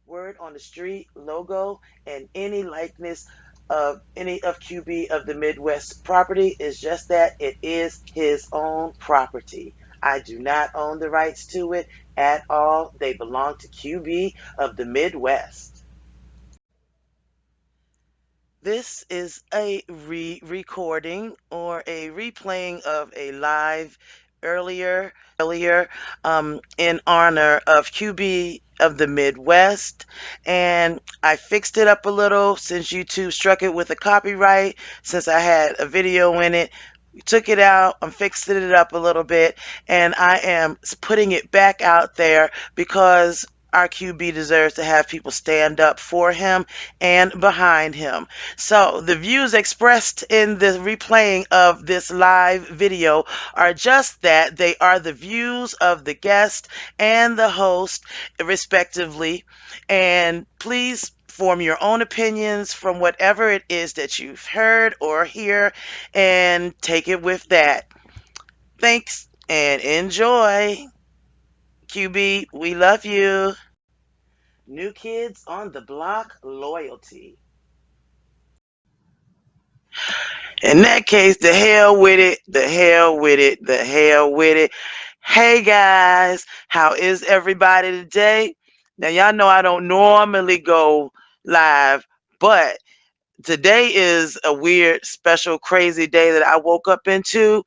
word on the street, logo, and any likeness of any of QB of the Midwest property is just that it is his own property. I do not own the rights to it at all. They belong to QB of the Midwest. This is a re-recording or a replaying of a live earlier in honor of QB of the Midwest, and I fixed it up a little since YouTube struck it with a copyright. Since I had a video in it, we took it out. I'm fixing it up a little bit, and I am putting it back out there because our QB deserves to have people stand up for him and behind him. So the views expressed in the replaying of this live video are just that. They are the views of the guest and the host, respectively. And please form your own opinions from whatever it is that you've heard or hear and take it with that. Thanks and enjoy. QB, we love you. New Kids on the Block loyalty. In that case, the hell with it, the hell with it, the hell with it. Hey guys, how is everybody today? Now, y'all know I don't normally go live, but today is a weird, special, crazy day that I woke up into.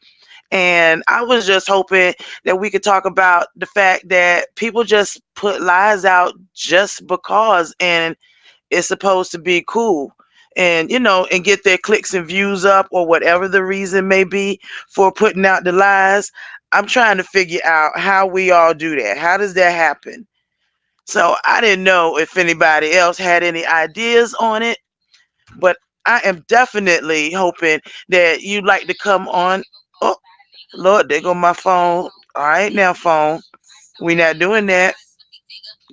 And I was just hoping that we could talk about the fact that people just put lies out just because, and it's supposed to be cool, and and get their clicks and views up, or whatever the reason may be for putting out the lies. I'm trying to figure out how we all do that. How does that happen? So I didn't know if anybody else had any ideas on it, but I am definitely hoping that you'd like to come on. Oh, Lord, there go my phone. All right now, phone, we not doing that.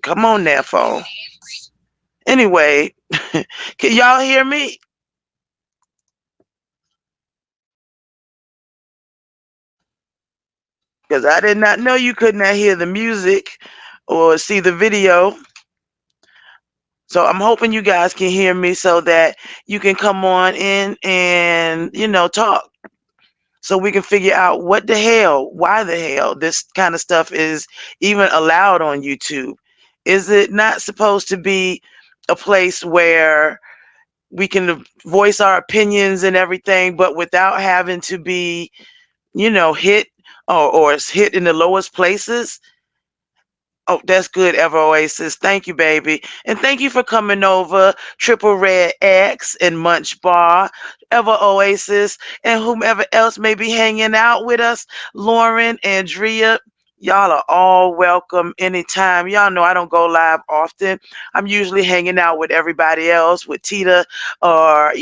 Come on now, phone. Anyway, can y'all hear me? Because I did not know you could not hear the music or see the video. So I'm hoping you guys can hear me so that you can come on in and, talk. So we can figure out what the hell, why the hell this kind of stuff is even allowed on YouTube. Is it not supposed to be a place where we can voice our opinions and everything, but without having to be, hit, or hit in the lowest places? Oh, that's good, Ever Oasis. Thank you, baby. And thank you for coming over, Triple Red X and Munch Bar, Ever Oasis, and whomever else may be hanging out with us. Lauren, Andrea, y'all are all welcome anytime. Y'all know I don't go live often. I'm usually hanging out with everybody else, with Tita or,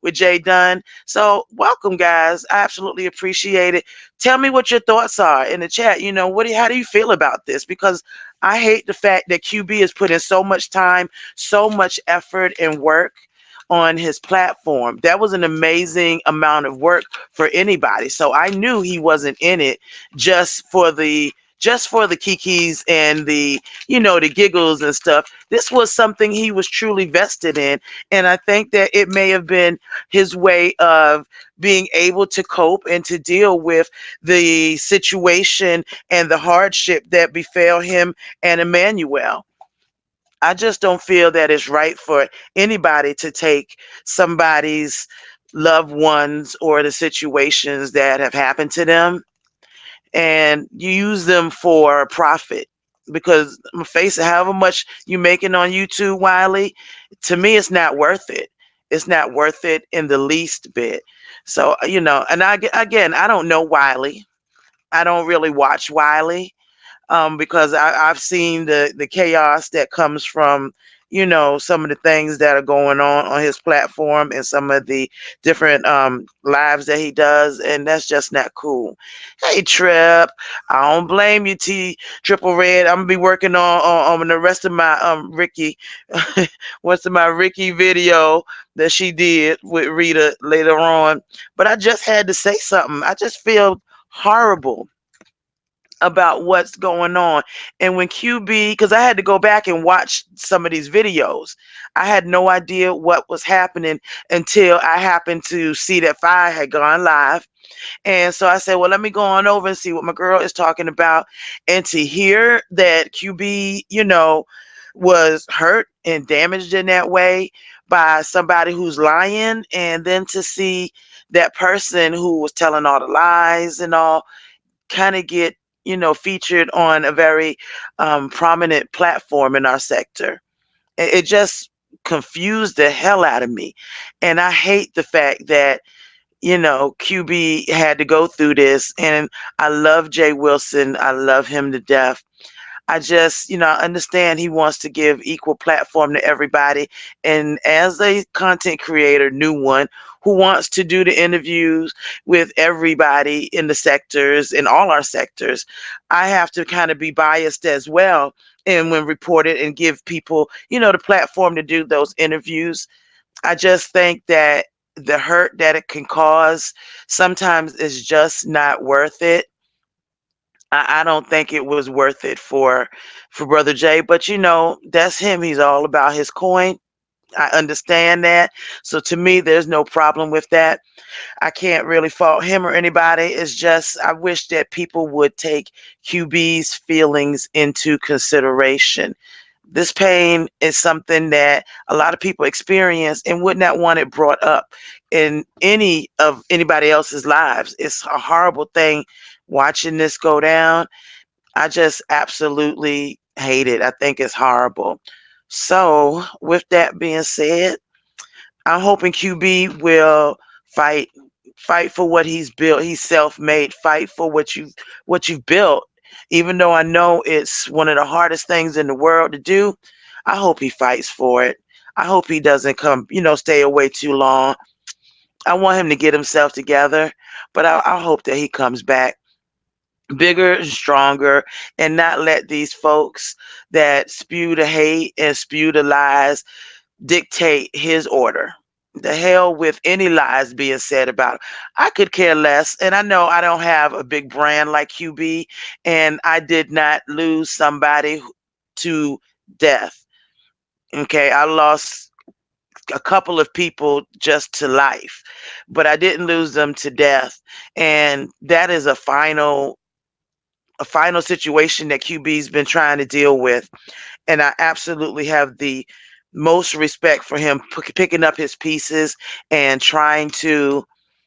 with Jay Dunn. So welcome, guys. I absolutely appreciate it. Tell me what your thoughts are in the chat. How do you feel about this? Because I hate the fact that QB has put in so much time, so much effort and work on his platform. That was an amazing amount of work for anybody. So I knew he wasn't in it just for the kikis and the giggles and stuff. This was something he was truly vested in, and I think that it may have been his way of being able to cope and to deal with the situation and the hardship that befell him and Emmanuel. I just don't feel that it's right for anybody to take somebody's loved ones or the situations that have happened to them and you use them for profit. Because I'm face it, however much you making on YouTube, Wiley, to me it's not worth it. It's not worth it in the least bit. So and again, I don't know Wiley. I don't really watch Wiley, because I've seen the chaos that comes from some of the things that are going on his platform and some of the different lives that he does, and that's just not cool. Hey Trip, I don't blame you, Triple Red. I'm gonna be working on the rest of my Ricky, rest of my Ricky video that she did with Rita later on. But I just had to say something. I just feel horrible. about what's going on. And when QB, because I had to go back and watch some of these videos, I had no idea what was happening until I happened to see that Fire had gone live. And so I said, well, let me go on over and see what my girl is talking about. And to hear that QB, was hurt and damaged in that way by somebody who's lying, and then to see that person who was telling all the lies and all kind of get, featured on a very prominent platform in our sector. It just confused the hell out of me. And I hate the fact that QB had to go through this. And I love Jay Wilson. I love him to death. I just, understand he wants to give equal platform to everybody. And as a content creator, new one, who wants to do the interviews with everybody in the sectors, in all our sectors, I have to kind of be biased as well. And when reported and give people, the platform to do those interviews. I just think that the hurt that it can cause sometimes is just not worth it. I don't think it was worth it for Brother Jay, but that's him. He's all about his coin. I understand that. So to me, there's no problem with that. I can't really fault him or anybody. It's just I wish that people would take QB's feelings into consideration. This pain is something that a lot of people experience and would not want it brought up in any of anybody else's lives. It's a horrible thing watching this go down. I just absolutely hate it. I think it's horrible. So, with that being said, I'm hoping QB will fight fight for what he's built. He's self-made. Fight for what you've built. Even though I know it's one of the hardest things in the world to do, I hope he fights for it. I hope he doesn't stay away too long. I want him to get himself together, but I hope that he comes back bigger and stronger, and not let these folks that spew the hate and spew the lies dictate his order. The hell with any lies being said about him. I could care less. And I know I don't have a big brand like QB, and I did not lose somebody to death. Okay, I lost a couple of people just to life, but I didn't lose them to death. And that is a final situation that QB's been trying to deal with. And I absolutely have the most respect for him picking up his pieces and trying to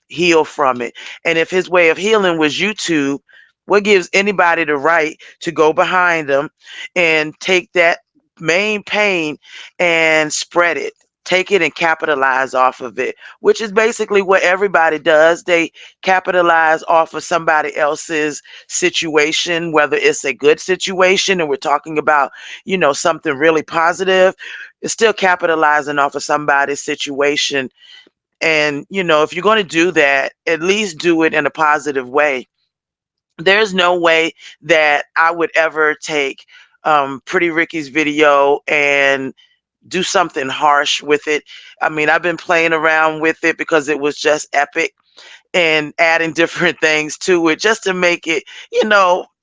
heal from it. And if his way of healing was YouTube, what gives anybody the right to go behind them and take that main pain and spread it? Take it and capitalize off of it, which is basically what everybody does. They capitalize off of somebody else's situation, whether it's a good situation and we're talking about, something really positive. It's still capitalizing off of somebody's situation. And, if you're going to do that, at least do it in a positive way. There's no way that I would ever take Pretty Ricky's video and do something harsh with it. I mean, I've been playing around with it because it was just epic, and adding different things to it just to make it,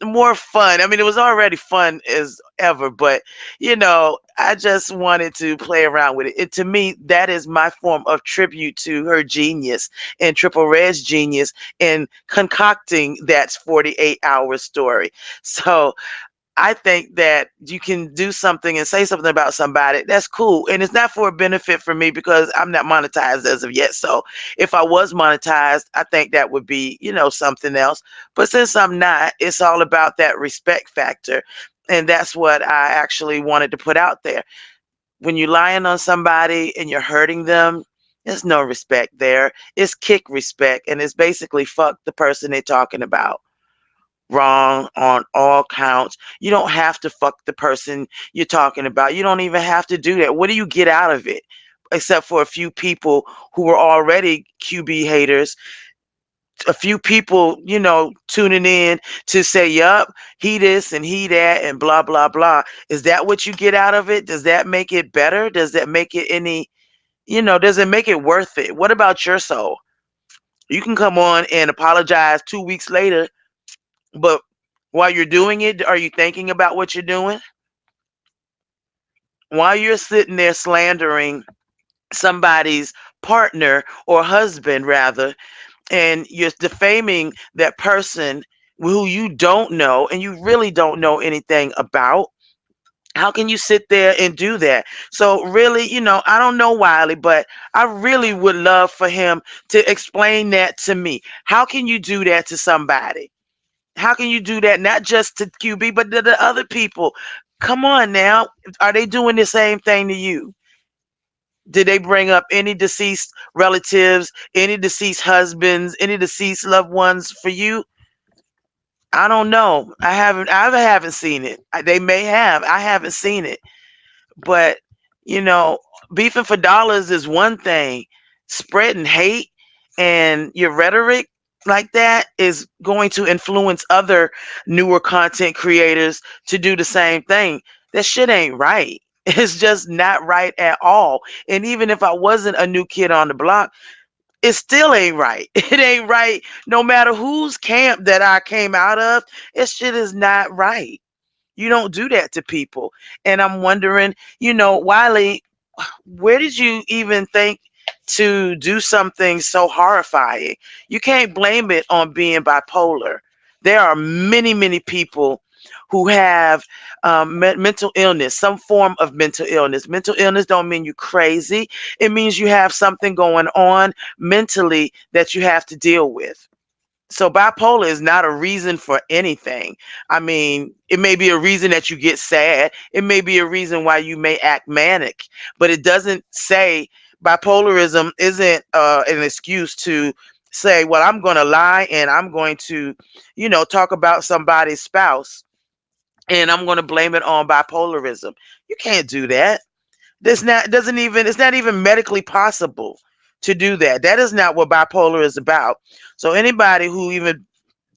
more fun. I mean, it was already fun as ever, but, I just wanted to play around with it. To me, that is my form of tribute to her genius and Triple Red's genius in concocting that 48-hour story. So I think that you can do something and say something about somebody. That's cool. And it's not for a benefit for me because I'm not monetized as of yet. So if I was monetized, I think that would be, something else. But since I'm not, it's all about that respect factor. And that's what I actually wanted to put out there. When you're lying on somebody and you're hurting them, there's no respect there. It's kick respect. And it's basically fuck the person they're talking about. Wrong on all counts. You don't have to fuck the person you're talking about. You don't even have to do that. What do you get out of it? Except for a few people who were already QB haters, a few people, tuning in to say, yup, he this and he that and blah, blah, blah. Is that what you get out of it? Does that make it better? Does that make it does it make it worth it? What about your soul? You can come on and apologize 2 weeks later, but While you're doing it, are you thinking about what you're doing? While you're sitting there slandering somebody's partner or husband, rather, and you're defaming that person who you don't know and you really don't know anything about, how can you sit there and do that? So really, I don't know Wiley, but I really would love for him to explain that to me. How can you do that to somebody? How can you do that not just to QB, but to the other people? Come on now. Are they doing the same thing to you? Did they bring up any deceased relatives, any deceased husbands, any deceased loved ones for you? I don't know. I haven't seen it. They may have. I haven't seen it. But, you know, beefing for dollars is one thing. Spreading hate and your rhetoric like that is going to influence other newer content creators to do the same thing. That shit ain't right. It's just not right at all. And even if I wasn't a new kid on the block, it still ain't right. It ain't right no matter whose camp that I came out of. It shit is not right. You don't do that to people. And I'm wondering, Wiley, where did you even think to do something so horrifying? You can't blame it on being bipolar. There are many, many people who have mental illness, some form of mental illness. Mental illness don't mean you crazy. It means you have something going on mentally that you have to deal with. So bipolar is not a reason for anything. I mean, it may be a reason that you get sad. It may be a reason why you may act manic, but it doesn't say bipolarism isn't an excuse to say, well, I'm going to lie and I'm going to, talk about somebody's spouse and I'm going to blame it on bipolarism. You can't do that. It's not even medically possible to do that. That is not what bipolar is about. So anybody who even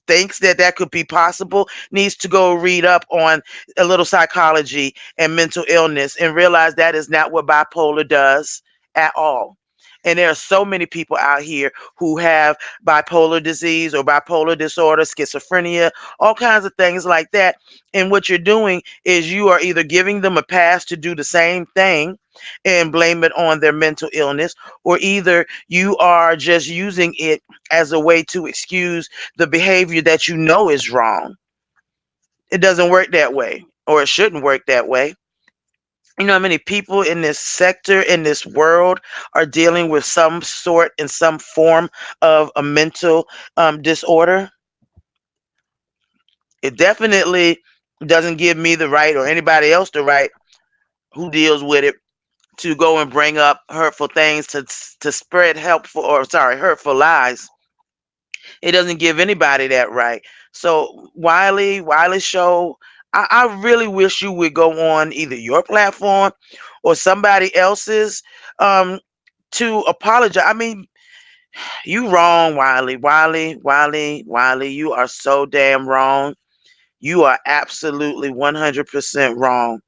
thinks that that could be possible needs to go read up on a little psychology and mental illness and realize that is not what bipolar does at all. And there are so many people out here who have bipolar disease or bipolar disorder, schizophrenia, all kinds of things like that. And what you're doing is you are either giving them a pass to do the same thing and blame it on their mental illness, or either you are just using it as a way to excuse the behavior that you know is wrong. It doesn't work that way, or it shouldn't work that way. You know how many people in this sector, in this world, are dealing with some sort and some form of a mental disorder? It definitely doesn't give me the right or anybody else the right who deals with it to go and bring up hurtful things to spread hurtful lies. It doesn't give anybody that right. So Wiley show, I really wish you would go on either your platform or somebody else's um to apologize. I mean, you wrong, Wiley. You are so damn wrong. You are absolutely 100% wrong.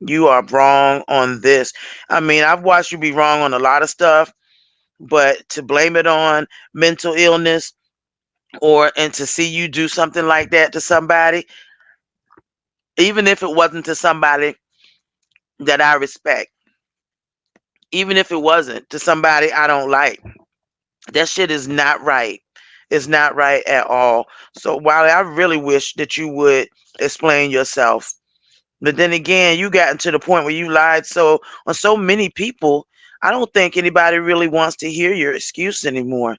You are wrong on this. I mean, I've watched you be wrong on a lot of stuff, but to blame it on mental illness or and to see you do something like that to somebody, even if it wasn't to somebody that I respect, even if it wasn't to somebody I don't like, that shit is not right. It's not right at all. So while I really wish that you would explain yourself, but then again, you gotten to the point where you lied so on so many people. I don't think anybody really wants to hear your excuse anymore.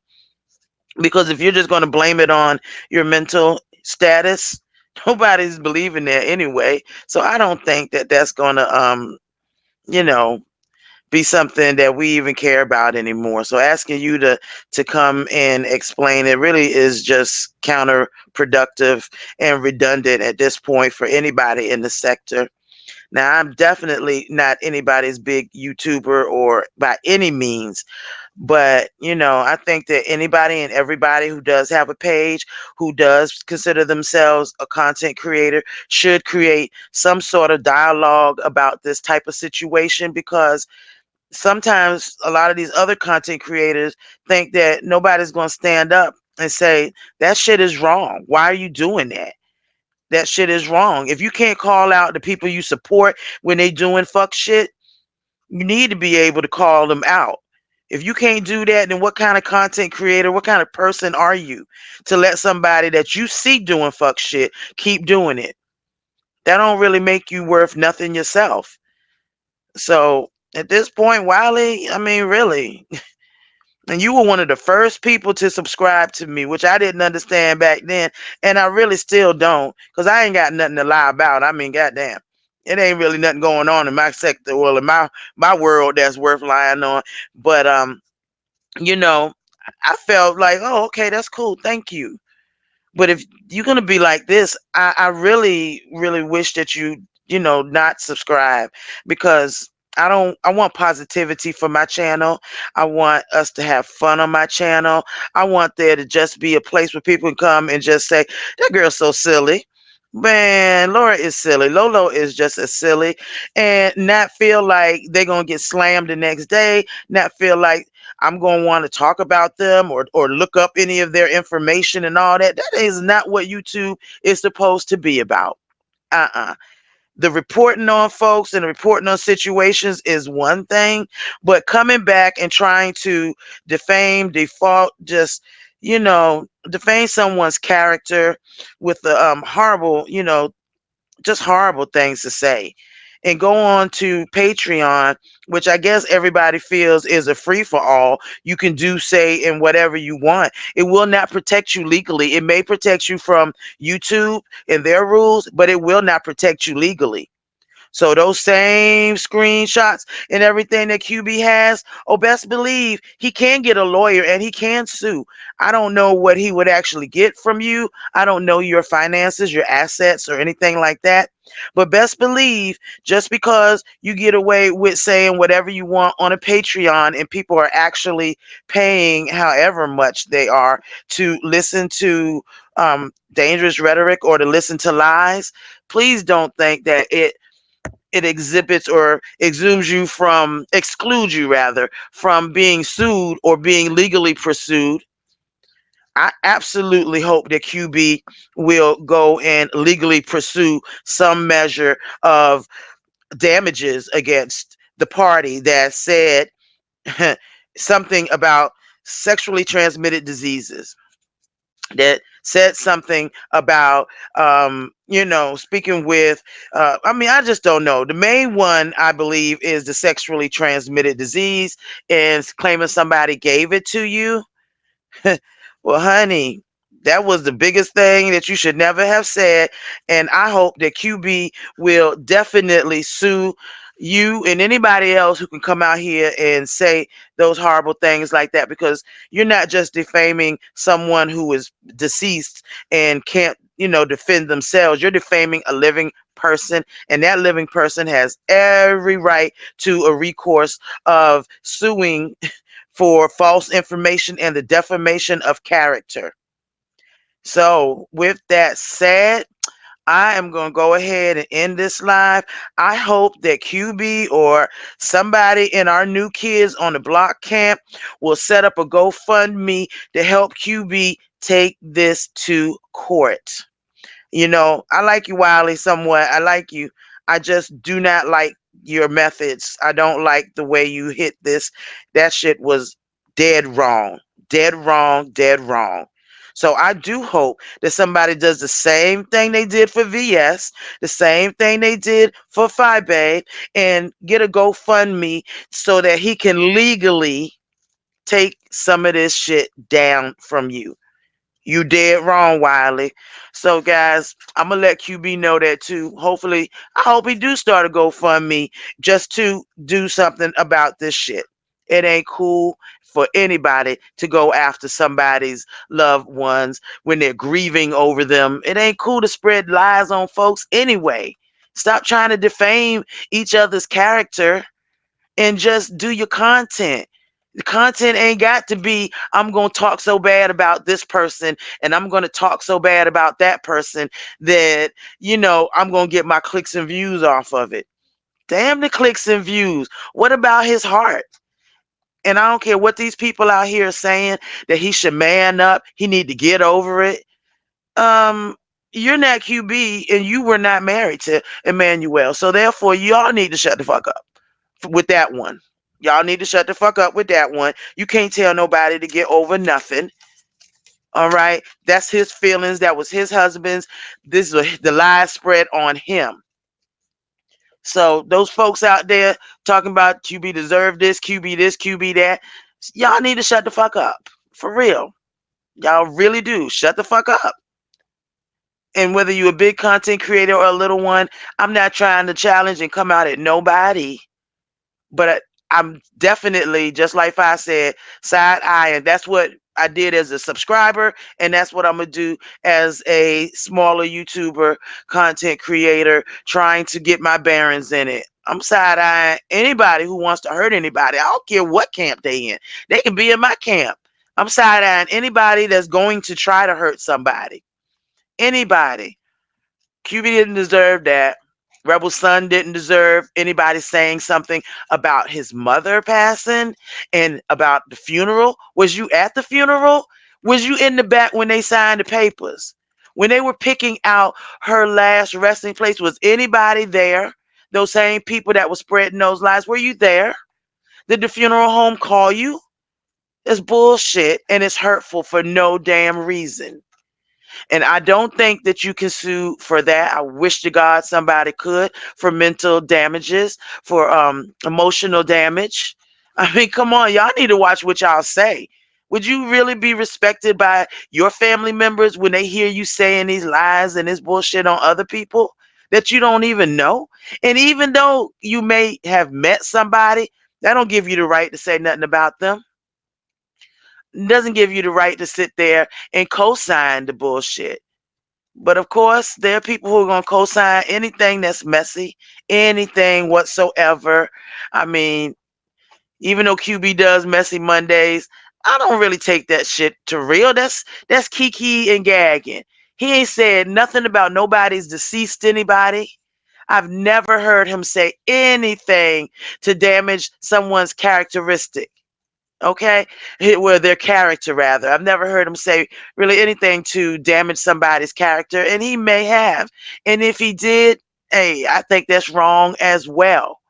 Because if you're just going to blame it on your mental status, nobody's believing that anyway. So I don't think that that's going to, you know, be something that we even care about anymore. So asking you to come and explain it really is just counterproductive and redundant at this point for anybody in the sector. Now, I'm definitely not anybody's big YouTuber or by any means, but I think that anybody and everybody who does have a page, who does consider themselves a content creator, should create some sort of dialogue about this type of situation, because sometimes a lot of these other content creators think that nobody's going to stand up and say that shit is wrong. Why are you doing that? that shit is wrong. If you can't call out the people you support when they doing fuck shit, you need to be able to call them out. If you can't do that, then what kind of content creator, what kind of person are you to let somebody that you see doing fuck shit keep doing it? That don't really make you worth nothing yourself. So at this point, Wiley, I mean, really, and you were one of the first people to subscribe to me, which I didn't understand back then, and I really still don't, because I ain't got nothing to lie about. I mean, goddamn, it ain't really nothing going on in my sector or in my world that's worth lying on. But you know, I felt like, oh, okay, that's cool, thank you. But if you're gonna be like this, I really, really wish that you not subscribe, because I want positivity for my channel. I want us to have fun on my channel. I want there to just be a place where people can come and just say, that girl's so silly. Man, Laura is silly. Lolo is just as silly, and not feel like they're gonna get slammed the next day, not feel like I'm going to want to talk about them or look up any of their information and all that. That is not what YouTube is supposed to be about. Uh-uh. The reporting on folks and the reporting on situations is one thing, but coming back and trying to defame, default, just defame someone's character with the horrible, just horrible things to say, and go on to Patreon, which I guess everybody feels is a free for all. You can do, say, and whatever you want. It will not protect you legally. It may protect you from YouTube and their rules, but it will not protect you legally. So those same screenshots and everything that QB has, oh, best believe he can get a lawyer and he can sue. I don't know what he would actually get from you. I don't know your finances, your assets, or anything like that. But best believe, just because you get away with saying whatever you want on a Patreon and people are actually paying however much they are to listen to dangerous rhetoric or to listen to lies, please don't think that it exhibits or excludes you rather from being sued or being legally pursued. I absolutely hope that QB will go and legally pursue some measure of damages against the party that said something about sexually transmitted diseases, that said something about speaking with I mean, I just don't know. The main one, I believe, is the sexually transmitted disease, and claiming somebody gave it to you. Well, honey, that was the biggest thing that you should never have said. And I hope that QB will definitely sue you and anybody else who can come out here and say those horrible things like that, because you're not just defaming someone who is deceased and can't, defend themselves. You're defaming a living person, and that living person has every right to a recourse of suing for false information and the defamation of character. So, with that said, I am going to go ahead and end this live. I hope that QB or somebody in our New Kids on the Block camp will set up a GoFundMe to help QB take this to court. I like you, Wiley, somewhat. I like you. I just do not like your methods. I don't like the way you hit this. That shit was dead wrong. Dead wrong, dead wrong. So I do hope that somebody does the same thing they did for VS, the same thing they did for Babe, and get a GoFundMe so that he can legally take some of this shit down from you. You dead wrong, Wiley. So, guys, I'm gonna let QB know that too. Hopefully, I hope he do start a GoFundMe just to do something about this shit. It ain't cool for anybody to go after somebody's loved ones when they're grieving over them. It ain't cool to spread lies on folks anyway. Stop trying to defame each other's character and just do your content. The content ain't got to be, I'm going to talk so bad about this person and I'm going to talk so bad about that person that, I'm going to get my clicks and views off of it. Damn the clicks and views. What about his heart? And I don't care what these people out here are saying, that he should man up. He need to get over it. Um, You're not QB and you were not married to Emmanuel. So therefore, y'all need to shut the fuck up with that one. Y'all need to shut the fuck up with that one. You can't tell nobody to get over nothing. All right. That's his feelings. That was his husband's. This is the lies spread on him. So those folks out there talking about QB deserve this, QB that, y'all need to shut the fuck up. For real. Y'all really do. Shut the fuck up. And whether you're a big content creator or a little one, I'm not trying to challenge and come out at nobody. But I'm definitely, just like I said, side eye, and that's what I did as a subscriber, and that's what I'm gonna do as a smaller YouTuber, content creator, trying to get my bearings in it. I'm side eyeing anybody who wants to hurt anybody. I don't care what camp they in. They can be in my camp. I'm side eyeing anybody that's going to try to hurt somebody. Anybody. QB didn't deserve that. Rebel's son didn't deserve anybody saying something about his mother passing and about the funeral. Was you at the funeral? Was you in the back when they signed the papers? When they were picking out her last resting place, was anybody there? Those same people that were spreading those lies, were you there? Did the funeral home call you? It's bullshit and it's hurtful for no damn reason. And I don't think that you can sue for that. I wish to God somebody could, for mental damages, for emotional damage. I mean, come on, y'all need to watch what y'all say. Would you really be respected by your family members when they hear you saying these lies and this bullshit on other people that you don't even know? And even though you may have met somebody, that don't give you the right to say nothing about them. It doesn't give you the right to sit there and co-sign the bullshit. But of course, there are people who are going to co sign anything that's messy, anything whatsoever. I mean, even though QB does Messy Mondays, I don't really take that shit to real. That's Kiki and gagging. He ain't said nothing about nobody's deceased anybody. I've never heard him say anything to damage someone's characteristic. Okay, well, their character rather. I've never heard him say really anything to damage somebody's character, and he may have. And if he did, hey, I think that's wrong as well.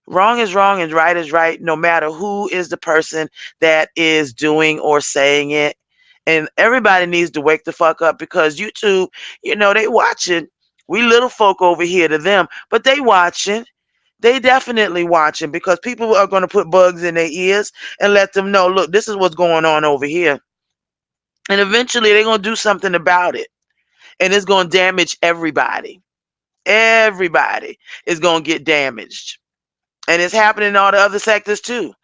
Wrong is wrong and right is right, no matter who is the person that is doing or saying it. And everybody needs to wake the fuck up, because YouTube, they watching. We little folk over here to them, but they watching. They definitely watching, because people are going to put bugs in their ears and let them know, look, this is what's going on over here. And eventually they're going to do something about it. And it's going to damage everybody. Everybody is going to get damaged. And it's happening in all the other sectors too.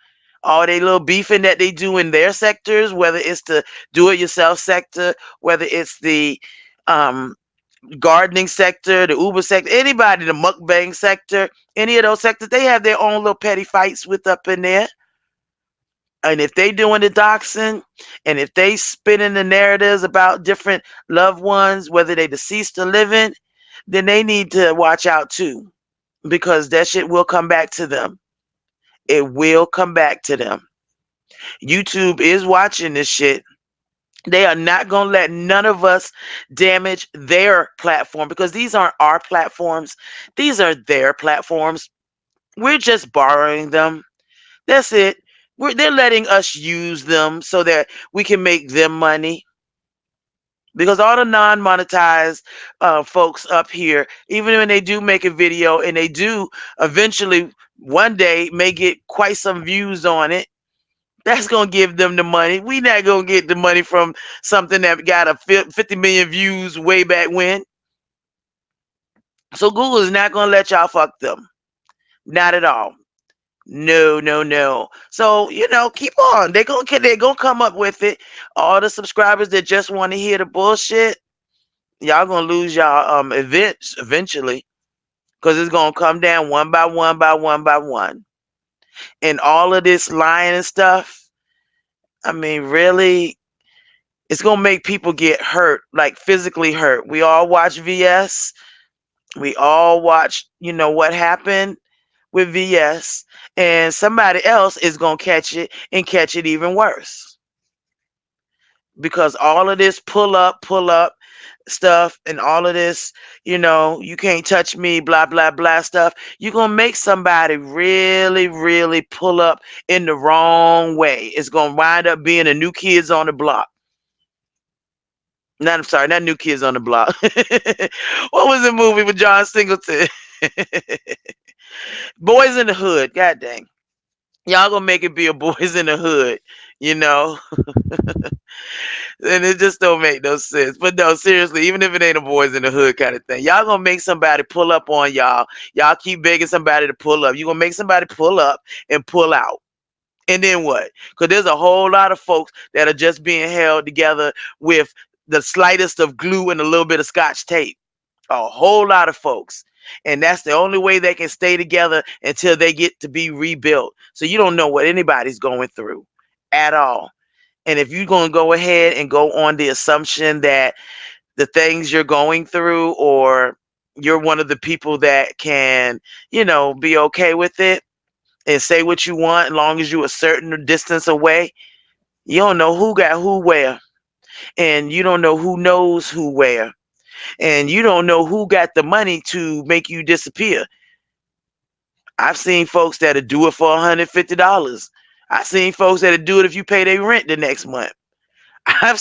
All they little beefing that they do in their sectors, whether it's the do-it-yourself sector, whether it's the um, gardening sector, the Uber sector, anybody, the mukbang sector, any of those sectors, they have their own little petty fights with up in there. And if they doing the doxing, and if they spinning the narratives about different loved ones, whether they deceased or living, then they need to watch out too, because that shit will come back to them. It will come back to them. YouTube is watching this shit. They are not going to let none of us damage their platform, because these aren't our platforms. These are their platforms. We're just borrowing them. That's it. They're letting us use them so that we can make them money. Because all the non-monetized folks up here, even when they do make a video and they do eventually one day may get quite some views on it, that's going to give them the money. We not going to get the money from something that got a 50 million views way back when. So Google is not going to let y'all fuck them. Not at all. No, no, no. So, keep on. They're gonna come up with it. All the subscribers that just want to hear the bullshit, y'all gonna lose y'all events eventually. Because it's gonna come down one by one by one by one. And all of this lying and stuff, I mean, really, it's gonna make people get hurt, like physically hurt. We all watch VS. We all watch, what happened with VS, and somebody else is going to catch it and catch it even worse. Because all of this pull up, stuff and all of this, you can't touch me, blah, blah, blah stuff, you're going to make somebody really, really pull up in the wrong way. It's going to wind up being a New Kids on the Block. Not, I'm sorry, not New Kids on the Block. What was the movie with John Singleton? Boys in the Hood. God dang. Y'all gonna make it be a Boys in the Hood, you know? And it just don't make no sense. But no, seriously, even if it ain't a Boys in the Hood kind of thing, y'all gonna make somebody pull up on y'all. Y'all keep begging somebody to pull up. You gonna make somebody pull up and pull out. And then what? Because there's a whole lot of folks that are just being held together with the slightest of glue and a little bit of scotch tape. A whole lot of folks. And that's the only way they can stay together until they get to be rebuilt. So you don't know what anybody's going through at all. And if you're going to go ahead and go on the assumption that the things you're going through, or you're one of the people that can, be okay with it and say what you want as long as you're a certain distance away, you don't know who got who where. And you don't know who knows who where. And you don't know who got the money to make you disappear. I've seen folks that'll do it for $150. I've seen folks that'll do it if you pay their rent the next month. I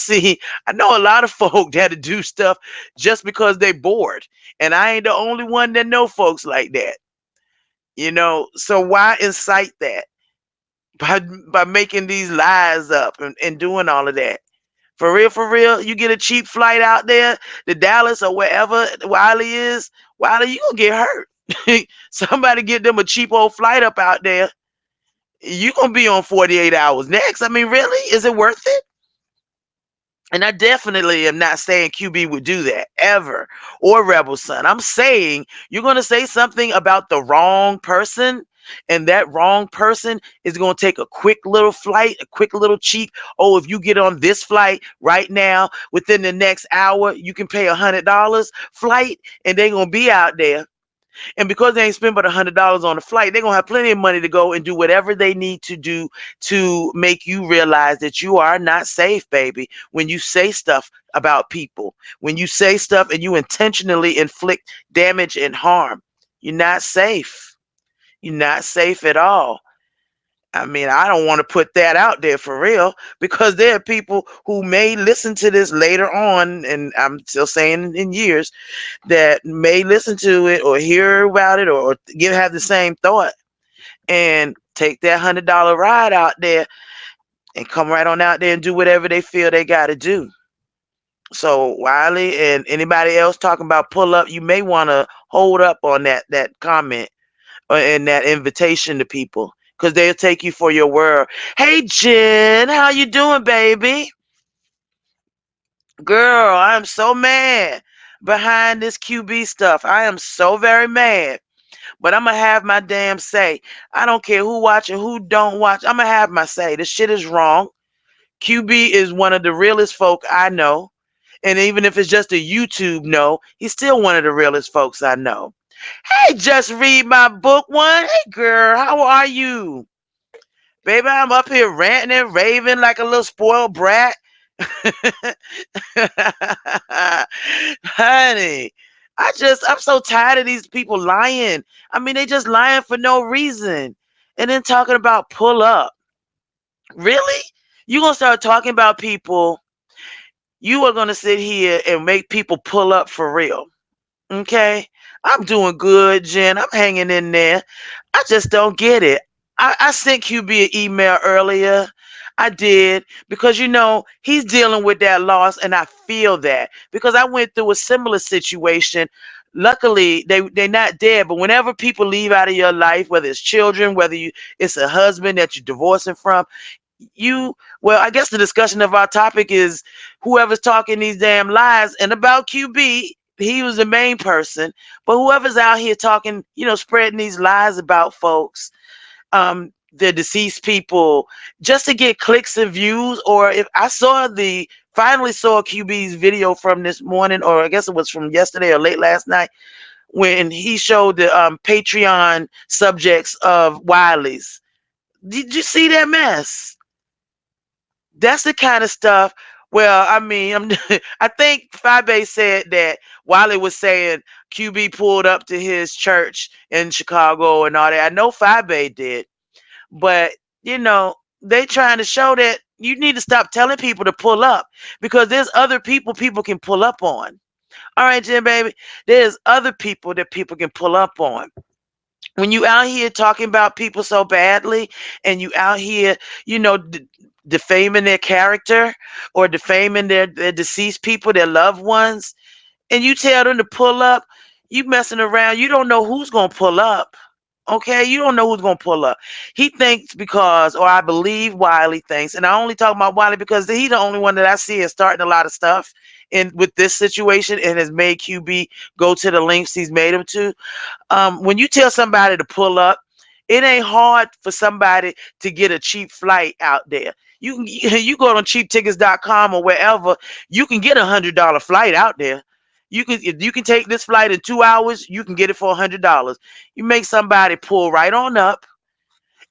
know a lot of folk that'll do stuff just because they bored. And I ain't the only one that know folks like that. So why incite that by making these lies up and doing all of that? For real, you get a cheap flight out there to Dallas or wherever Wiley is, Wiley, you gonna get hurt. Somebody get them a cheap old flight up out there. You gonna be on 48 hours next. I mean, really? Is it worth it? And I definitely am not saying QB would do that ever, or Rebel Son. I'm saying you're going to say something about the wrong person, and that wrong person is going to take a quick little flight, a quick little cheap. Oh, if you get on this flight right now, within the next hour, you can pay $100 flight, and they're going to be out there. And because they ain't spent but $100 on the flight, they're gonna have plenty of money to go and do whatever they need to do to make you realize that you are not safe, baby. When you say stuff about people, when you say stuff and you intentionally inflict damage and harm, you're not safe. You're not safe at all. I mean, I don't want to put that out there for real, because there are people who may listen to this later on, and I'm still saying in years, that may listen to it or hear about it, or have the same thought and take that $100 ride out there and come right on out there and do whatever they feel they got to do. So Wiley and anybody else talking about pull up, you may want to hold up on that comment and that invitation to people, because they'll take you for your word. Hey Jen, how you doing, baby? Girl, I'm so mad behind this QB stuff. I am so very mad. But I'm gonna have my damn say. I don't care who watch and who don't watch. I'm gonna have my say. This shit is wrong. QB is one of the realest folk I know. And even if it's just a YouTube no, he's still one of the realest folks I know. Hey, just read my book one. Hey girl, how are you? Baby, I'm up here ranting and raving like a little spoiled brat. Honey, I'm so tired of these people lying. I mean, they just lying for no reason. And then talking about pull up. Really? You gonna start talking about people, you are gonna sit here and make people pull up for real. Okay? I'm doing good, Jen. I'm hanging in there. I just don't get it. I sent QB an email earlier. I did, because he's dealing with that loss, and I feel that because I went through a similar situation. Luckily, they're not dead, but whenever people leave out of your life, whether it's children, whether it's a husband that you're divorcing from, well, I guess the discussion of our topic is whoever's talking these damn lies. And about QB, he was the main person, but whoever's out here talking, spreading these lies about folks, the deceased people, just to get clicks and views. Or if I finally saw QB's video from this morning, or I guess it was from yesterday or late last night, when he showed the Patreon subjects of Wiley's. Did you see that mess? That's the kind of stuff Well, I mean, I think Fabe said that Wiley was saying QB pulled up to his church in Chicago and all that. I know Fabe did, but you know, they trying to show that you need to stop telling people to pull up because there's other people can pull up on. All right, Jim, baby, there's other people that people can pull up on. When you out here talking about people so badly and you out here, you know, defaming their character or defaming their deceased people, their loved ones, and you tell them to pull up, you messing around, you don't know who's going to pull up. Okay, you don't know who's gonna pull up. He thinks because, or I believe Wiley thinks, and I only talk about Wiley because he the only one that I see is starting a lot of stuff in with this situation and has made QB go to the lengths he's made him to. When you tell somebody to pull up, it ain't hard for somebody to get a cheap flight out there. You can you go on cheaptickets.com or wherever, you can get $100 flight out there. You can take this flight in 2 hours, you can get it for $100. You make somebody pull right on up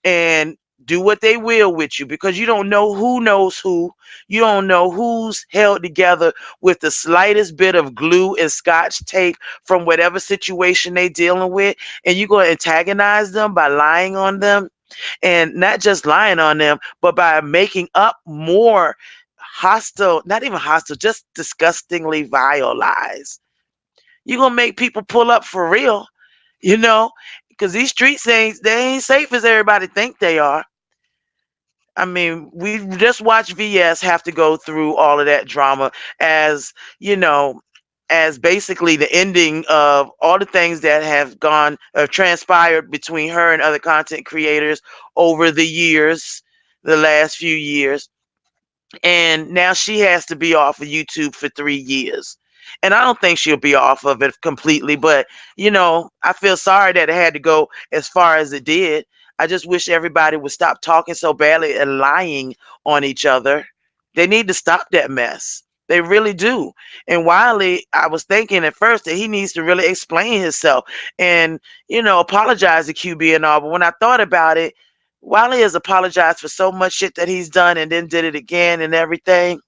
and do what they will with you because you don't know who knows who. You don't know who's held together with the slightest bit of glue and scotch tape from whatever situation they dealing with. And you go antagonize them by lying on them and not just lying on them, but by making up more hostile, not even hostile, just disgustingly vile lies. You're going to make people pull up for real, you know, because these streets they ain't safe as everybody think they are. I mean, we just watched VS have to go through all of that drama as, you know, as basically the ending of all the things that have gone transpired between her and other content creators over the years, the last few years. And now she has to be off of YouTube for 3 years. And I don't think she'll be off of it completely, but you know, I feel sorry that it had to go as far as it did. I just wish everybody would stop talking so badly and lying on each other. They need to stop that mess. They really do. And Wiley, I was thinking at first that he needs to really explain himself and, you know, apologize to QB and all. But when I thought about it, Wiley has apologized for so much shit that he's done and then did it again and everything.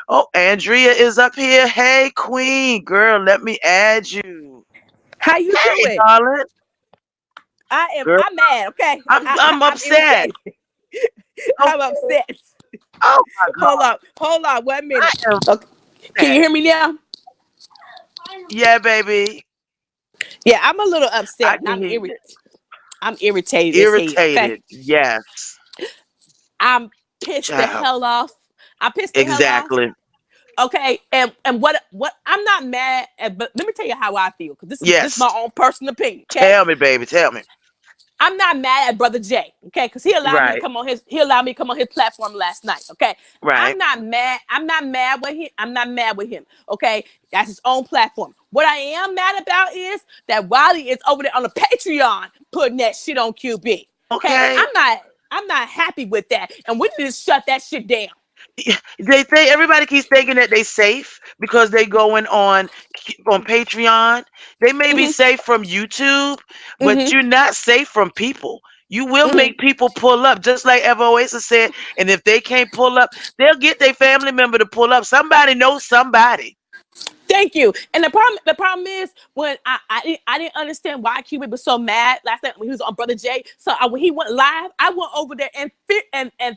Oh, Andrea is up here. Hey, Queen, girl, let me add you. How you Hey, doing? darling, girl, I'm mad, okay? I'm I'm upset. irritated. I'm Okay. upset. Oh my God, Hold on 1 minute. I am Okay. Can you upset. hear me now? Yeah, baby, Yeah, I'm a little I upset and can hear you. I'm irritated as hell, okay? Irritated. Yes, I'm pissed the child. hell off. I'm pissed the hell off. Exactly. Okay, and what I'm not mad at, but let me tell you how I feel because this is Yes. my own personal opinion. Okay, Tell me, baby. Tell me. I'm not mad at Brother Jay, okay, because Right. he allowed me to come on his platform last night. Okay. Right. I'm not mad with him. I'm not mad with him. Okay. That's his own platform. What I am mad about is that Wiley is over there on the Patreon putting that shit on QB. Okay. Okay. I'm not happy with that. And we need to shut that shit down. They think everybody keeps thinking that they safe because they going on Patreon. They may be Mm-hmm. safe from YouTube, but Mm-hmm. you're not safe from people. You will Mm-hmm. make people pull up, just like Eva Oasis said. And if they can't pull up, they'll get their family member to pull up. Somebody knows somebody. Thank you. And the problem is when I didn't understand why Cuban was so mad last night when he was on Brother Jay. So when he went live, I went over there and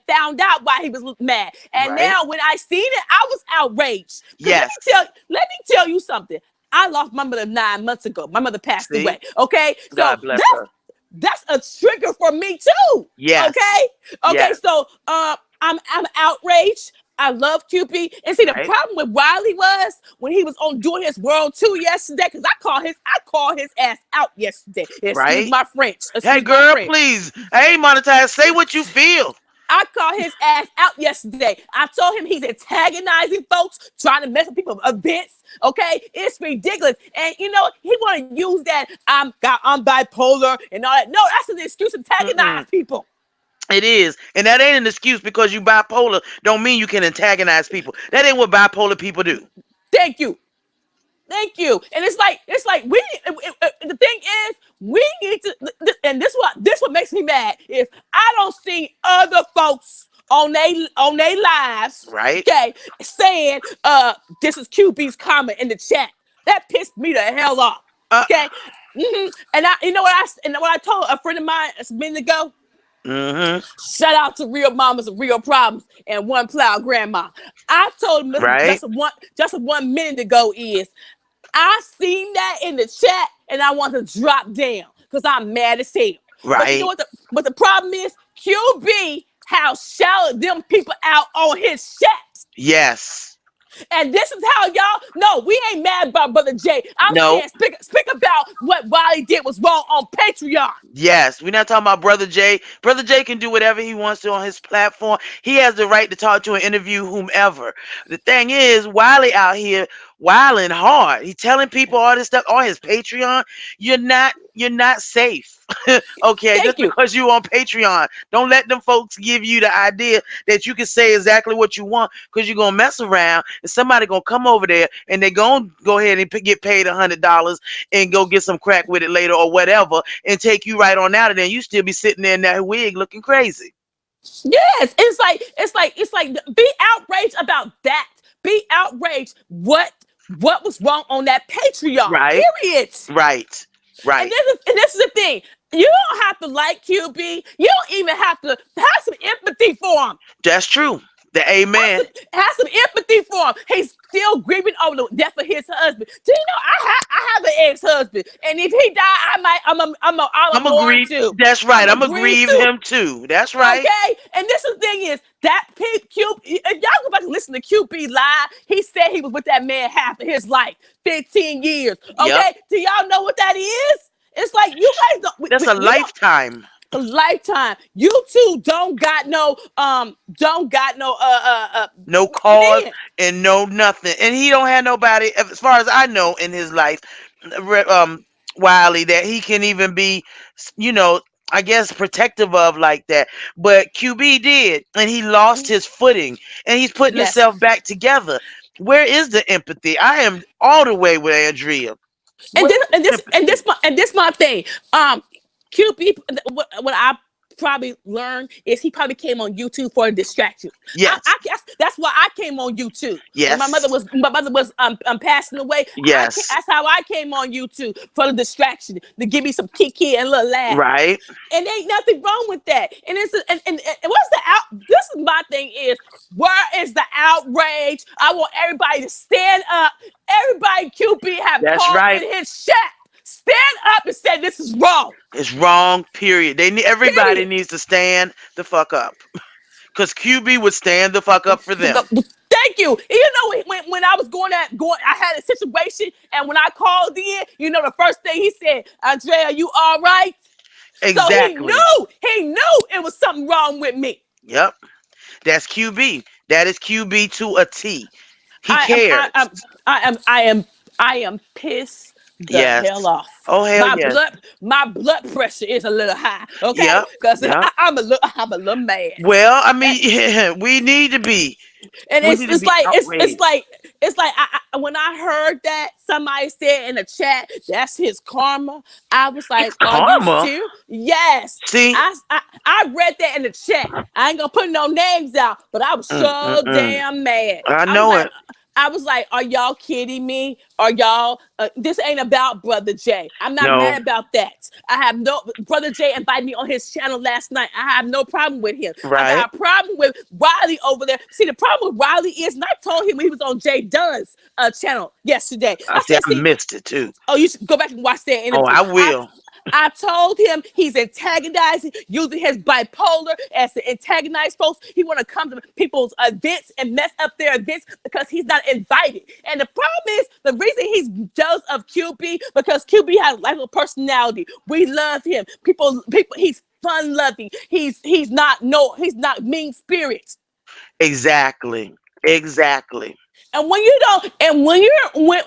found out why he was mad. And Right? now when I seen it, I was outraged. Because Yes. let me tell you something. I lost my mother 9 months ago. My mother passed away. See? Okay, so God bless her. that's a trigger for me too. Yes. Okay. Okay. Yes. So I'm outraged. I love QP. And see, the Right? problem with Wiley was when he was on doing his world tour yesterday, because I called his ass out yesterday. Excuse Right? my French. Hey, Excuse my girl, French. please. Hey, monetize. Say what you feel. I called his ass out yesterday. I told him he's antagonizing folks, trying to mess with people events. Okay, it's ridiculous. And you know he want to use that I'm bipolar and all that. No, that's an excuse to antagonize Mm-mm. people. It is. And that ain't an excuse because you bipolar don't mean you can antagonize people. That ain't what bipolar people do. Thank you. Thank you. And it's like the thing is we need to and this what makes me mad is I don't see other folks on they lives, Right. okay, saying this is QB's comment in the chat. That pissed me the hell off. Uh, Okay. And what I told a friend of mine a minute ago. mm-hmm. Shout out to real mamas and real problems and one plow grandma. I told him Right. just 1 minute ago is I seen that in the chat and I want to drop down because I'm mad as hell. But you know Right. what the problem is? QB how shouted them people out on his chat. Yes. And this is how y'all no, we ain't mad about Brother Jay. I'm No. saying speak about what Wiley did was wrong on Patreon. Yes, we're not talking about Brother Jay. Brother Jay can do whatever he wants to on his platform. He has the right to talk to and interview whomever. The thing is, Wiley out here wilding hard. He telling people all this stuff on his Patreon. You're not safe. Okay, just Thank you. because you on Patreon, don't let them folks give you the idea that you can say exactly what you want because you're gonna mess around and somebody gonna come over there and they gonna go ahead and get paid $100 and go get some crack with it later or whatever and take you right on out of there. You still be sitting there in that wig looking crazy. Yes, it's like be outraged about that. Be outraged what was wrong on that Patreon. Right, Period. right, And right. this is the thing. You don't have to like QB. You don't even have to have some empathy for him. That's true. The Have amen. some, have some empathy for him. He's still grieving over the death of his husband. Do you know I have an ex-husband, and if he died, I'll I'm gonna mourn grieve. too. That's right. I'm I'm a gonna grieve grieve too. him too. That's right. Okay, and this is the thing is that Q. If y'all go back and listen to QB live, he said he was with that man half of his life, 15 years. Yep. Okay, do y'all know what that is? It's like you guys don't. That's a We don't. lifetime. A lifetime. You two don't got no No cause man. and no nothing. And he don't have nobody, as far as I know, in his life, um, Wiley, that he can even be, you know, I guess protective of like that. But QB did, and he lost his footing, and he's putting Yes. himself back together. Where is the empathy? I am all the way with Andrea. And Where's this and the this and empathy? this my and this my thing. QB, what I probably learned is he probably came on YouTube for a distraction. Yes, That's why I came on YouTube when yes, my mother was passing away. yes, That's how I came on YouTube for the distraction to give me some kiki and a little laugh. right. And ain't nothing wrong with that. And it's and what's the out? This is my thing is where is the outrage? I want everybody to stand up. Everybody QB have That's called right. in his chat. Stand up and say this is wrong. It's wrong. Period. Everybody Period. needs to stand the fuck up. Cause QB would stand the fuck up for them. Thank you. You know when I was I had a situation and when I called in, you know the first thing he said, Andrea, you all right? So Exactly. he knew it was something wrong with me. Yep. That's QB. That is QB to a T. He I am I cares. am I am I am I am pissed the Yes. hell off. Oh hell yes. My blood pressure is a little high, okay? Yep. Because Yep. I'm a little mad. Well, I mean, we need to be. And We need to it's be like outraged. it's like when I heard that somebody said in the chat that's his karma, I was like, It's "Are you karma. serious?" Yes, See? I read that in the chat. I ain't gonna put no names out, but I was so Mm. damn mad. I know it. I was like, "Are y'all kidding me? Are y'all? This ain't about Brother Jay. I'm not No. mad about that. I have no Brother Jay invited me on his channel last night. I have no problem with him. I Right. got a problem with Riley over there. See, the problem with Riley is, and I told him when he was on Jay Dunn's channel yesterday. I I see. said, I see, missed it too. oh, you should go back and watch that Oh, interview. I will. I told him he's antagonizing, using his bipolar as to antagonize folks. He want to come to people's events and mess up their events because he's not invited. And the problem is, the reason he's jealous of QB because QB has like a personality. We love him. People. He's fun loving. He's not mean spirited. Exactly. Exactly. And when you don't, and when you're when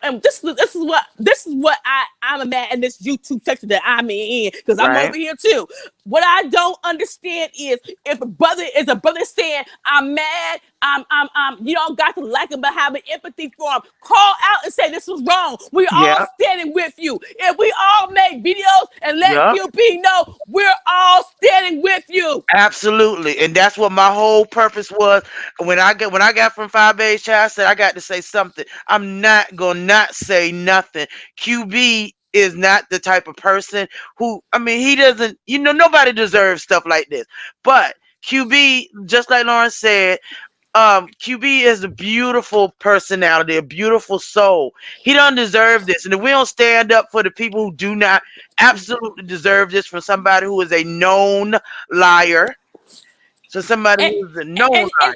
and this is what I'm mad in this YouTube section that I'm in because I'm Right. over here too. What I don't understand is if a brother saying I'm mad, you don't got to like him but having empathy for him. Call out and say this was wrong. We all Yeah. standing with you. If we all make videos and let Yep. QB know we're all standing standing with you. Absolutely, and that's what my whole purpose was. When I got from 5 Age Child, I said I got to say something. I'm not gonna not say nothing. QB is not the type of person who, I mean, he doesn't. Nobody deserves stuff like this. But QB, just like Lauren said, QB is a beautiful personality, a beautiful soul. He don't deserve this, and if we don't stand up for the people who do not absolutely deserve this from somebody who is a known liar, so somebody And who is a known and and, liar.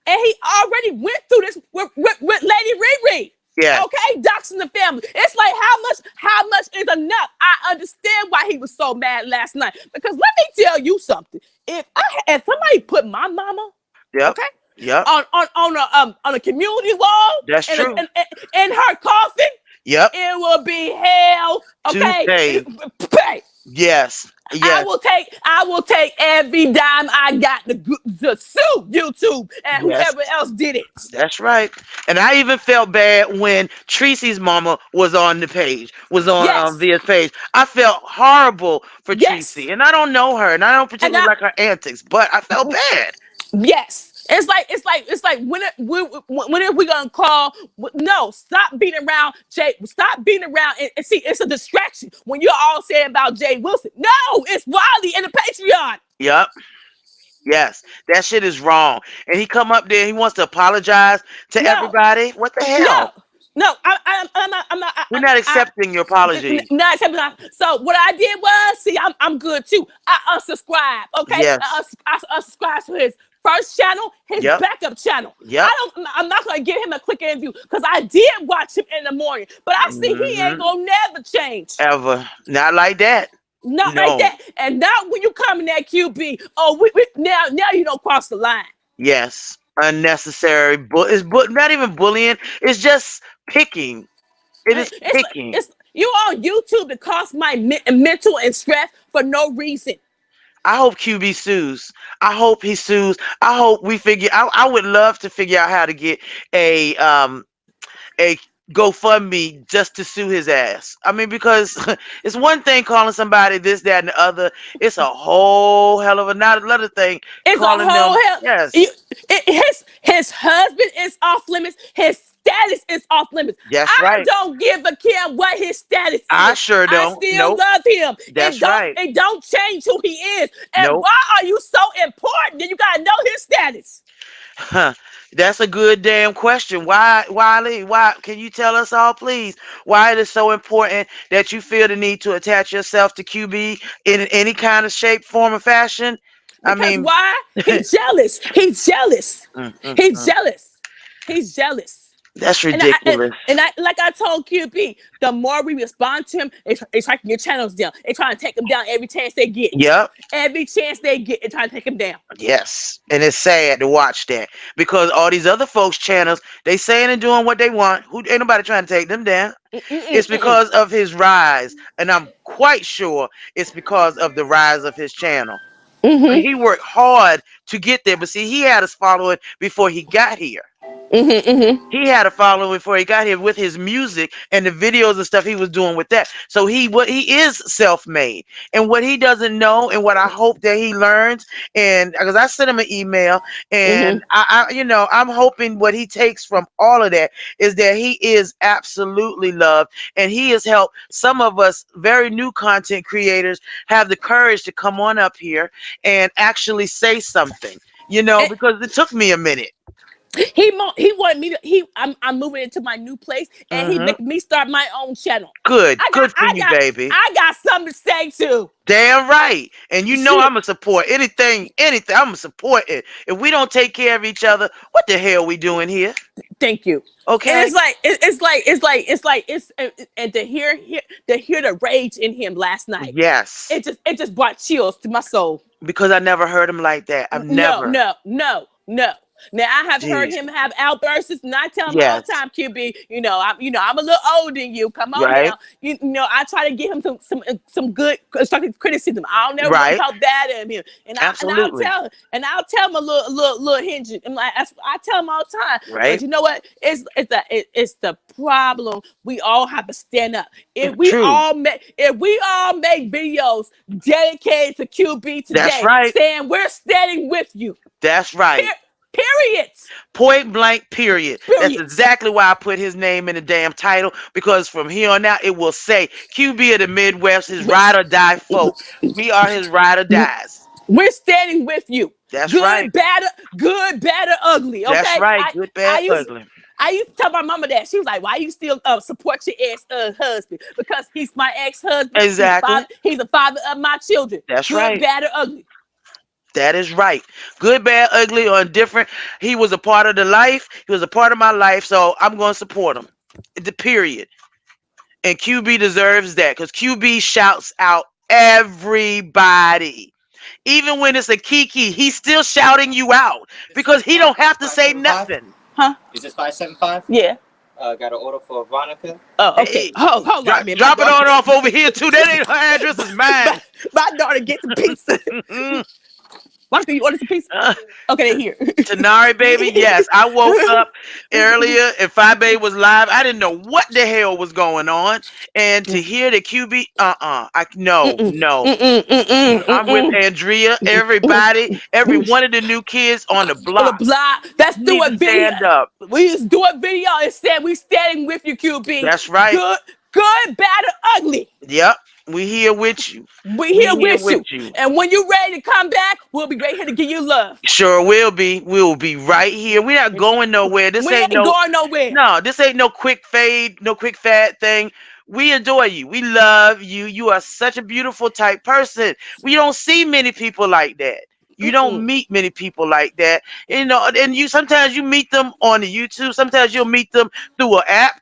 and he already went through this with Lady Riri. Yes. Okay, doxing the family. It's like how much is enough? I understand why he was so mad last night. Because let me tell you something. If somebody put my mama, Yep. okay, Yep. on a community wall That's and true. in her coffin, Yep. it will be hell. To Okay, pay. pay. Yes. I Yes. will take every dime I got to sue YouTube and Yes. whoever else did it. That's right. And I even felt bad when Tracy's mama was on the page, was on Yes, Via's page. I felt horrible for yes, Tracy, and I don't know her, and I don't and particularly I like her antics, but I felt bad. yes. It's like when are we gonna call? No, stop beating around Jay. Stop beating around and see. It's a distraction when you're all saying about Jay Wilson. No, it's Wiley and the Patreon. Yep. Yes. That shit is wrong. And he come up there, he wants to apologize to No, everybody. What the hell? no, no. I'm not. I'm not. We're not accepting your apology. Not accepting. So what I did was, see, I'm good too. I unsubscribed. Okay, Yes. I unsubscribed to his first channel, his Yep. backup channel. Yep. I'm not gonna give him a quick interview because I did watch him in the morning, but I see he ain't Hmm. gonna never change. Ever. Not like that. Not like No. that. And not when you come in that QB. Oh, now you don't cross the line. Yes. Unnecessary. Not even bullying. It's just picking. It is It's like picking. it's you on YouTube to cost my mental and stress for no reason. I hope QB sues. I hope he sues. I hope we figure. I would love to figure out how to get a GoFundMe just to sue his ass. I mean, because it's one thing calling somebody this, that, and the other. It's a whole hell of another thing It's a calling whole them. hell. Yes, His husband is off limits. His status is off limits. that's I right. don't give a care what his status I is. sure I don't. still Nope. love him. That's right. It don't change who he is. And Nope. why are you so important that you gotta know his status? Huh. That's a good damn question. Why, Wiley? Why? Can you tell us all, please? Why it is so important that you feel the need to attach yourself to QB in any kind of shape, form, or fashion? I Because mean, why? He's jealous. He's jealous. mm, mm, He's mm. jealous. He's jealous. That's And I ridiculous. like I told QB, the more we respond to him, they try to get channels down. They try to take him down every chance they get. Yep. Every chance they get, they try to take him down. Yes. And it's sad to watch that because all these other folks' channels, they saying and doing what they want. Who ain't nobody trying to take them down? Mm-mm, It's mm-mm. because of his rise, and I'm quite sure it's because of the rise of his channel. Mm-hmm. He worked hard to get there, but see, he had us following before he got here. Mm-hmm. Mm-hmm. He had a following before he got here with his music and the videos and stuff he was doing with that. So he is self-made, and what he doesn't know, and what I hope that he learns, and because I sent him an email, and Mm-hmm. I'm hoping what he takes from all of that is that he is absolutely loved, and he has helped some of us very new content creators have the courage to come on up here and actually say something. And Because it took me a minute. he wanted me to I'm moving into my new place and he Hmm. making me start my own channel. Good, I got good for I you, got baby. I got something to say too. Damn right. And I'm Shit. gonna support anything. I'm gonna support it. If we don't take care of each other, what the hell we doing here? Thank you. And Okay? and to hear the rage in him last night. Yes. It just brought chills to my soul. Because I never heard him like that. I've No, never. no, no, no. Now I have heard Jeez. him have outbursts, and I tell him all the Yes. time, QB, I'm a little older than you. Come on Right. now. I try to give him some good constructive criticism. I don't never want to Right. talk bad at him. Absolutely. I'll tell him a little hinge. And like I tell him all the time. But Right. you know what? It's the problem. We all have to stand up. True. If we all make videos dedicated to QB That's today, right. saying we're standing with you. That's right. Period. Point blank, period. That's Period. exactly why I put his name in the damn title, because from here on out, it will say QB of the Midwest, his ride or die folk. We are his ride or dies. We're standing with you. That's right. Good, bad, or ugly. That's Okay. right. Good, I bad, used ugly. I used to tell my mama that. She was like, "Why you still support your ex husband? Because he's my ex husband. Exactly. He's the father of my children. That's Good, right. bad, or ugly." That is right. Good, bad, ugly, or indifferent. He was a part of the life. He was a part of my life, so I'm going to support him. The period. And QB deserves that because QB shouts out everybody. Even when it's a Kiki, he's still shouting you out because he don't have to say 575? nothing. Huh? Is this 575? Yeah. Got an order for Veronica. Oh, okay. Hey, Hold on, man. My drop it daughter, on off over here too. That ain't her address, it's my, mine. my daughter gets a pizza. Why don't you order some pizza? Okay, they're here. Tanari, baby, yes. I woke up earlier and 5 was live. I didn't know what the hell was going on. And to hear the QB, no, Mm-mm, no. mm-mm, mm-mm, I'm with mm-mm. Andrea, everybody, every one of the new kids on the On the block. block. Let's You do need a to video. stand up. We just do a video and said we standing with you, QB. That's right. Good, bad, or ugly. Yep. We here with you. We We here here with with you. you. And when you're ready to come back, we'll be right here to give you love. Sure will be. We'll be right here. We're not going nowhere. This We ain't ain't no going nowhere. No, this ain't no quick fade, no quick fad thing. We adore you. We love you. You are such a beautiful type person. We don't see many people like that. You don't Mm-mm. meet many people like that. And you sometimes you meet them on the YouTube. Sometimes you'll meet them through an app.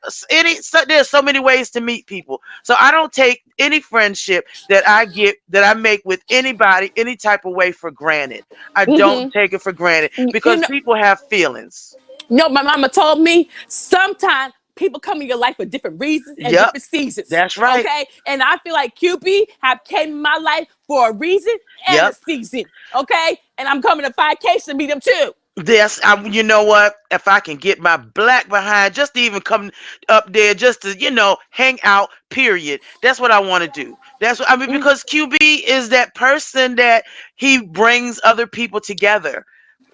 There's so many ways to meet people. So I don't take any friendship that I make with anybody any type of way for granted. I don't Mm-hmm. take it for granted You because know, people have feelings. my mama told me sometimes people come in your life for different reasons and Yep, different seasons. that's right. Okay. And I feel like QB have came in my life for a reason and a Yep. season. Okay. And I'm coming to 5K to meet them too. Yes, you know what? If I can get my black behind just to even come up there, just to hang out. Period. That's what I want to do. That's what I mean Mm-hmm. because QB is that person that he brings other people together,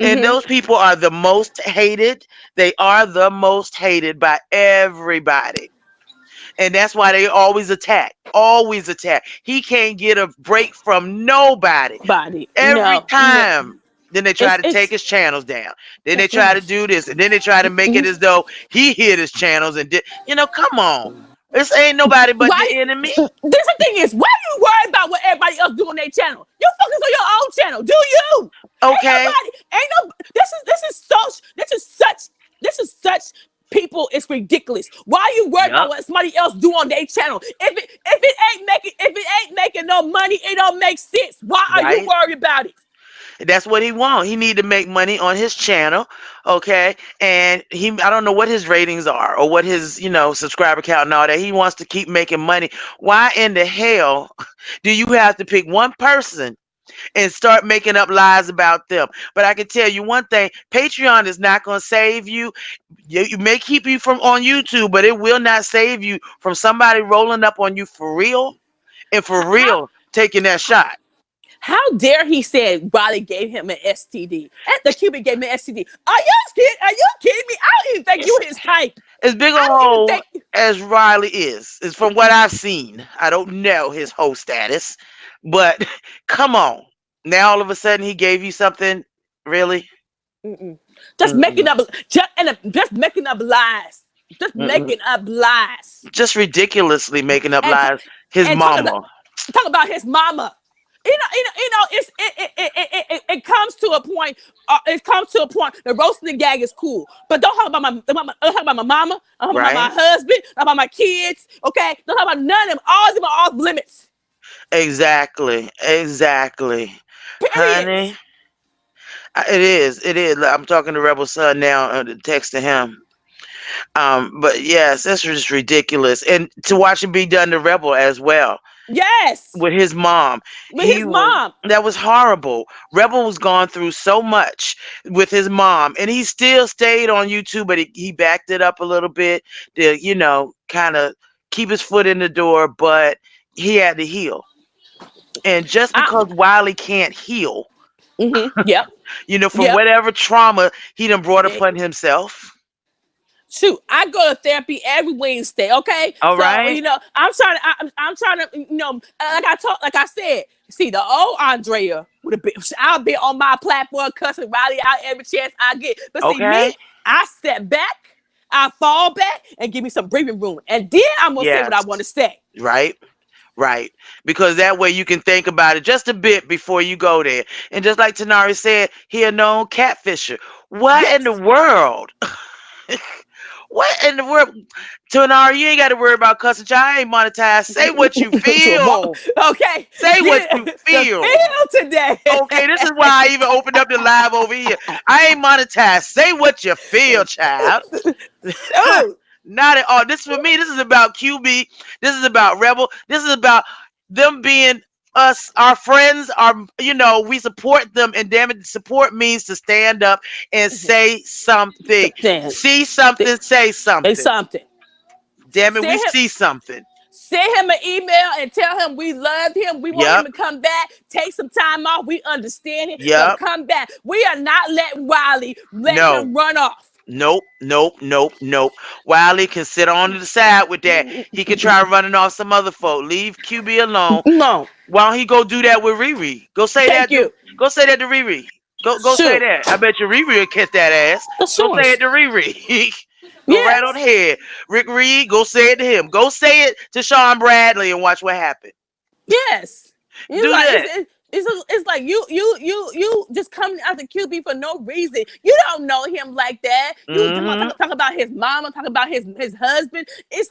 and Mm-hmm. those people are the most hated. They are the most hated by everybody, and that's why they always attack. Always attack. He can't get a break from nobody. Body. Every No. No. time. Then they try to take It's his channels down. Then they try to do this, and then they try to make it as though he hid his channels and did. Come on. This ain't nobody but why the enemy. this the thing is, why are you worried about what everybody else do on their channel? You focus on your own channel. Do you? Okay. Ain't no this is such people, it's ridiculous. Why are you worried about Yep. what somebody else do on their channel? If it ain't making no money, it don't make sense. Why are you Right. worried about it? That's what he want. He need to make money on his channel, okay? And I don't know what his ratings are or what his, subscriber count and all that. He wants to keep making money. Why in the hell do you have to pick one person and start making up lies about them? But I can tell you one thing, Patreon is not going to save you. You may keep you from on YouTube, but it will not save you from somebody rolling up on you for real and for How real taking that shot. how dare he said Riley gave him an STD? And the Cuban gave me an STD. Are you kidding me? I don't even think you his type. As big a I don't even hole think as Riley is from what I've seen. I don't know his whole status, but come on. Now all of a sudden he gave you something, really? mm-mm. Just making Mm-mm, up just making up lies. Just mm-mm. making up lies. Just ridiculously making up And lies. His and mama, talk about his mama. It comes to a point. It comes to a point. The roasting the gag is cool, but don't talk about don't talk about my mama. Don't talk about my right? husband. Don't talk about my kids. Okay, don't talk about none of them. All of them are off limits. Exactly, exactly, Period. honey. It is. It is. I'm talking to Rebel Son now, texting him. But yes, that's just ridiculous. And to watch it be done to Rebel as well Yes, with his mom. with his mom. That was horrible. Rebel was gone through so much with his mom, and he still stayed on YouTube, but he backed it up a little bit to, kind of keep his foot in the door, but he had to heal. And just I, because Wiley can't heal, yep, from yep. whatever trauma he done brought Eh, upon himself. Shoot, I go to therapy every Wednesday. Okay, All so right. I'm trying to, I'm trying to, like I said. See, the old Andrea would have been. I'll be on my platform cussing Riley out every chance I get. But see, me, Okay. I step back, I fall back, and give me some breathing room, and then I'm gonna say what I Yes. want to say. Right. Right. Because that way you can think about it just a bit before you go there. And just like Tanari said, he a known catfisher. What in the Yes. world? What in the world? Tanari, you ain't got to worry about cussing. I ain't monetized. Say what you feel. Okay, Say what get you the feel. feel today. Okay, this is why I even opened up the live over here. I ain't monetized. Say what you feel, child. Shoot. Not at all. This for me. This is about QB. This is about Rebel. This is about them being us, our friends. We support them, and damn it, support means to stand up and say something. Then See something, say say something. something. Damn it, we Send him, see something. send him an email and tell him we love him. We want him Yep, to come back. Take some time off. We understand it, but yep. come back. We are not letting Wiley let No. him run off. Nope, nope, nope, nope. Wiley can sit on the side with that. He can try running off some other folk. Leave QB alone. No, Why don't he go do that with Riri? Go say thank that to you. go say that to Riri. Go say Shoot, that. I bet you Riri will kiss that ass. Go sure. say it to Riri. Go right on Yes, ahead. Rick Reed, go say it to him. Go say it to Sean Bradley and watch what happens. yes. It's Do like that. it's like you just coming after QB for no reason. You don't know him like that. You Mm-hmm. talk about his mama, talk about his husband. It's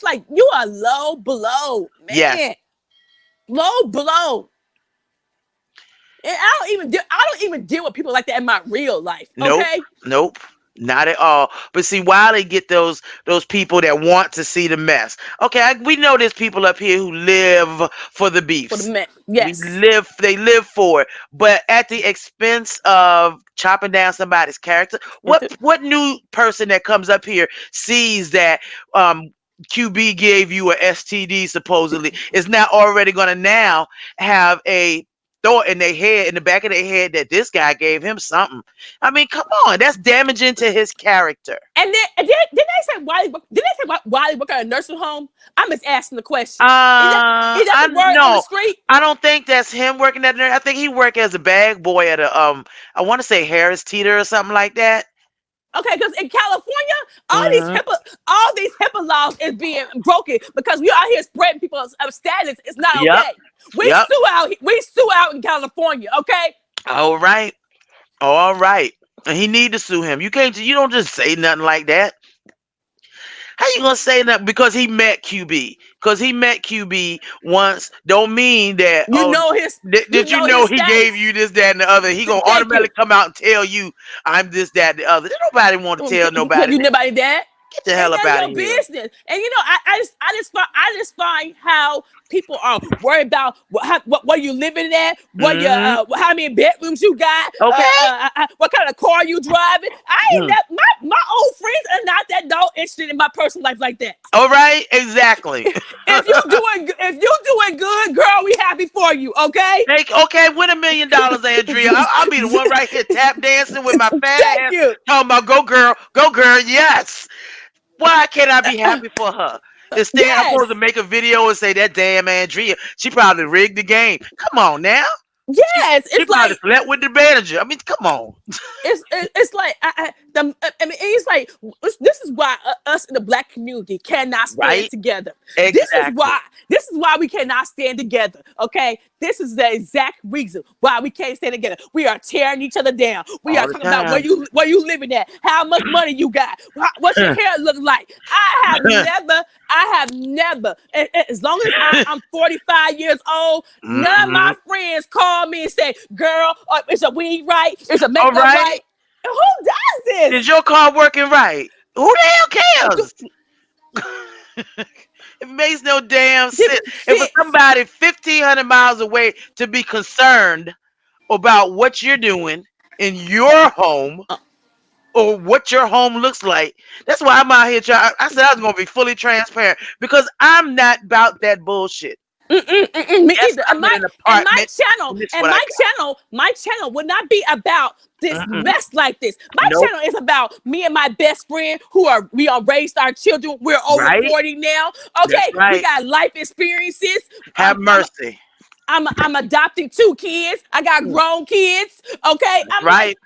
like you are low blow, Yes. man. Low blow. And I don't even deal with people like that in my real life. Nope. Okay. Nope. Not at all. But see, why they get those people that want to see the mess? Okay, we know there's people up here who live for the For the beefs. men. Yes. They live for it, but at the expense of chopping down somebody's character. What new person that comes up here sees that QB gave you a STD supposedly is now already gonna now have a thought in their head, in the back of their head, that this guy gave him something. I mean, come on, that's damaging to his character. And did they say Wiley? Did they say Wiley work at a nursing home? I'm just asking the question. Is that I the word on the no, street? I don't think that's him working at there. I think he worked as a bag boy at a I want to say Harris Teeter or something like that. Okay, because in California, Hmm. all these HIPAA laws is being broken because we out here spreading people's status. It's not Yep, okay. yep. We sue out in California. Okay. All right, all right. And he need to sue him. You don't just say nothing like that. How you gonna say that because he met QB? Because he met QB once don't mean that, You know his you did you know know his he gave status. you this, that, and the other? He gonna Thank you. automatically come out and tell you I'm this, that, and the other. There's nobody want to tell Because nobody you that. nobody that. Get the hell And up none of out of your here. business. And I just find how people are worried about where you living at, Hmm. how many bedrooms you got, Okay. what kind of car you driving. I ain't Mm. that my old friends are not that dog interested in my personal life like that. All right. Exactly. If you doing good, girl, we happy for you. Okay. Okay, win $1 million, Andrea. I'll be the one right here tap dancing with my fat Thank ass, you. talking about go girl, yes. Why can't I be happy for her? Instead, I'm supposed to Yes. make a video and say that damn Andrea, she probably rigged the game. Come on now. She, Yes. she It's probably like slept with the manager. I mean, come on. it's like I mean it's like this is why us in the black community cannot stand Right? together. Exactly. This is why we cannot stand together. Okay, this is the exact reason why we can't stay together. We are tearing each other down. We All are the talking about time. where you living at, how much money you got, what your hair look like. I have never, as long as I'm 45 years old, none of my Mhm. friends call me and say, "Girl, is your weed right? Is your All makeup right. right?" Who does Is this? your car working right? Who the hell cares? It makes no damn sense. And for Fits. somebody 1,500 miles away to be concerned about what you're doing in your home or what your home looks like, that's why I'm out here trying. I said I was going to be fully transparent because I'm not about that bullshit. Me Yes, either. I'm in an apartment, and this is what I My channel would not be about this got. Mm-mm. mess like this. My Nope. channel is about me and my best friend we are raised our children. We're over Right? 40 now. That's Okay, we right. got life experiences. Have I'm mercy. I'm adopting 2 kids. I got Mm, grown kids. Okay, that's I'm like, right.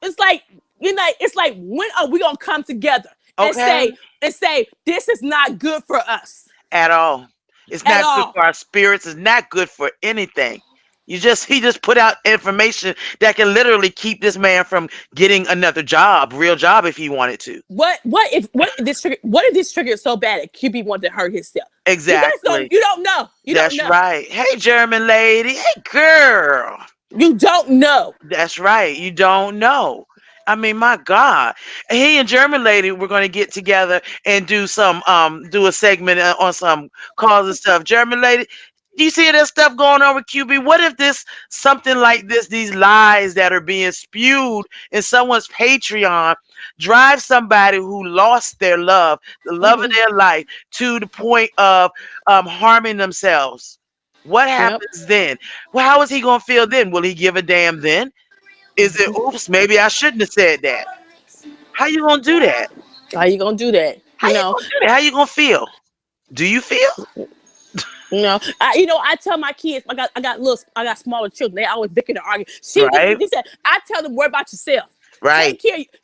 it's like, it's like, when are we gonna come together and Okay. say this is not good for us At all. It's at not good all? for our spirits. It's not good for anything. He just put out information that can literally keep this man from getting another job, real job if he wanted to. What if this triggered so bad that QB wanted to hurt himself? You guys Exactly. don't That's know, right. Hey, German lady. Hey, girl. you don't know. That's right. You don't know. I mean, my God. He and German lady we're gonna get together and do a segment on some calls and stuff. German lady, do you see that stuff going on with QB? What if this something like this, these lies that are being spewed in someone's Patreon, drive somebody who lost their love, the love of Mhm. their life, to the point of harming themselves? What Yep. happens then? Well, how is he gonna feel then? Will he give a damn then? Is it oops, maybe I shouldn't have said that? How you gonna do that? How you gonna do that? How you gonna do that? How you gonna feel? Do you feel? I tell my kids, I got smaller children. They always bicker and argue. Right, She said, I tell them, worry about yourself. right.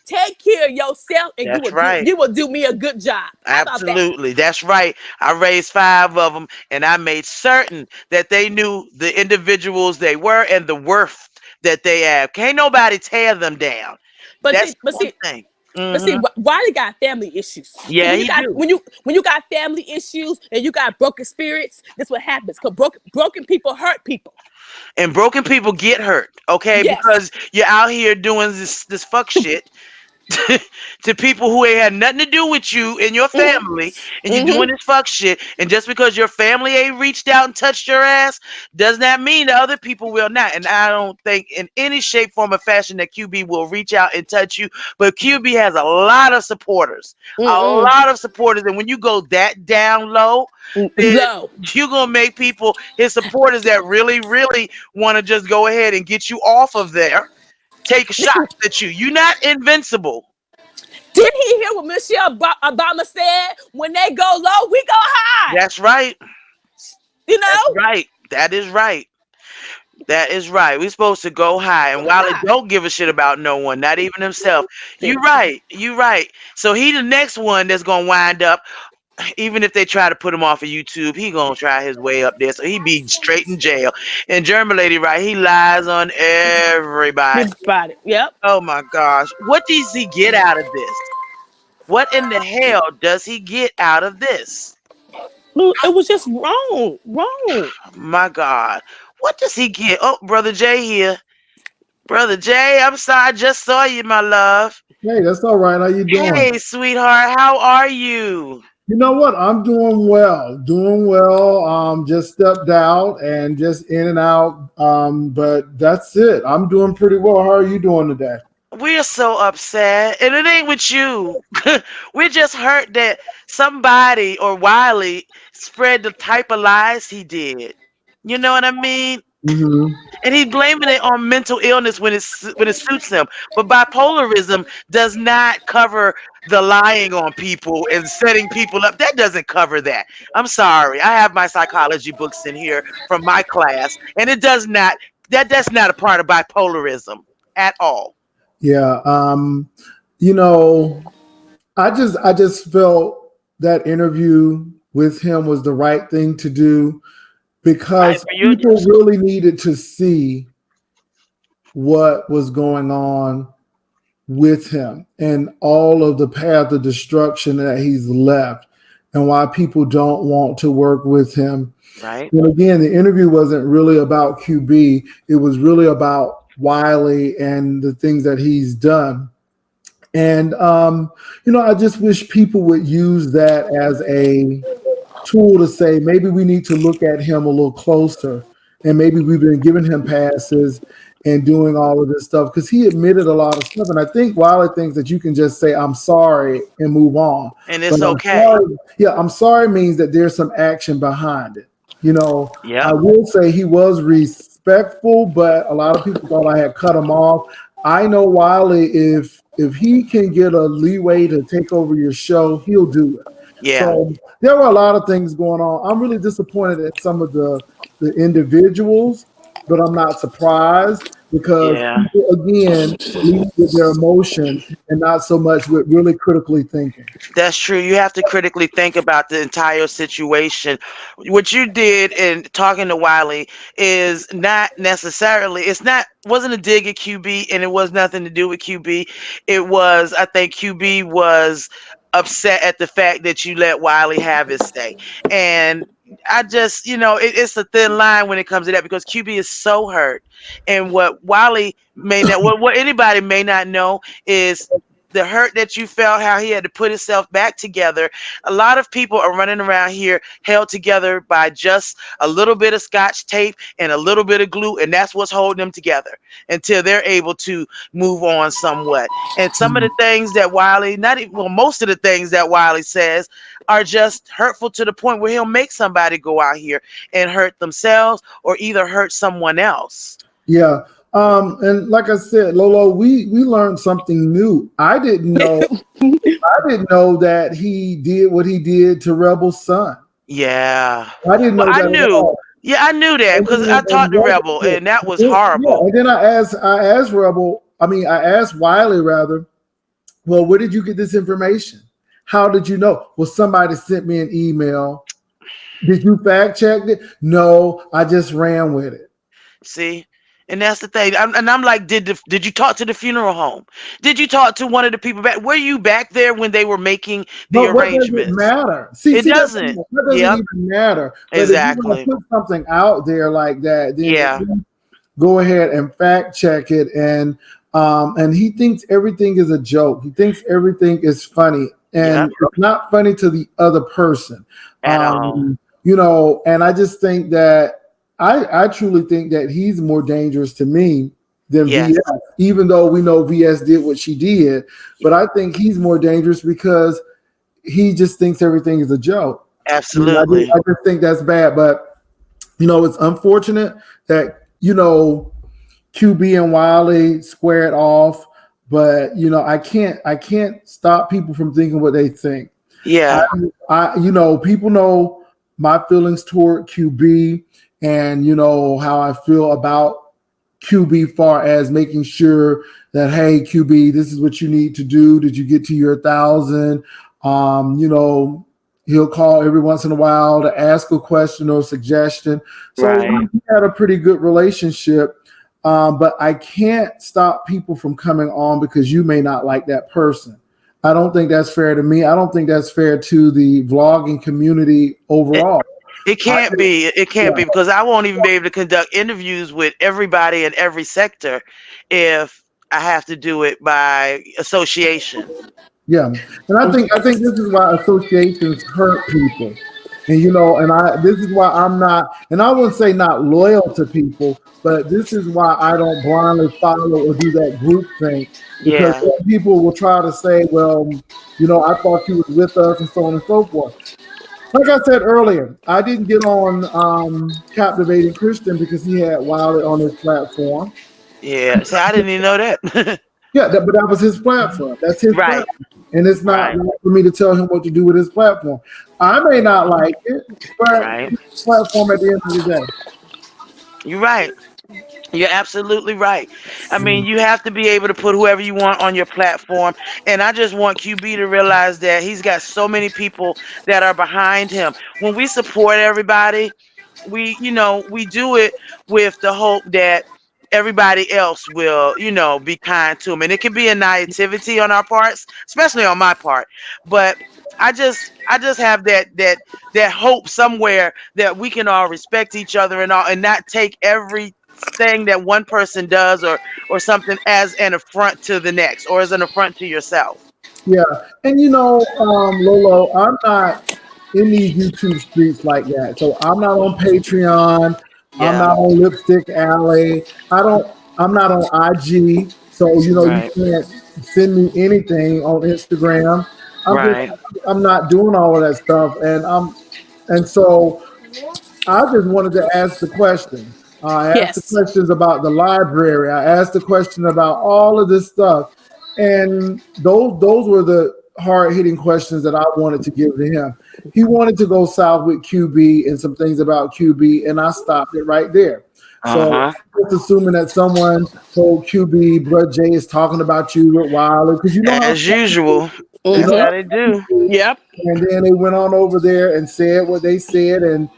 Take care of yourself, and That's right. you will do me a good job. How about that? Absolutely. That's right. I raised 5 of them and I made certain that they knew the individuals they were and the worth that they have. Can't nobody tear them down. But That's see, but one see, thing. but see, Hmm. why they got family issues? See, Yeah, he do. when you got family issues and you got broken spirits, that's what happens. Cause broken people hurt people. And broken people get hurt, okay? Yes. Because you're out here doing this fuck shit to people who ain't had nothing to do with you and your Mm-hmm. family, and you doing Mm-hmm. this fuck shit. And just because your family ain't reached out and touched your ass, does not mean that other people will not. And I don't think in any shape, form, or fashion that QB will reach out and touch you. But QB has a lot of supporters, a Mm-mm. lot of supporters. And when you go that down low, then Low. you're gonna make people his supporters that really, really want to just go ahead and get you off of there. Take shots at you. You're not invincible. Didn't he hear what Michelle Obama said? When they go low, we go high. That's right. You That's know, right. That is right. That is right. We're supposed to go high. And go while it high. don't give a shit about no one, not even himself, you right. You right. So he the next one that's gonna wind up, even if they try to put him off of YouTube, he gonna try his way up there. So he be straight in jail. And German lady, right, he lies on everybody. Everybody. Yep. Oh my gosh. What does he get out of this? What in the hell does he get out of this? It was just wrong. Wrong. My God. What does he get? Oh, Brother Jay here. Brother Jay, I'm sorry. I just saw you, my love. Hey, that's all right. How you doing? Hey, sweetheart. How are you? You know what? I'm doing well. Doing well. Just stepped out and just in and out. But that's it. I'm doing pretty well. How are you doing today? We're so upset. And it ain't with you. We're just hurt that somebody or Wiley spread the type of lies he did. You know what I mean? Hmm. And he's blaming it on mental illness when it suits him. But bipolarism does not cover the lying on people and setting people up. That doesn't cover that. I'm sorry. I have my psychology books in here from my class, and it does not. That's not a part of bipolarism at all. Yeah. You know, I just felt that interview with him was the right thing to do. Fight because for your people just really needed to see what was going on with him and all of the path of destruction that he's left and why people don't want to work with him. right. And again, the interview wasn't really about QB, it was really about Wiley and the things that he's done. And, I just wish people would use that as a tool to say maybe we need to look at him a little closer, and maybe we've been giving him passes and doing all of this stuff because he admitted a lot of stuff. And I think Wiley thinks that you can just say I'm sorry and move on, And but it's I'm okay. sorry. Yeah, I'm sorry means that there's some action behind it. I Yep. will say he was respectful, but a lot of people thought I had cut him off. I know Wiley, if he can get a leeway to take over your show, he'll do it. Yeah. So there were a lot of things going on. I'm really disappointed at some of the individuals, but I'm not surprised because Yeah. people again lead with their emotion and not so much with really critically thinking. That's true. You have to critically think about the entire situation. What you did in talking to Wiley is not necessarily, it's not, wasn't a dig at QB, and it was nothing to do with QB. It was, I think QB was upset at the fact that you let Wiley have his say. And I just, it's a thin line when it comes to that because QB is so hurt. And what Wiley may not, what anybody may not know is the hurt that you felt, how he had to put himself back together. A lot of people are running around here held together by just a little bit of scotch tape and a little bit of glue, and that's what's holding them together until they're able to move on somewhat. And some of the things that Wiley, not even, well, most of the things that Wiley says are just hurtful to the point where he'll make somebody go out here and hurt themselves or either hurt someone else. Yeah. And like I said, Lolo, we learned something new. I didn't know that he did what he did to Rebel's son. Yeah. I didn't Well, know I that at knew. all. Yeah, I knew that And because then I and talked to Rebel, Rebel, and that was yeah, horrible. and then I asked Rebel, I asked Wiley rather, well, where did you get this information? How did you know? Well, somebody sent me an email. Did you fact check it? No, I just ran with it. See, and that's the thing. And I'm like, did you talk to the funeral home? Did you talk to one of the people back? Were you back there when they were making the But what does it arrangements? matter? See, It see doesn't. that doesn't Yep. even matter. But if you want Exactly. to put something out there like that, then at Yeah. least go ahead and fact check it. And he thinks everything is a joke. He thinks everything is funny, Yep. and it's not funny to the other person. At all. And I just think that I truly think that he's more dangerous to me than Yes. VS, even though we know VS did what she did. But I think he's more dangerous because he just thinks everything is a joke. Absolutely. I just think that's bad. But it's unfortunate that QB and Wiley squared off. But I can't stop people from thinking what they think. I, Yeah. people know my feelings toward QB, and how I feel about QB far as making sure that, hey, QB, this is what you need to do. Did you get to your 1,000? He'll call every once in a while to ask a question or suggestion. So Right. we had a pretty good relationship. But I can't stop people from coming on because you may not like that person. I don't think that's fair to me. I don't think that's fair to the vlogging community It, overall. it I can't think, be. It can't yeah. be because I won't even be able to conduct interviews with everybody in every sector if I have to do it by association. Yeah, and I think this is why associations hurt people, and this is why I'm not, and I wouldn't say not loyal to people, but this is why I don't blindly follow or do that group thing, because Yeah. some people will try to say, well, I thought you was with us and so on and so forth. Like I said earlier, I didn't get on Captivating Christian because he had Wiley on his platform. Yeah. See, I didn't even know that. Yeah, but that was his platform. That's his Right. platform. And it's not Right. right for me to tell him what to do with his platform. I may not like it, but Right. it's his platform at the end of the day. You're right. You're absolutely right. I mean, you have to be able to put whoever you want on your platform. And I just want QB to realize that he's got so many people that are behind him. When we support everybody, we do it with the hope that everybody else will, be kind to them. And it can be a naivety on our parts, especially on my part. But I just have that hope somewhere that we can all respect each other and not take everything that one person does or something as an affront to the next or as an affront to yourself. Yeah, and Lolo, I'm not in these YouTube streets like that. So I'm not on Patreon. I'm Yeah. not on Lipstick Alley. I'm not on IG. So you Right. can't send me anything on Instagram. I'm just Right. I'm not doing all of that stuff, and so I just wanted to ask the question. I asked the Yes. questions about the library. I asked the question about all of this stuff, and those were the hard hitting questions that I wanted to give to him. He wanted to go south with QB and some things about QB, and I stopped it right there. So Uh-huh. just assuming that someone told QB, Brother Jay is talking about you with Wilder, because you know how As usual. you That's know Mm-hmm. how they do. Yep. and then they went on over there and said what they said, and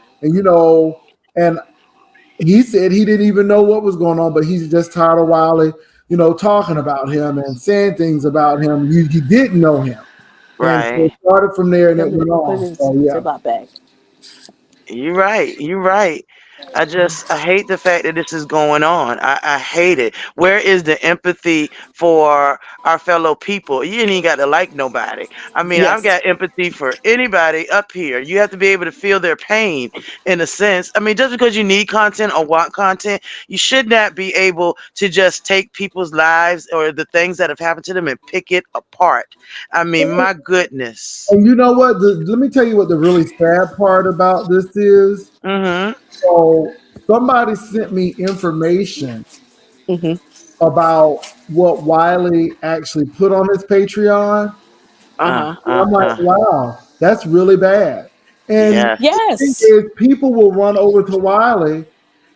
he said he didn't even know what was going on, but he's just tired of Wiley, talking about him and saying things about him. He didn't know him, and so Right. it started from there and it Put went it on. in So the yeah, Ziploc bag. You're right. You're right. I hate the fact that this is going on. I hate it. Where is the empathy for our fellow people? You ain't even got to like nobody. I mean, I've Yes. got empathy for anybody up here. You have to be able to feel their pain in a sense. I mean, just because you need content or want content, you should not be able to just take people's lives or the things that have happened to them and pick it apart. I mean, my goodness. and you know what? Let me tell you what the really sad part about this is. Mm-hmm. So somebody sent me information Mm-hmm. about what Wiley actually put on his Patreon. Uh-huh. And I'm like, Uh. wow, that's really bad. And Yes. the thing Yes. is, people will run over to Wiley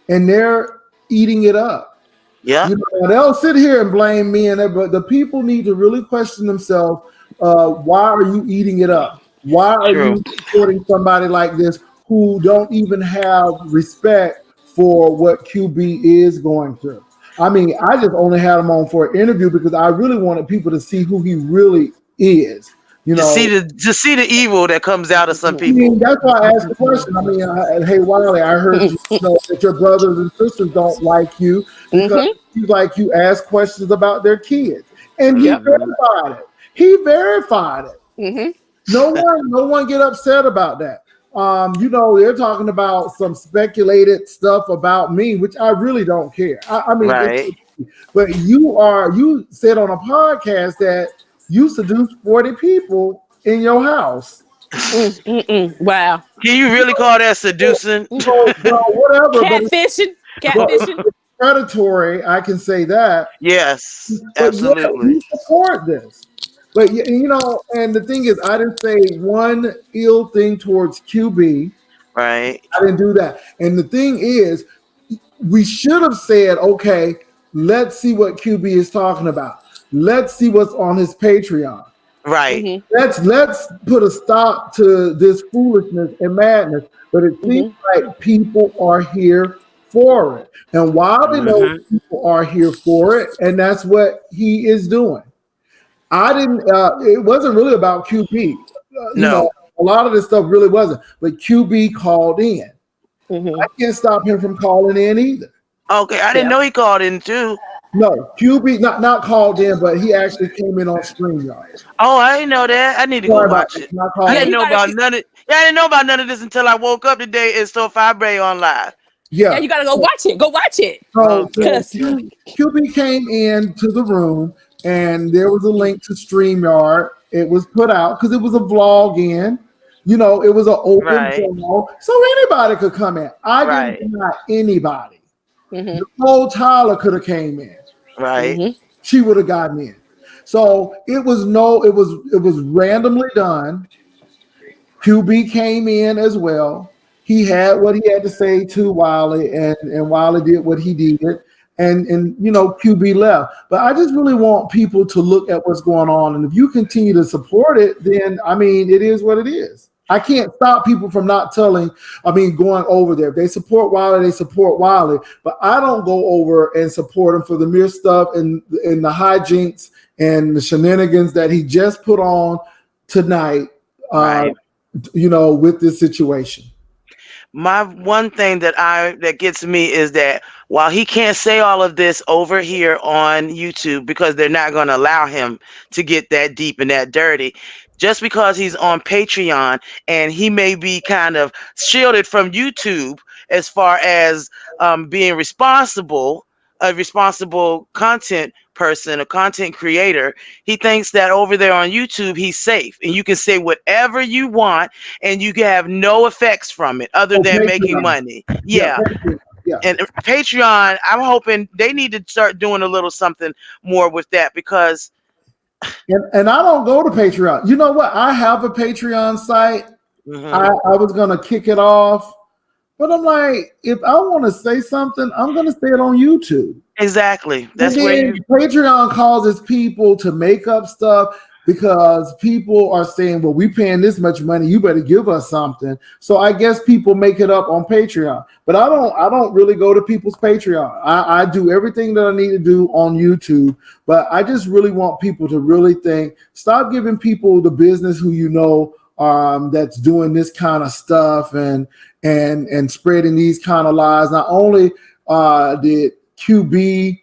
and they're eating it up. Yep. They'll sit here and blame me and that, but the people need to really question themselves. Why are you eating it up? Why are True. you supporting somebody like this who don't even have respect for what QB is going through? I mean, I just only had him on for an interview because I really wanted people to see who he really is. You know, To see the evil that comes out of some I mean, people. that's why I asked the question. I mean, hey, Wiley, I heard that your brothers and sisters don't like you because Mm-hmm. you like you ask questions about their kids, and he Yep. Hmm. verified it. He verified it. Mm-hmm. No one get upset about that. They're talking about some speculated stuff about me, which I really don't care. I mean, Right. but you said on a podcast that you seduced 40 people in your house. Mm-mm. Wow. Can you really call that seducing? So, well, whatever, Catfishing. but Catfishing. it's predatory. I can say that. Yes, But yeah, absolutely. you support this. But and the thing is, I didn't say one ill thing towards QB. Right. I didn't do that. And the thing is, we should have said, okay, let's see what QB is talking about. Let's see what's on his Patreon. Right. Mm-hmm. Let's put a stop to this foolishness and madness. But it seems Mm-hmm. like people are here for it. And while they know Hmm. people are here for it, and that's what he is doing. I didn't. It wasn't really about QB. No. A lot of this stuff really wasn't. But QB called in. I Mm-hmm. can't stop him from calling in either. Okay, I didn't Yeah. know he called in too. No, QB not called in, but he actually came in on StreamYard. Oh, I didn't know that. I need to go Sorry about watch that. it. Not I Yeah, called in. didn't you know gotta about none of. Yeah, I didn't know about none of this until I woke up today and saw Fabre on live. yeah, Yeah. you gotta go watch it. Go watch it. So Cause QB came into the room and there was a link to StreamYard. It was put out because it was a vlog in. It was an open Right. vlog. So anybody could come in. I didn't Right. deny anybody. mm-hmm. Nicole Tyler could have came in. Right. Mm-hmm. She would have gotten in. So it was randomly done. QB came in as well. He had what he had to say to Wiley, and Wiley did what he did, and QB left. But I just really want people to look at what's going on, and if you continue to support it, then I mean, it is what it is. I can't stop people from not going over there. If they support Wiley, they support Wiley. But I don't go over and support him for the mere stuff and the hijinks and the shenanigans that he just put on tonight, Right. With this situation. My one thing that gets me is that while he can't say all of this over here on YouTube because they're not going to allow him to get that deep and that dirty, just because he's on Patreon and he may be kind of shielded from YouTube as far as being a responsible content person, a content creator, he thinks that over there on YouTube he's safe and you can say whatever you want and you can have no effects from it other than making Patreon. money. Yeah. Patreon. Yeah. And Patreon, I'm hoping they need to start doing a little something more with that because And I don't go to Patreon. You know what? I have a Patreon site. I was gonna kick it off, but I'm like, if I want to say something, I'm gonna say it on YouTube. exactly. That's and where Patreon causes people to make up stuff because people are saying, well, we paying this much money, you better give us something. So I guess people make it up on Patreon. But I don't really go to people's Patreon. I do everything that I need to do on YouTube. But I just really want people to really think, stop giving people the business who that's doing this kind of stuff and spreading these kind of lies. Not only did QB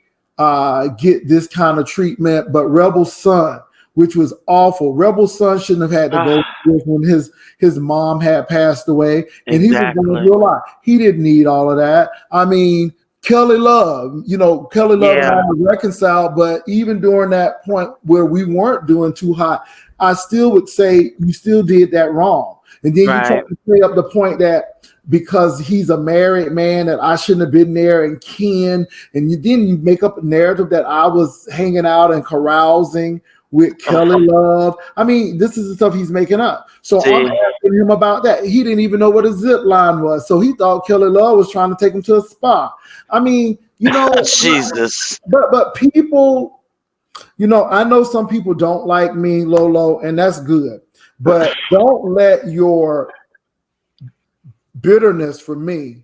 get this kind of treatment, but Rebel's son, which was awful. Rebel's son shouldn't have had to go through this when his mom had passed away, and he was going through a lot. He didn't need all of that. I mean, Kelly Love, Kelly Love and I were reconciled, but even during that point where we weren't doing too hot, I still would say you still did that wrong. And then you try to play up the point that because he's a married man that I shouldn't have been there and Ken, and you make up a narrative that I was hanging out and carousing with Kelly Love. I mean, this is the stuff he's making up. So I'm asking him about that. He didn't even know what a zip line was. So he thought Kelly Love was trying to take him to a spa. I mean, Jesus. But people, I know some people don't like me, Lolo, and that's good. But don't let your bitterness for me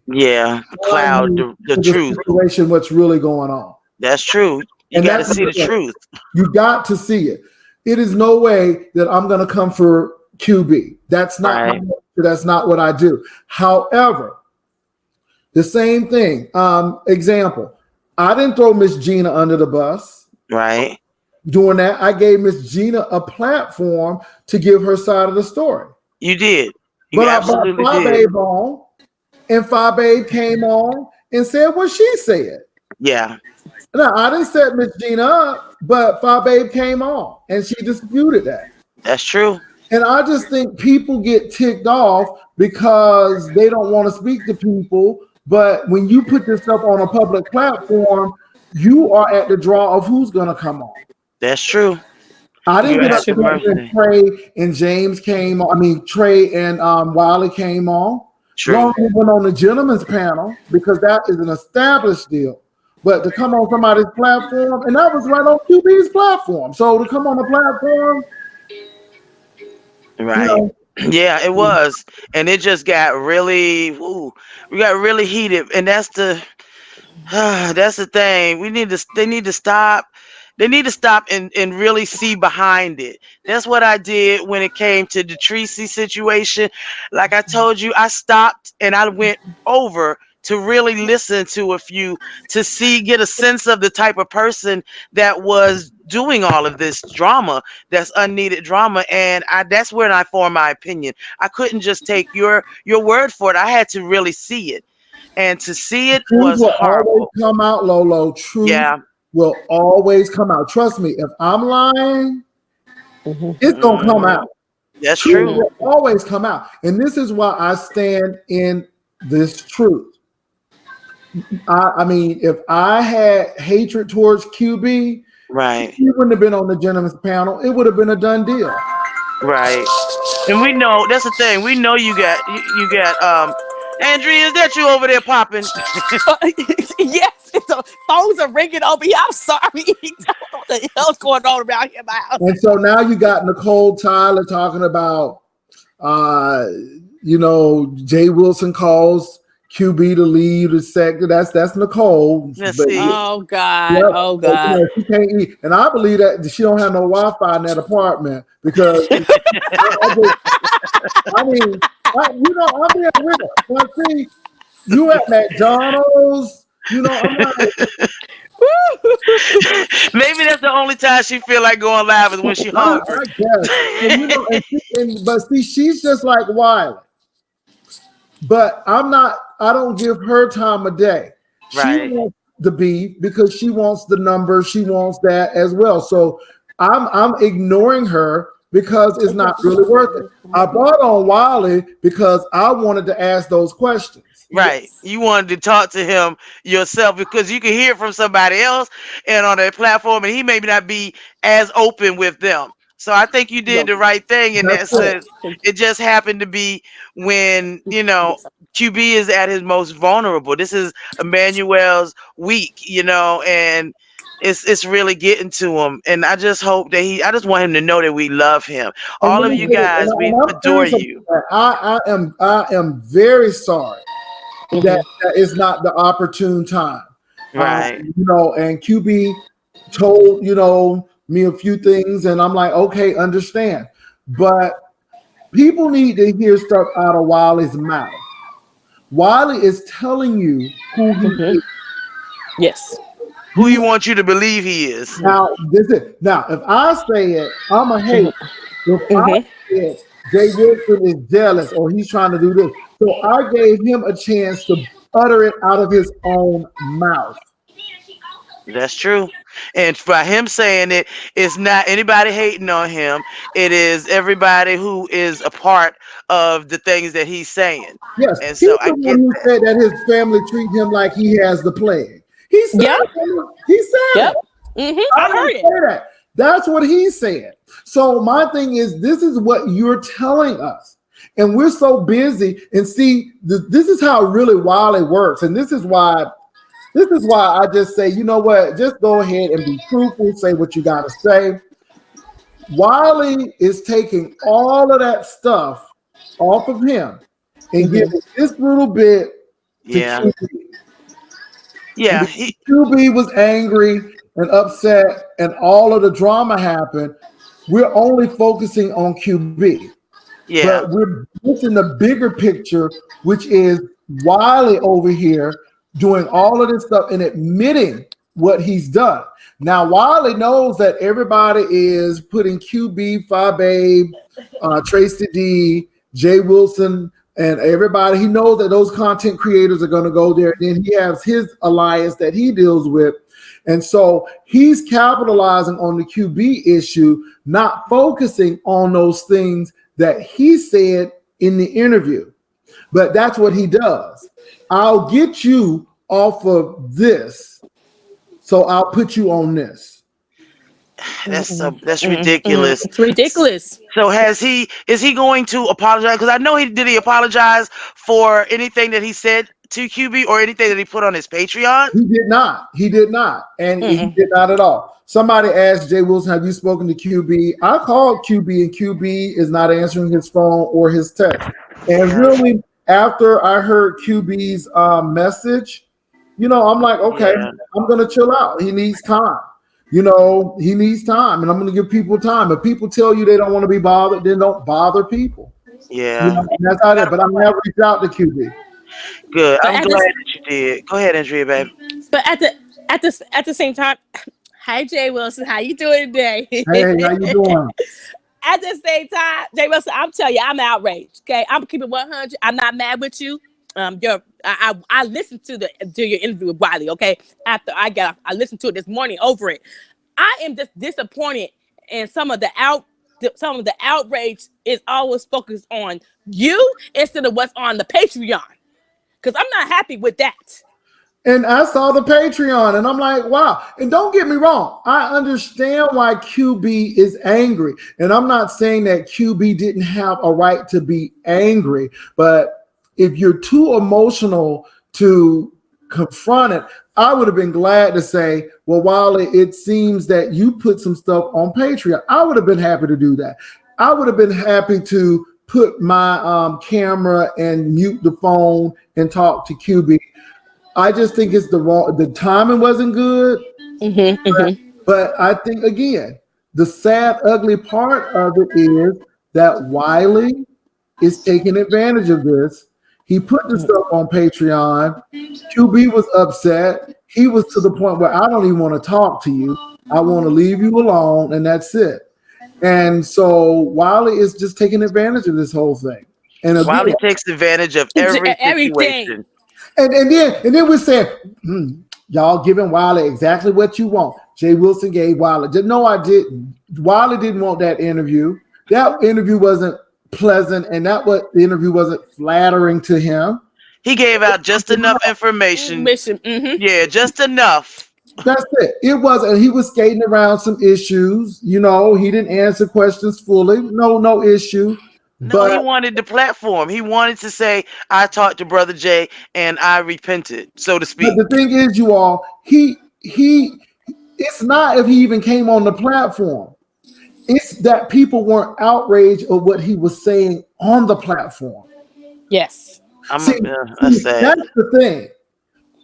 cloud the truth. Situation, what's really going on. That's true. You got to see the truth. You got to see it. It is no way that I'm going to come for QB. That's not that's not what I do. However, the same thing. Example, I didn't throw Miss Gina under the bus. Right. Doing that, I gave Miss Gina a platform to give her side of the story. You did. But I brought Fi Babe on, and Fi Babe came on and said what she said. Yeah. Now, I didn't set Miss Gina up, but Fi Babe came on, and she disputed that. That's true. And I just think people get ticked off because they don't want to speak to people. But when you put yourself on a public platform, you are at the draw of who's going to come on. That's true. I didn't get up when Trey and James came on. I mean, Trey and Wiley came on. True. Long went on the gentleman's panel because that is an established deal. But to come on somebody's platform, and that was right on QB's platform. So to come on the platform, right? Yeah, it was, and it just got really, we got really heated, and that's the thing. They need to stop. They need to stop and really see behind it. That's what I did when it came to the Tracy situation. Like I told you, I stopped and I went over to really listen to a few to get a sense of the type of person that was doing all of this drama, that's unneeded drama. And that's where I formed my opinion. I couldn't just take your word for it. I had to really see it. And to see it was horrible. Always come out, Lolo. Truth will always come out. Trust me, if I'm lying, it's gonna come out. That's Truth true. will always come out. And this is why I stand in this truth. I mean, if I had hatred towards QB, he wouldn't have been on the gentleman's panel. It would have been a done deal. Right. And we know, that's the thing. We know you got Andrea, is that you over there popping? Yes, the phones are ringing over here. I'm sorry. I don't know what the hell's going on around here in my house. And so now you got Nicole Tyler talking about You know, Jay Wilson calls QB to leave the sector. That's Nicole. Let's But see. Oh God. yep, Oh but, you God. know, she can't eat. And I believe that she don't have no Wi-Fi in that apartment because I mean, you know, I'm being real. But see, you at McDonald's, you know, I'm like, Maybe that's the only time she feel like going live is when she hungry. I guess. And you know, but see, she's just like Wiley. But I don't give her time of day. She Right. wants the beef because she wants the numbers, she wants that as well. So I'm ignoring her because it's not really worth it. I brought on Wiley because I wanted to ask those questions. Right. Yes. You wanted to talk to him yourself because you can hear from somebody else and on their platform, and he may not be as open with them. So I think you did No. the right thing in that That's it. sense. It just happened to be when, Yes. QB is at his most vulnerable. This is Emmanuel's week, and it's really getting to him. And I just hope that I just want him to know that we love him. And All let of me you say this, guys, we and I'm adore serious about you. that. I am very sorry that is not the opportune time. Right. You know, and QB told, you know, me a few things, and I'm like, okay, understand. But people need to hear stuff out of Wiley's mouth. Wiley is telling you who he is. Yes. Who he wants you to believe he is. Now, this is now, if I say it, I'm a hate. If I say it, Jay Wilson is jealous or he's trying to do this. So I gave him a chance to utter it out of his own mouth. That's true. And by him saying it, it's not anybody hating on him. It is everybody who is a part of the things that he's saying. Yes, And he's so I the get one who that. said that his family treat him like he has the plague. He said Yep. it. He said Yep. it. I I heard didn't it. say that. That's what he said. So my thing is, this is what you're telling us. And we're so busy. And see, this is how really Wiley works. And this is why I just say, you know what? Just go ahead and be truthful. Say what you got to say. Wiley is taking all of that stuff off of him and giving this little bit to Yeah. QB. And Yeah. because QB was angry and upset and all of the drama happened, we're only focusing on QB. Yeah. But we're missing the bigger picture, which is Wiley over here doing all of this stuff and admitting what he's done. Now, Wiley knows that everybody is putting QB, Fabe, Tracy D, Jay Wilson, and everybody. He knows that those content creators are going to go there. And then he has his alliance that he deals with. And so he's capitalizing on the QB issue, not focusing on those things that he said in the interview. But that's what he does. I'll get you off of this, so I'll put you on this. That's ridiculous. It's ridiculous. So is he going to apologize? Because I know he apologize for anything that he said to QB or anything that he put on his Patreon? He did not. He did not. And he did not at all. Somebody asked Jay Wilson, have you spoken to QB? I called QB and QB is not answering his phone or his text. And really, after I heard QB's message, you know, I'm like, okay, Yeah. I'm going to chill out. He needs time. You know, he needs time, and I'm going to give people time. If people tell you they don't want to be bothered, then don't bother people. You Yeah. know, and that's how it is. But I'm never reached out to QB. Good. But I'm at glad this, that you did. Go ahead, Andrea, babe. but at the same time, hi Jay Wilson, how you doing today? Hey, how you doing? At the same time, Jay Wilson, I'm telling you, I'm outraged. Okay, I'm keeping 100. I'm not mad with you. I listened to your interview with Wiley. Okay, after I listened to it this morning over it. I am just disappointed in some of the outrage is always focused on you instead of what's on the Patreon. Because I'm not happy with that. And I saw the Patreon and I'm like, wow. And don't get me wrong. I understand why QB is angry. And I'm not saying that QB didn't have a right to be angry. But if you're too emotional to confront it, I would have been glad to say, well, Wiley, it seems that you put some stuff on Patreon. I would have been happy to do that. I would have been happy to put my camera and mute the phone and talk to QB. I just think it's the timing wasn't good. But I think, again, the sad, ugly part of it is that Wiley is taking advantage of this. He put the stuff on Patreon. QB was upset. He was to the point where I don't even want to talk to you. I want to leave you alone, and that's it. And so Wiley is just taking advantage of this whole thing. And again, Wiley takes advantage of every Everything. situation. and then we said, y'all giving Wiley exactly what you want. Jay Wilson gave Wiley. No, I didn't. Wiley didn't want that interview. That interview wasn't pleasant, and the interview wasn't flattering to him. He gave out just enough information. Yeah, just enough. That's it. It was, and he was skating around some issues. He didn't answer questions fully. No issue. No, But he wanted the platform. He wanted to say, I talked to Brother Jay and I repented, so to speak. But the thing is, you all, it's not if he even came on the platform. It's that people weren't outraged of what he was saying on the platform. Yes. That's the thing.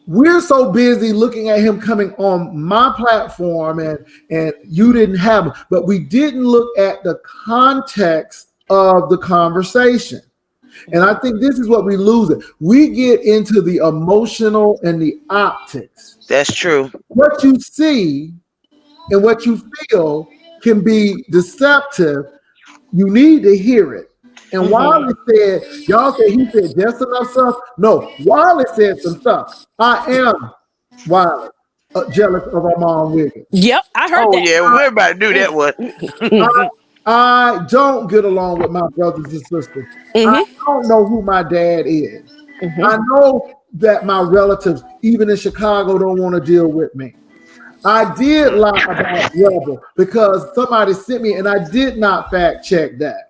We're so busy looking at him coming on my platform and you didn't have him, but we didn't look at the context of the conversation. And I think this is what we lose it. We get into the emotional and the optics. That's true. What you see and what you feel can be deceptive. You need to hear it. And Wiley said, y'all said he said just enough stuff. No, Wiley said some stuff. I am Wiley, jealous of our mom Wiggins. Yep, I heard that. Yeah, everybody knew that one. I don't get along with my brothers and sisters. I don't know who my dad is. I know that my relatives, even in Chicago, don't want to deal with me. I did lie about Rebel because somebody sent me, and I did not fact check that.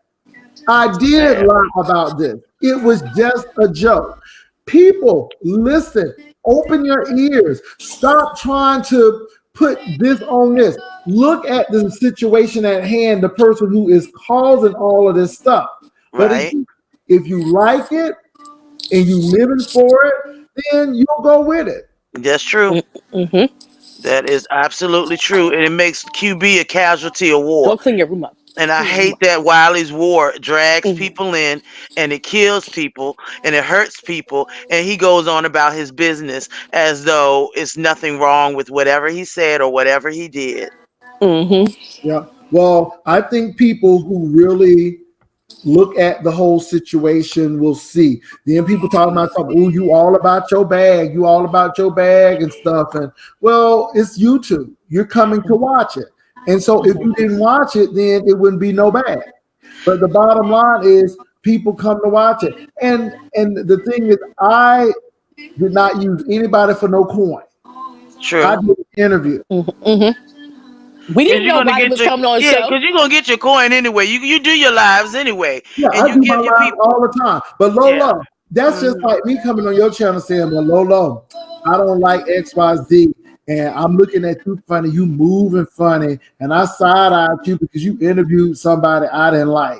I did lie about this. It was just a joke. People, listen, open your ears. Stop trying to put this on this. Look at the situation at hand, the person who is causing all of this stuff. But if you like it and you living for it, then you'll go with it. That's true. That is absolutely true. And it makes QB a casualty of war. Go clean your room up. And I hate that Wiley's war drags people in and it kills people and it hurts people. And he goes on about his business as though it's nothing wrong with whatever he said or whatever he did. Yeah. Well, I think people who really look at the whole situation will see. Then people talking about something, oh, you all about your bag, and stuff. And well, it's YouTube. You're coming to watch it. And so if you didn't watch it, then it wouldn't be no bad. But the bottom line is people come to watch it. And the thing is, I did not use anybody for no coin. True. I did an interview. We didn't know Wiley was coming on the show. Because you're going to get your coin anyway. You do your lives anyway. Yeah, and I do my lives all the time. But Lolo, that's just like me coming on your channel saying, well, Lolo, I don't like XYZ. And I'm looking at you funny, you moving funny, and I side-eyed you because you interviewed somebody I didn't like.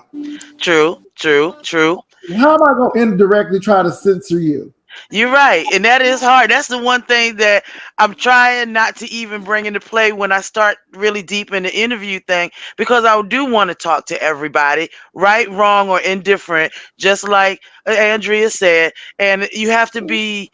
True. How am I going to indirectly try to censor you? You're right. And that is hard. That's the one thing that I'm trying not to even bring into play when I start really deep in the interview thing, because I do want to talk to everybody, right, wrong, or indifferent, just like Andrea said. And you have to be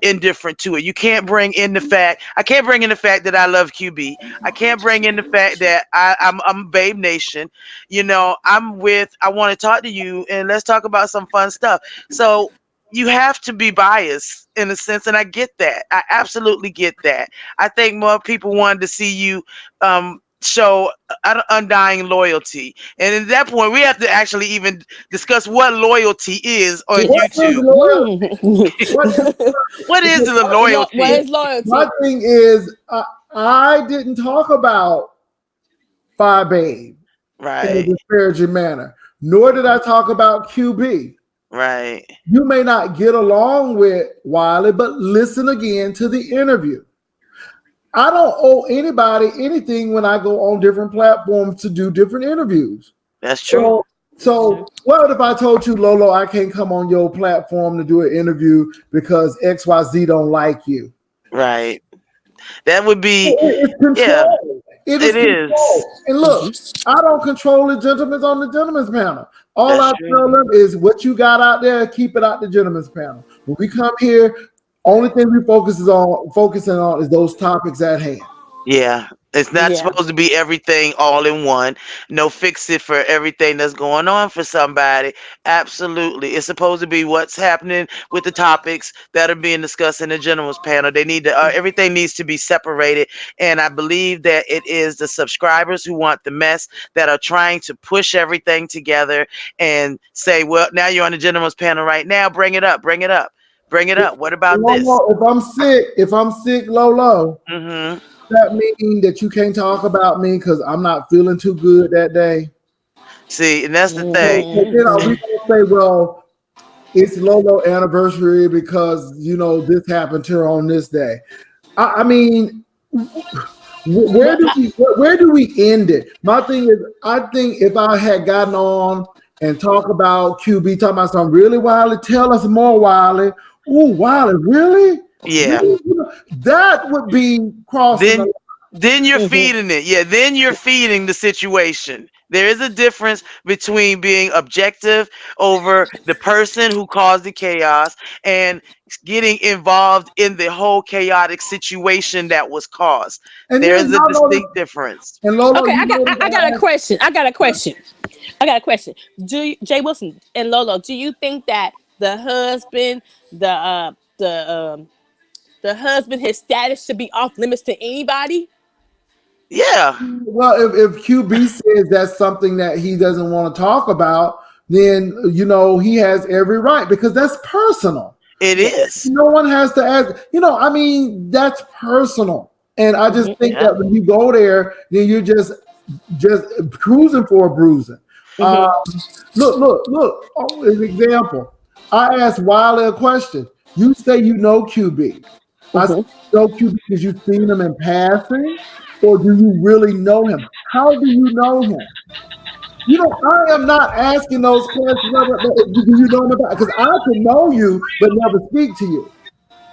indifferent to it. You can't bring in the fact. I can't bring in the fact that I love QB. I can't bring in the fact that I'm Babe Nation. I want to talk to you and let's talk about some fun stuff. So you have to be biased in a sense, and I get that. I absolutely get that. I think more people wanted to see you show undying loyalty, and at that point we have to actually even discuss what loyalty is on YouTube. What is the loyalty? What is loyalty? My thing is, I didn't talk about Babe in a disparaging manner, nor did I talk about QB. Right. You may not get along with Wiley, but listen again to the interview. I don't owe anybody anything when I go on different platforms to do different interviews. That's true. So what if I told you, Lolo, I can't come on your platform to do an interview because XYZ don't like you? Right. That would be, It's yeah, control. It is it is. control. And look, I don't control the gentlemen on the gentleman's panel. All That's I true. tell them is what you got out there, keep it out the gentleman's panel. When we come here, only thing we focusing on is those topics at hand. Yeah. It's not Yeah. supposed to be everything all in one. No fix it for everything that's going on for somebody. Absolutely. It's supposed to be what's happening with the topics that are being discussed in the gentleman's panel. They need to, everything needs to be separated. And I believe that it is the subscribers who want the mess that are trying to push everything together and say, well, now you're on the gentleman's panel right now. Bring it up. Bring it up. Bring it up. What about this? Lolo, if I'm sick, Lolo, Hmm. that mean that you can't talk about me because I'm not feeling too good that day? See, and that's the thing. So then are we gonna say, well, it's Lolo anniversary because this happened to her on this day? I mean, where do we end it? My thing is, I think if I had gotten on and talk about QB, talking about something really Wiley, tell us more, Wiley. Ooh, Wiley, really? Yeah. Really? That would be crossing the Then you're feeding it. Yeah, then you're feeding the situation. There is a difference between being objective over the person who caused the chaos and getting involved in the whole chaotic situation that was caused. and There then is a y'all know distinct difference. and Lolo, Okay, you know I got a question. I got a question. Jay Wilson and Lolo, do you think that the husband, the husband, his status should be off limits to anybody? Yeah, well, if QB says that's something that he doesn't want to talk about, then he has every right because that's personal. it Yes. is. No one has to ask. I mean, that's personal. And I just think Yeah. that when you go there, then you're just cruising for a bruising. Look. Oh, an example. I asked Wiley a question. You say you know QB. I say you know QB because you've seen him in passing, or do you really know him? How do you know him? I am not asking those questions. Do you know him about? Because I can know you but never speak to you.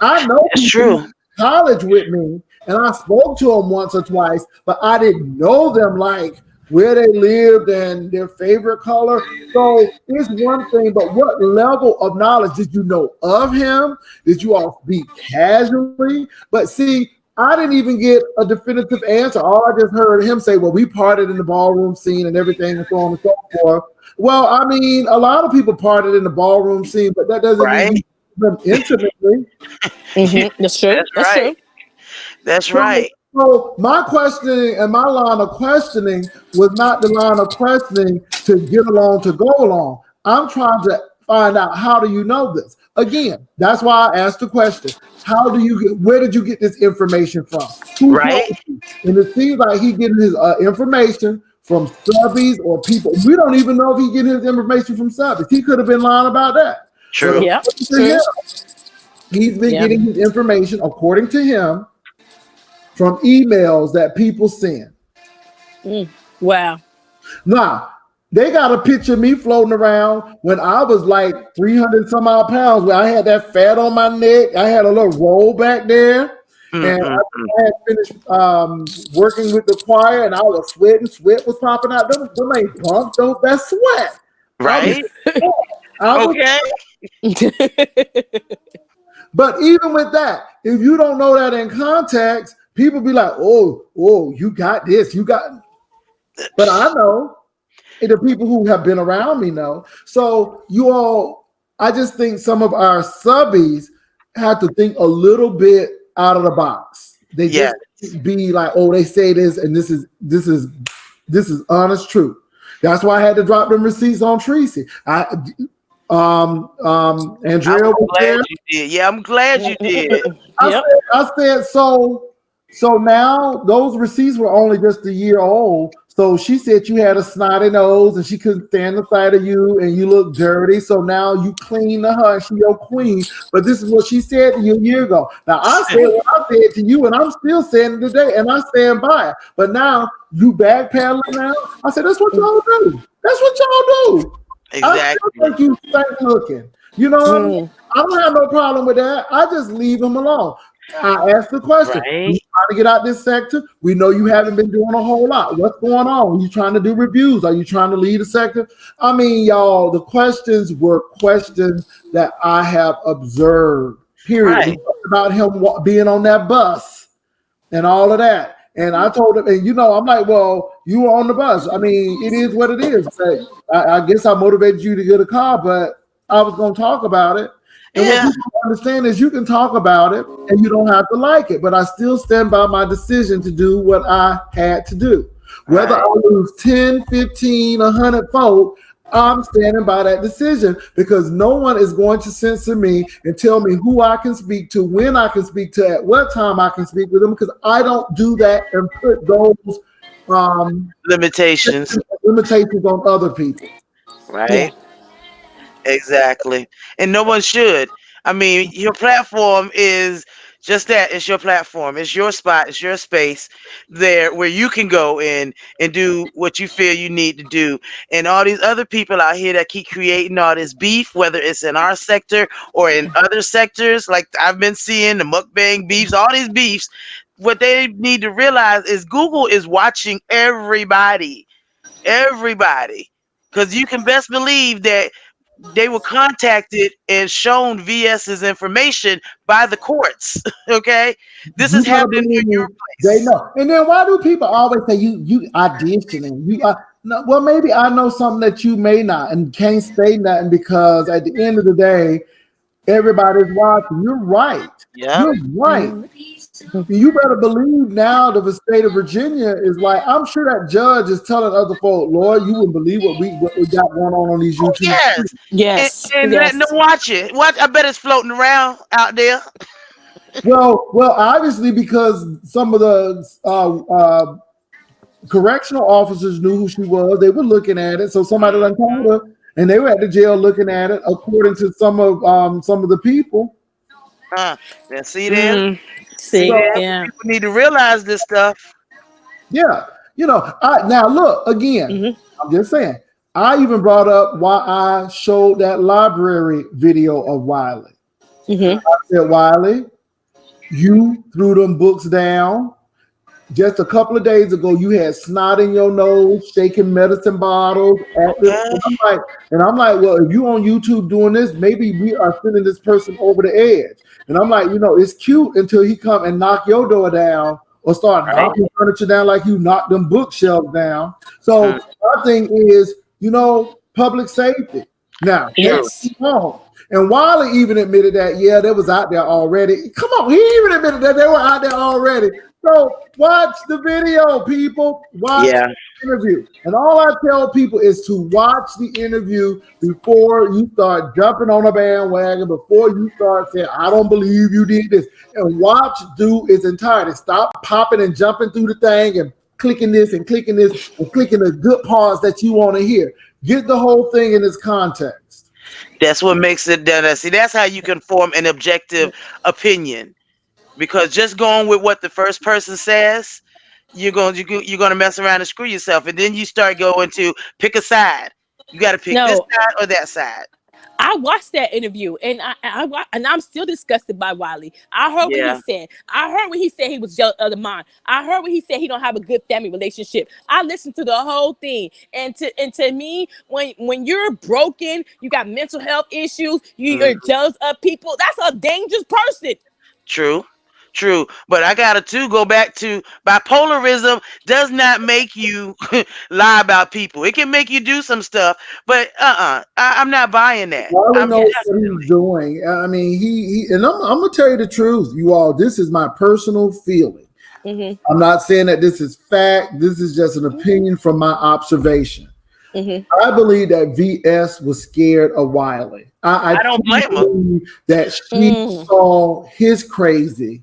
I know That's people who true. went to college with me, and I spoke to them once or twice, but I didn't know them like where they lived and their favorite color. So it's one thing, but what level of knowledge did you know of him? Did you all speak casually? But see, I didn't even get a definitive answer. All I just heard him say, well, we parted in the ballroom scene and everything and so on and so forth. Well, I mean, a lot of people parted in the ballroom scene, but that doesn't mean you them intimately. That's true. That's That's right. true. That's So, right. so my questioning and my line of questioning was not the line of questioning to get along, to go along. I'm trying to find out, how do you know this? Again, that's why I asked the question. Where did you get this information from? Who Right. told you? And it seems like he getting his information from subbies or people. We don't even know if he getting his information from subbies. He could have been lying about that. But True. Yeah. according to True. him, he's been getting his information, according to him, from emails that people send. Wow. Now, they got a picture of me floating around when I was like 300 some odd pounds, where I had that fat on my neck. I had a little roll back there. And Mm-mm-mm. I had finished working with the choir, and I was sweating. Sweat was popping out. Them ain't bumps. That's sweat. I was, Right. I was, Okay. but even with that, if you don't know that in context, people be like, oh, you got this, you got. But I know, and the people who have been around me know. So I just think some of our subbies have to think a little bit out of the box. They just be like, oh, they say this, and this is honest truth. That's why I had to drop them receipts on Tracy. Andrea was there. You did. Yeah, I'm glad you did. I said so now those receipts were only just a year old. So she said you had a snotty nose and she couldn't stand the sight of you and you look dirty. So now you clean to her and she your queen. But this is what she said to you a year ago. Now I said what I said to you and I'm still saying it today and I stand by it. But now you backpedaling now. I said, that's what y'all do. That's what y'all do. I still Exactly. think you stink looking. You know what I mean? I don't have no problem with that. I just leave them alone. I asked the question. You Right. trying to get out this sector? We know you haven't been doing a whole lot. What's going on? Are you trying to do reviews? Are you trying to lead a sector? I mean, y'all, the questions were questions that I have observed. Period. We Right. talked about him being on that bus and all of that. And I told him, and I'm like, well, you were on the bus. I mean, it is what it is. But I guess I motivated you to get a car, but I was going to talk about it. And what Yeah. people don't understand is you can talk about it and you don't have to like it, but I still stand by my decision to do what I had to do. Whether Right. I lose 10, 15, 100 folk, I'm standing by that decision because no one is going to censor me and tell me who I can speak to, when I can speak to, at what time I can speak with them, because I don't do that and put those um, Limitations. limitations on other people. Yeah. Right. Exactly. And no one should. I mean, your platform is just that. It's your platform. It's your spot. It's your space there where you can go in and do what you feel you need to do. And all these other people out here that keep creating all this beef, whether it's in our sector or in other sectors, like I've been seeing the mukbang beefs, all these beefs, what they need to realize is Google is watching everybody. Everybody. Because you can best believe that they were contacted and shown VS's information by the courts. Okay, this is You better happening believe in me, your they place. know. And then why do people always say you auditioning? You are no, well, maybe I know something that you may not and can't say nothing because at the end of the day, everybody's watching. You're right. Yep. You're right. Mhm. You better believe now that the state of Virginia is like, I'm sure that judge is telling other folk, Lord, you wouldn't believe what we got going on these Oh YouTube yes, streets. Yes. and letting them Yes. watch it. What I bet it's floating around out there. Well, obviously because some of the correctional officers knew who she was. They were looking at it. So somebody done told her, and they were at the jail looking at it, according to some of the people. Now see there, Mm. see See. there. So Yeah. People need to realize this stuff. yeah, I now look again. Hmm. I'm just saying. I even brought up why I showed that library video of Wiley. Hmm. I said, Wiley, you threw them books down. Just a couple of days ago, you had snot in your nose, shaking medicine bottles. Okay. And I'm like, well, if you on YouTube doing this, maybe we are sending this person over the edge. And I'm like, it's cute until he come and knock your door down or start Right. knocking furniture down like you knocked them bookshelves down. Mm, So my thing is, public safety. Now, let's true. Yes. keep on. And Wiley even admitted that, yeah, they was out there already. Come on, he even admitted that they were out there already. So watch the video, people. Watch Yeah. the interview. And all I tell people is to watch the interview before you start jumping on a bandwagon, before you start saying, I don't believe you did this. And watch do its entirety. Stop popping and jumping through the thing and clicking this and clicking this and clicking the good parts that you want to hear. Get the whole thing in its context. That's what makes it done. See, that's how you can form an objective opinion. Because just going with what the first person says, you're going to mess around and screw yourself, and then you start going to pick a side. You got to pick this No. side or that side. I watched that interview and and I'm still disgusted by Wiley. I heard what he Yeah, said. I heard when he said he was jealous of the mom. I heard when he said he don't have a good family relationship. I listened to the whole thing. And to me, when you're broken, you got mental health issues, mm, you're jealous of people, that's a dangerous person. true, true. But I gotta too go back to bipolarism does not make you lie about people. It can make you do some stuff, but I'm not buying that. Marlon I'm knows Yes. what he's definitely doing. I mean, and I'm gonna tell you the truth, you all. This is my personal feeling. Mm-hmm. I'm not saying that this is fact. This is just an opinion from my observation. Mm-hmm. I believe that VS was scared of Wiley. I I don't truly blame her. believe that she Mm. saw his crazy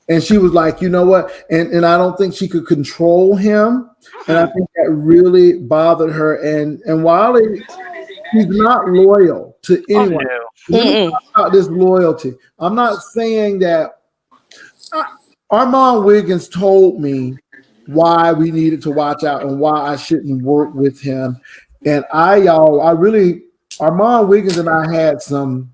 And she was like, you know what? And I don't think she could control him. And I Mm. think that really bothered her. And Wiley, he's not loyal to Oh anyone. no. Let me Mm-mm. talk about this loyalty. I'm not saying that Armand Wiggins told me why we needed to watch out and why I shouldn't work with him. And I really, Armand Wiggins and I had some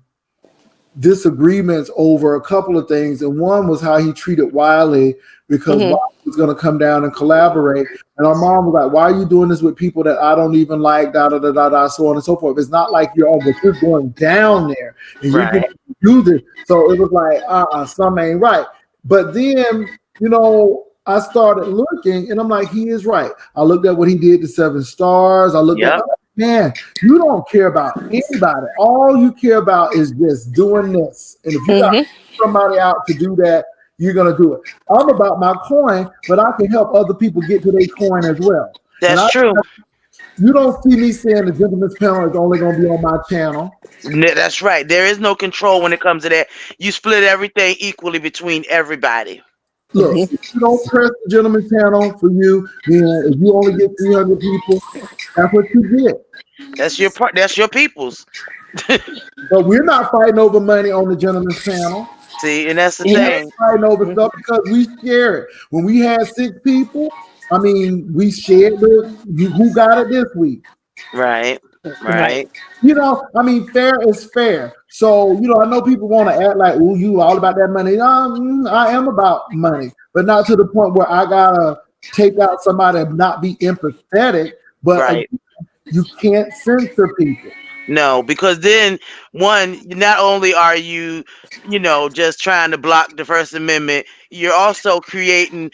disagreements over a couple of things, and one was how he treated Wiley because Mm-hmm. Wiley was going to come down and collaborate, and our mom was like, "Why are you doing this with people that I don't even like?" Da da da da da, so on and so forth. It's not like you're, oh, but you're going down there and you're going Right. to do this. So it was like, some ain't right. But then, I started looking, and I'm like, he is right. I looked at what he did to Seven Stars. I looked at, Yep. man, you don't care about anybody. All you care about is just doing this. And if you got Mm-hmm. somebody out to do that, you're gonna do it. I'm about my coin, but I can help other people get to their coin as well. And That's true. you don't see me saying the gentleman's panel is only gonna be on my channel. That's right. There is no control when it comes to that. You split everything equally between everybody. Look, if you don't press the gentleman's panel for you, then if you only get 300 people, that's what you get. That's your part. That's your people's. But we're not fighting over money on the gentleman's panel. See, and that's the We ain't thing. fighting over stuff because we share it. When we had 6 people, I mean, we shared who got it this week. Right. Right. Right. I mean, fair is fair. So, I know people want to act like, "Oh, you all about that money." I am about money, but not to the point where I gotta take out somebody and not be empathetic. But Right. you can't censor people. No, because then one, not only are you, just trying to block the First Amendment, you're also creating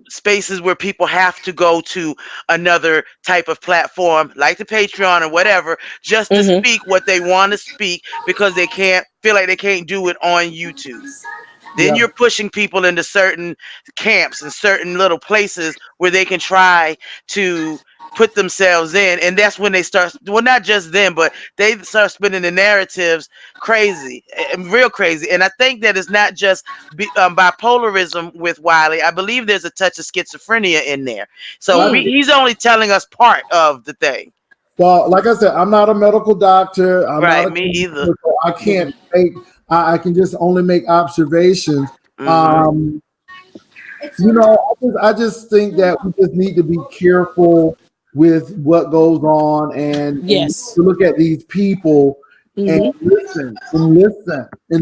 spaces where people have to go to another type of platform, like the Patreon or whatever, just to Mm-hmm. speak what they want to speak because they can't feel like they can't do it on YouTube. Then Yeah. you're pushing people into certain camps and certain little places where they can try to put themselves in, and that's when they start, well, not just them, but they start spinning the narratives crazy and real crazy. And I think that it's not just bipolarism with Wiley. I believe there's a touch of schizophrenia in there, so I, Mm. he's only telling us part of the thing. well, like I said, I'm not a medical doctor. I'm not Right, a me either. so I can't make. I can just only make observations. Hmm. Um, I just think that we just need to be careful with what goes on, and Yes. to look at these people and Mm-hmm.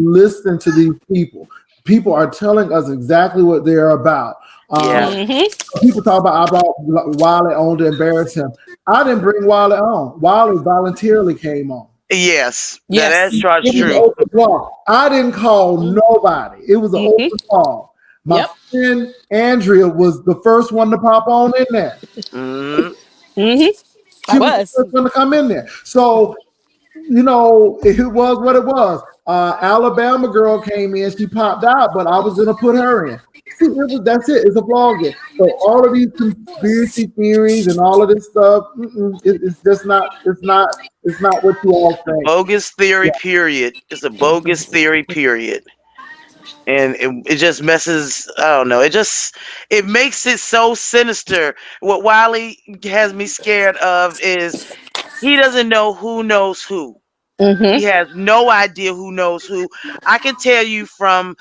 listen to these people. People are telling us exactly what they're about. Yeah. Mm-hmm. People talk about I brought Wiley on to embarrass him. I didn't bring Wiley on. Wiley voluntarily came on. Yes, that's Yes. true. It was an True. open call. I didn't call nobody. It was an Mm-hmm. open call. My Yep. friend Andrea was the first one to pop on in there. Hmm. Mm-hmm. I She was the was. first one to come in there. So, it was what it was. Alabama girl came in, she popped out, but I was gonna put her in. See, that's it. It's a vlog game. So all of these conspiracy theories and all of this stuff, it's just not. It's not. It's not what you all think. Bogus Yeah. theory, period. It's a bogus theory, period. And it just messes, I don't know, it makes it so sinister. What Wiley has me scared of is he doesn't know who knows who. He Mm-hmm. has no idea who knows who. I can tell you from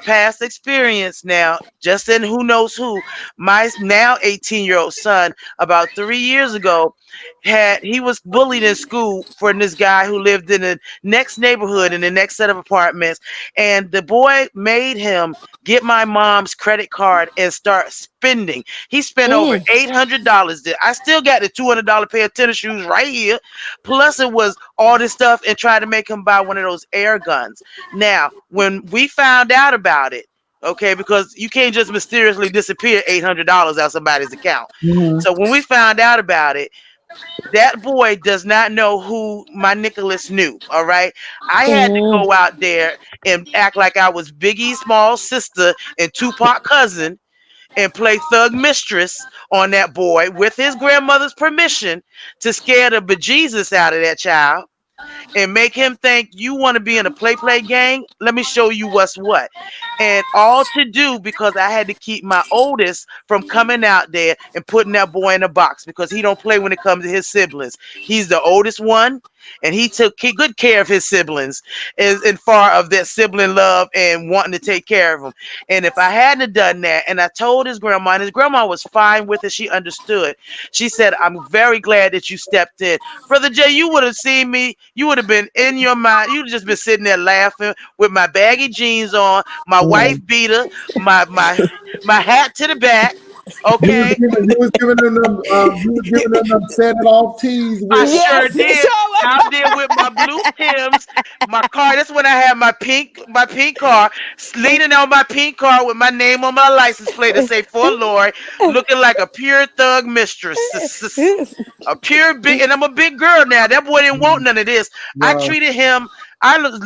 past experience now, just in who knows who, my now 18-year-old son, about 3 years ago, he was bullied in school for this guy who lived in the next neighborhood in the next set of apartments. And the boy made him get my mom's credit card and start spending. He spent over Mm. $800. I still got the $200 pair of tennis shoes right here. Plus, it was all this stuff and tried to make him buy one of those air guns. Now, when we found out about it, okay, because you can't just mysteriously disappear $800 out somebody's account. Mhm. So when we found out about it, that boy does not know who my Nicholas knew. All right. I had to Mm. go out there and act like I was Biggie's small sister and Tupac cousin and play thug mistress on that boy with his grandmother's permission to scare the bejesus out of that child. and make him think you want to be in a play gang. Let me show you what's what. And all to do because I had to keep my oldest from coming out there and putting that boy in a box because he don't play when it comes to his siblings. He's the oldest one, and he took good care of his siblings as in far of their sibling love and wanting to take care of them. And if I hadn't done that, and I told his grandma, and his grandma was fine with it, she understood. She said, "I'm very glad that you stepped in, Brother Jay. You would have seen me. You would have been in your mind. You'd just been sitting there laughing with my baggy jeans on, my wife beater, my hat to the back. Okay, You was giving them set it off tees I with. sure Yes, he did. sure Out there with my blue Tims, my car. That's when I had my pink car, leaning on my pink car with my name on my license plate to say "For Lord," looking like a pure thug mistress, a pure big. And I'm a big girl now. That boy didn't want none of this. I Wow. treated him.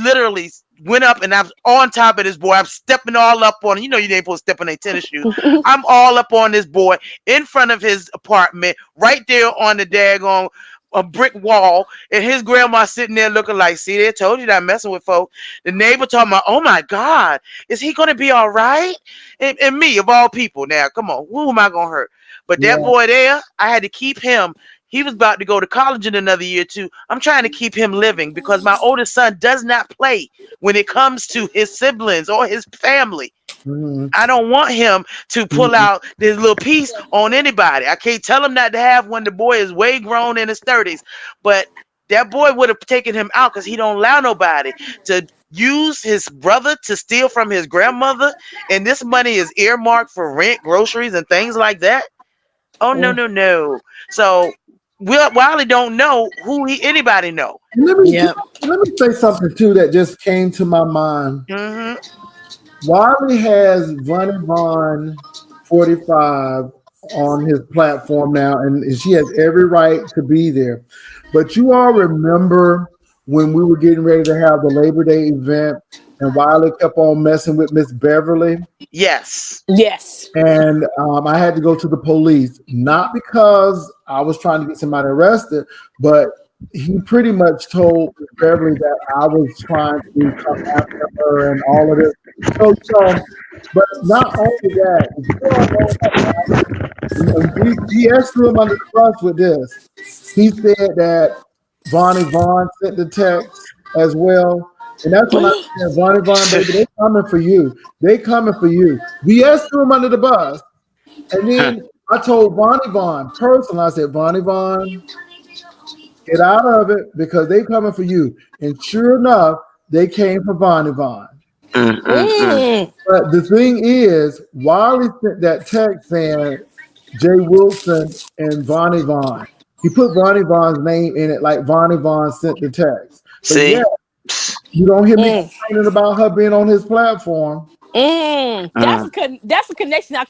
Literally went up and I'm on top of this boy. I'm stepping all up on him. You know you ain't supposed to step on their tennis shoes. I'm all up on this boy in front of his apartment, right there on the daggone a brick wall, and his grandma sitting there looking like, see, they told you that I'm messing with folks. The neighbor talking about, oh my God, is he gonna be all right? And me of all people, now come on, who am I gonna hurt? But that Yeah. boy there, I had to keep him. He was about to go to college in another year too. I'm trying to keep him living because my oldest son does not play when it comes to his siblings or his family. Mhm. I don't want him to pull Mhm. out this little piece on anybody. I can't tell him not to have when the boy is way grown in his 30s. But that boy would have taken him out because he don't allow nobody to use his brother to steal from his grandmother. And this money is earmarked for rent, groceries, and things like that. Oh no, no, no. So Wiley don't know who anybody know. Let me Yep. let me say something too that just came to my mind. Hmm. Wiley has Vonnie Vaughn 45 on his platform now, and she has every right to be there. But you all remember when we were getting ready to have the Labor Day event, and Wiley kept on messing with Miss Beverly, Yes. Yes. and I had to go to the police, not because I was trying to get somebody arrested, but he pretty much told Miss Beverly that I was trying to come after her and all of this. But not only that, if you all know that, and he asked him under the bus with this. He said that Vonnie Vaughn sent the text as well. And that's when I said, Vonnie Vaughn, baby, they coming for you. They coming for you. BS threw him under the bus. And then I told Vonnie Vaughn personally, I said, Vonnie Vaughn, get out of it because they coming for you. And sure enough, they came for Vonnie Vaughn. Mm-mm-mm. Mm. But the thing is, Wiley sent that text saying Jay Wilson and Vonnie Vaughn. He put Vonnie Vaughn's name in it like Vonnie Vaughn sent the text. But yeah, See? you don't hear me Mm. complaining about her being on his platform. Mm. Mm. That's a connection I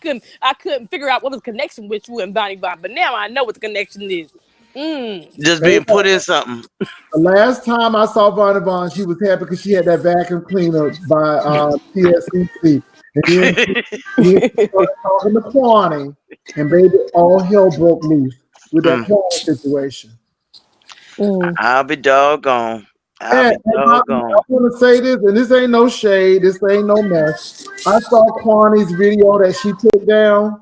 couldn't figure out what was the connection with you and Bonnie Bond, but now I know what the connection is. Mm. Just And being put in something. the last time I saw Vonnie Vaughn, she was happy because she had that vacuum cleaner by TSCC. And then she started talking to Kwani, and baby, all hell broke loose with that Mm. Kwani situation. Mm. I'll be doggone. I'll And be I doggone. want to say this, and this ain't no shade, this ain't no mess. I saw Kwani's video that she took down.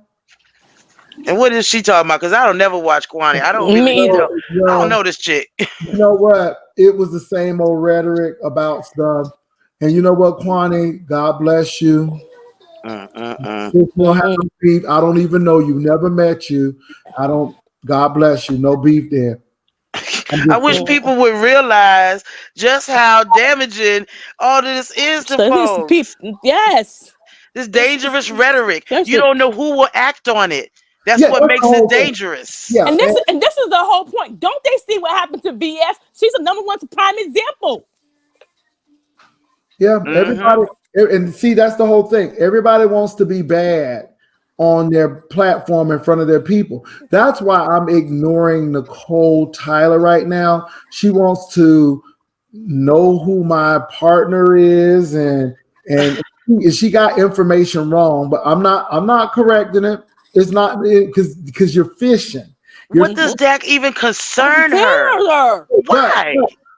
And what is she talking about? Because I don't never watch Kwani. I don't really, Me either. I don't Well, know this chick. you know what? It was the same old rhetoric about stuff. And you know what, Kwani? God bless you. Mm-mm-mm. Since we don't have Mm-mm. no beef, I don't even know you. Never met you. I don't. God bless you. No beef there. I'm I just wish saying. Mm. people would realize just how damaging all of this is to So these folks. people, yes, This it's dangerous rhetoric. You seriously. don't know who will act on it. That's Yeah, what that's the makes it whole thing. dangerous. Yeah, And this is the whole point. Don't they see what happened to VS? She's a number one prime example. yeah. Mm-hmm. Everybody, and see, that's the whole thing. Everybody wants to be bad on their platform in front of their people. That's why I'm ignoring Nicole Tyler right now. She wants to know who my partner is, and she got information wrong. But I'm not correcting it. It's not because you're fishing. You're What does that even I'm concern her? telling her. but Why?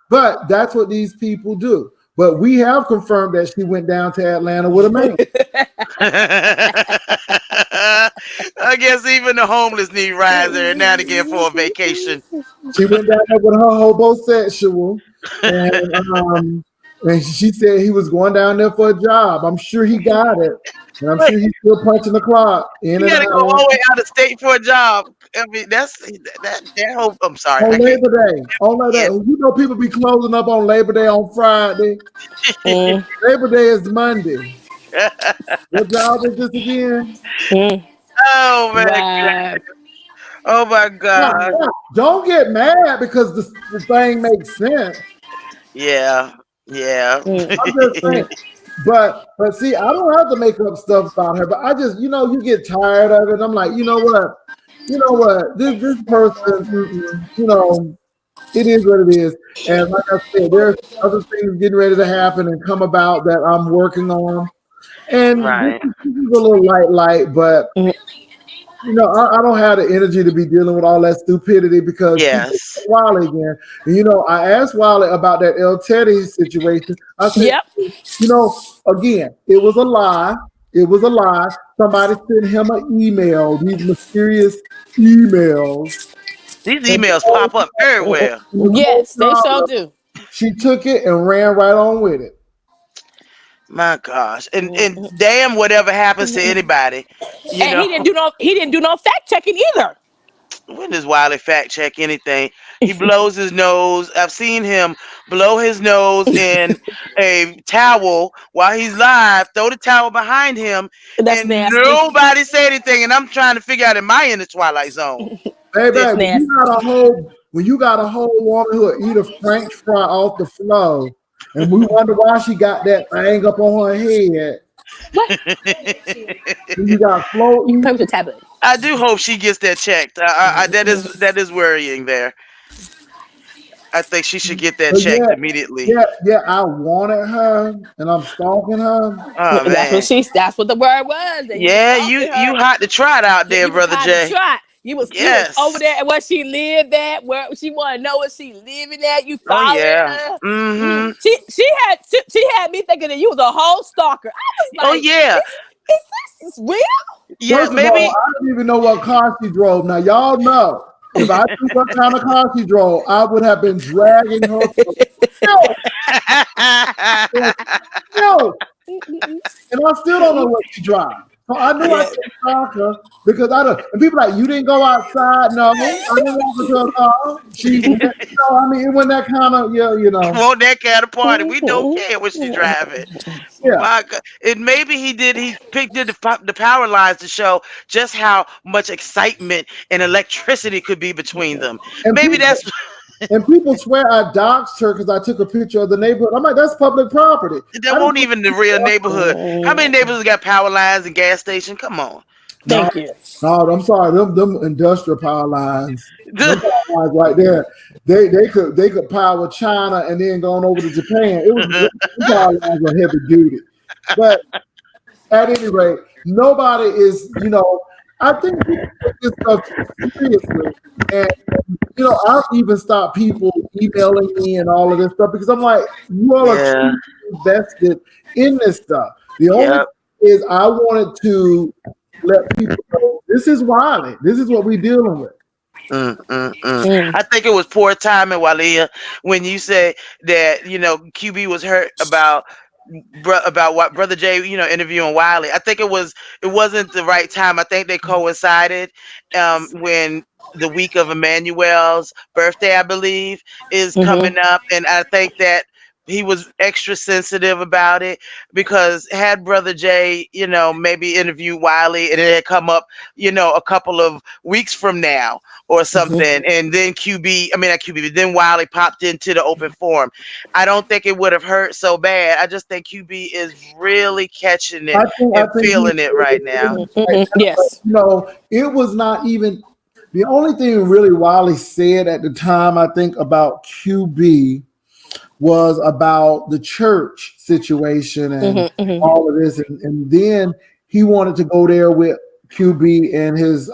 But that's what these people do. But we have confirmed that she went down to Atlanta with a man. I guess even the homeless need rides every now and again for a vacation. She went down there with her homosexual, and she said he was going down there for a job. I'm sure he got it, and I'm Wait, sure he's still punching the clock in you and gotta go all out the way out of state for a job. I mean, that whole. I'm sorry, I on can't. Labor Day. On Labor Yeah. Day, you know people be closing up on Labor Day on Friday. Mm, Labor Day is Monday. What job is this again? mm. Oh man. Right. Oh my Now, God. don't get mad because the thing makes sense. Yeah. Yeah. Mm, I'm just saying. mm. But see, I don't have to make up stuff about her. But I just, you get tired of it. I'm like, you know what, this person, it is what it is. And like I said, there's other things getting ready to happen and come about that I'm working on. And this Right. is a little light, but I don't have the energy to be dealing with all that stupidity because she just Yes. Wiley again. And I asked Wiley about that El Teddy situation. I said, Yep. again, it was a lie. It was a lie. Somebody sent him an email, these mysterious emails. These And emails pop up everywhere. Yes, they sure do. she took it and ran right on with it. My gosh. And Mm. damn whatever happens to anybody, you And know. he didn't do no fact checking either. When does Wiley fact check anything? He blows his nose. I've seen him blow his nose in a towel while he's live, throw the towel behind him, That's and nasty. nobody say anything. And I'm trying to figure out, am I in the Twilight Zone? Baby, That's nasty. when you got a whole woman who'll eat a French fry off the floor, and we wonder why she got that thing up on her head. What? And you got You can floating. play with your tablet. I do hope she gets that checked. That is worrying there. I think she should get that But checked immediately. I wanted her, and I'm stalking her. Oh man. That's what the word was. That you was Yeah, stalking you her. hot to trot out Yeah, there, you was brother trying to Jay. try. You was over Yes. there where she lived at, where she want to know where she living at. You Oh following yeah. her. Mm-hmm. She had me thinking that you was a whole stalker. I was Oh like, yeah. is this real? Yeah, First of all, maybe. I didn't even know what car she drove. Now y'all know if I knew what kind of car she drove, I would have been dragging her. No, and I still don't know what she drives. So I knew I Yeah. couldn't stalk her because I don't. And people like, you didn't go outside. No, I didn't walk into a car. I mean, it wasn't that kind of, Want that kind of party. We don't care what she's driving. yeah. My God. And maybe he picked the power lines to show just how much excitement and electricity could be between them. And Maybe people, that's and people swear I doxed her because I took a picture of the neighborhood. I'm like, that's public property. that I won't didn't. even the real neighborhood. How many neighborhoods got power lines and gas station? Come on. No, Thank you. no, I'm sorry. Them industrial power lines, them power lines right there. They could power China and then going over to Japan. Them power lines are heavy duty. But at any rate, nobody is. I think people take this stuff too seriously, and I've even stopped people emailing me and all of this stuff because I'm like, you all are Yeah. too invested in this stuff. The only Yep. thing is I wanted to let people know this is Wiley. This is what we're dealing with. Mm. I think it was poor timing, Walia, when you said that QB was hurt about what brother Jay interviewing Wiley. I think it wasn't the right time. I think they coincided when the week of Emmanuel's birthday, I believe, is coming Mm-hmm. up, and I think that he was extra sensitive about it because had brother Jay, maybe interviewed Wiley and it had come up, a couple of weeks from now or something, and then QB, I mean not QB, but then Wiley popped into the open forum. I don't think it would have hurt so bad. I just think QB is really catching it I and think he feeling it right now. right now, Yes. but it was not even the only thing really Wiley said at the time. I think about QB was about the church situation and Mm-hmm. all of this, and then he wanted to go there with QB and his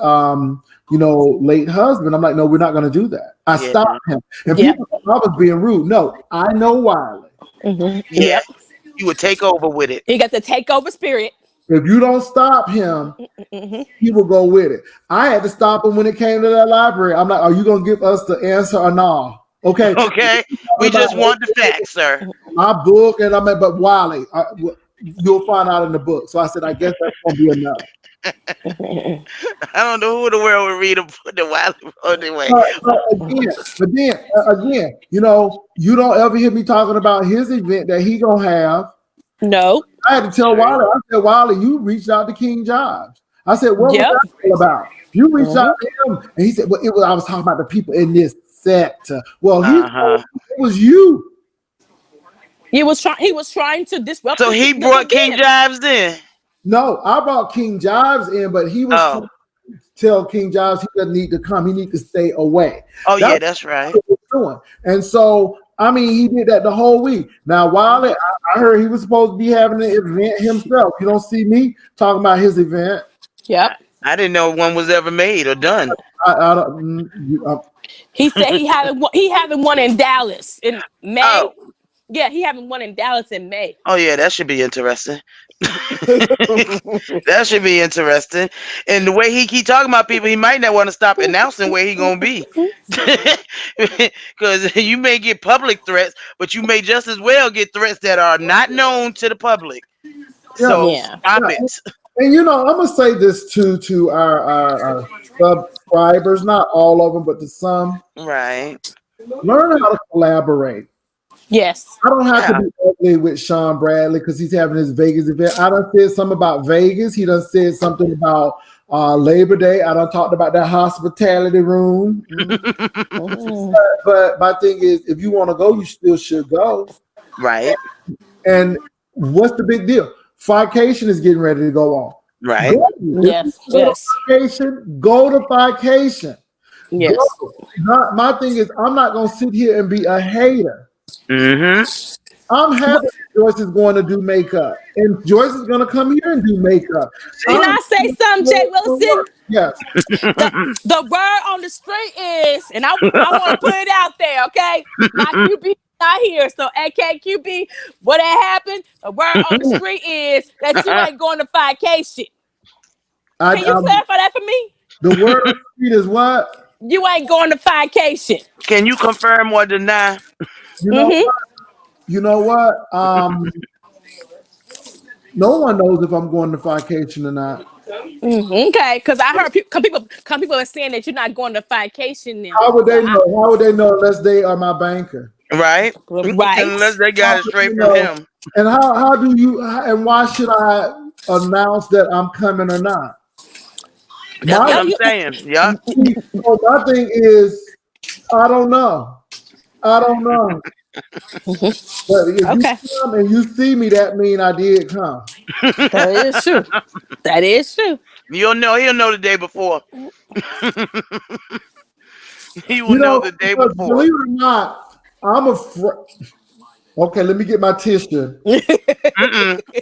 late husband. I'm like, no, we're not going to do that. I Yeah. stopped him, and Yep. people thought I was being rude. No, I know Wiley. Yeah. Yeah. You would take over with it. He got the takeover spirit. If you don't stop him, he will go with it. I had to stop him when it came to that library. I'm like, are you going to give us the answer or no? Okay. Okay. We just want the facts, sir. My book, and I'm like, but Wiley, you'll find out in the book. So I said, I guess that's going to be enough. I don't know who in the world would read a book that Wiley wrote anyway. But then again, you don't ever hear me talking about his event that he gonna have. No. I had to tell Wiley. I said, Wiley, you reached out to King Jobs. I said, what was that all about? You reached out to him, and he said, well, I was talking about the people in this sector. Well, it was you. He was trying to disrupt. So he brought King Jives in. No, I brought King Jives in, but he was trying to tell King Jives he doesn't need to come. He needs to stay away. That's right. What he was doing. And so, I mean, he did that the whole week. Now, Wiley, I heard he was supposed to be having an event himself. You don't see me talking about his event. Yep. I didn't know one was ever made or done. He said he having one in Dallas in May. Oh. Yeah, he having one in Dallas in May. Oh yeah, that should be interesting. That should be interesting. And the way he keep talking about people, he might not want to stop announcing where he gonna be. Because you may get public threats, but you may just as well get threats that are not known to the public. So stop it. And I'm gonna say this too to our subscribers, not all of them, but to some. Right. Learn how to collaborate. Yes. I don't have to be ugly with Sean Bradley because he's having his Vegas event. I done said something about Vegas. He done said something about Labor Day. I done talked about that hospitality room. But my thing is, if you want to go, you still should go. Right. And what's the big deal? Fication is getting ready to go on. Right. Yes. Go to Fication. Yes. My thing is, I'm not going to sit here and be a hater. I'm happy Joyce is going to do makeup, and Joyce is going to come here and do makeup. Can I say something, Jay Wilson? Yes. The word on the street is, and I want to put it out there, okay? My QB not here, so AKQB, what had happened? The word on the street is that you ain't going to Fication. Can you clarify that for me? The word on the street is what? You ain't going to Fication. Can you confirm or deny? You know what? No one knows if I'm going to Fication or not. Okay, because I heard people are saying that you're not going to Fication now. How would they know? How would they know unless they are my banker? Right. Unless they got it straight from him. And how do you? And why should I announce that I'm coming or not? That's what I'm saying. Yeah. So my thing is, I don't know. But if you come and you see me, that means I did come. That is true. He'll know the day before. He will know the day before. Believe it or not, I'm afraid. Okay, let me get my tissue.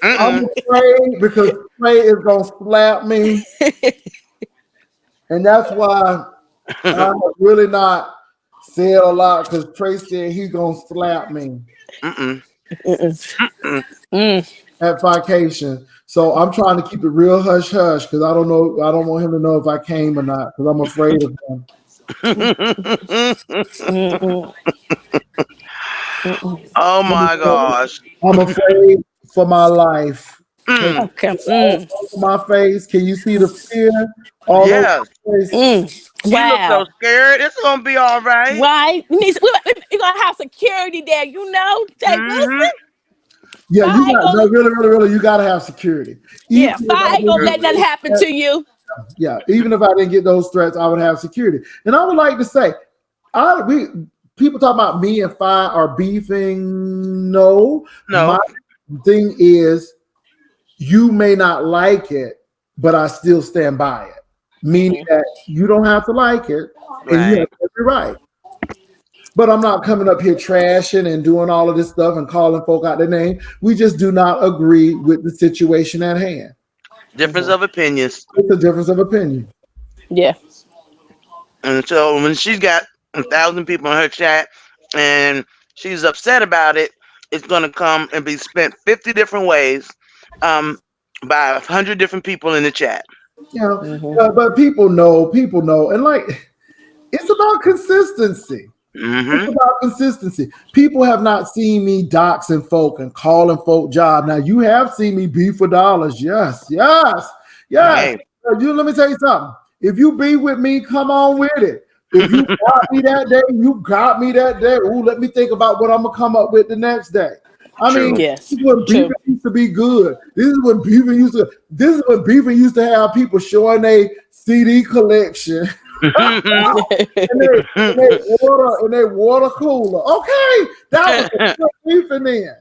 I'm afraid because Trey is gonna slap me, and that's why I'm really not said a lot because Trey said he's gonna slap me at Fication. So I'm trying to keep it real hush hush because I don't know. I don't want him to know if I came or not because I'm afraid of him. Oh my gosh! I'm afraid for my life. Okay. My face. Can you see the fear? Yes. You look so scared. It's gonna be all right. Right. We're gonna have security there, Jay Wilson. Yeah, really, you gotta have security. I ain't gonna let nothing happen to you. Yeah, even if I didn't get those threats, I would have security. And I would like to say, people talk about me and Fi are beefing. No. My thing is, you may not like it, but I still stand by it. Meaning that you don't have to like it, and you have every right. But I'm not coming up here trashing and doing all of this stuff and calling folk out their name. We just do not agree with the situation at hand. Difference of opinions. It's a difference of opinion. Yeah. And so when she's got 1,000 people in her chat and she's upset about it, it's going to come and be spent 50 different ways um, by 100 different people in the chat. You know, but people know, and like it's about consistency. It's Mm-hmm. about consistency. People have not seen me doxing folk and calling folk job. Now you have seen me beef for dollars. Yes, yes, yes. Hey. You let me tell you something. If you be with me, come on with it. If you got me that day, you got me that day. Ooh, let me think about what I'm gonna come up with the next day. I mean, True. Yes. this is when True. beefing used to be good. This is when beefing used to. This is when beefing used to have people showing a CD collection and they water cooler. Okay, that was the beefing then.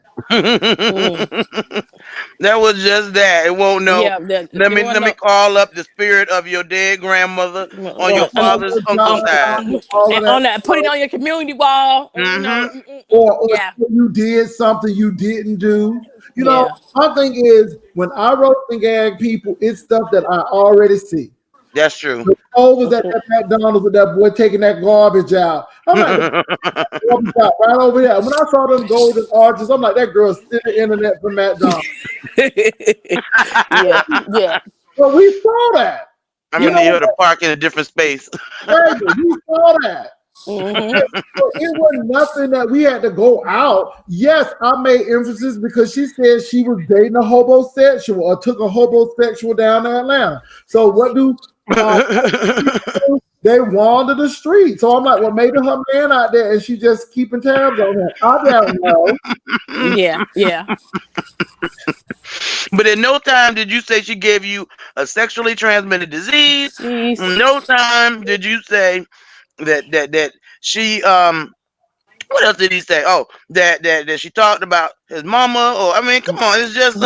That was just that. It won't know. Yeah. Let You me want to let me know? call up the spirit of your dead grandmother on your father's uncle side. All of And that on that, put it on your community wall. You know. Mm-hmm. or Yeah. you did something you didn't do. You know, Yeah. my thing is when I roast and gag people, it's stuff that I already see. That's true. The was at that McDonald's with that boy taking that garbage out. I'm like, the garbage out right over there. When I saw them golden arches, I'm like, that girl's still the internet from McDonald's. Yeah. Yeah. But we saw that. I'm You gonna need know, her to park in a different space. baby, we saw that. Mm-hmm. So it was nothing that we had to go out. Yes, I made emphasis because she said she was dating a homosexual or took a homosexual down to Atlanta. So what do they wander the street? So I'm like, well, maybe her man out there and she just keeping tabs on him. I don't know. Yeah. Yeah. But in no time did you say she gave you a sexually transmitted disease. Jeez. In no time did you say that she what else did he say? Oh, that she talked about his mama. Or I mean, come on, it's just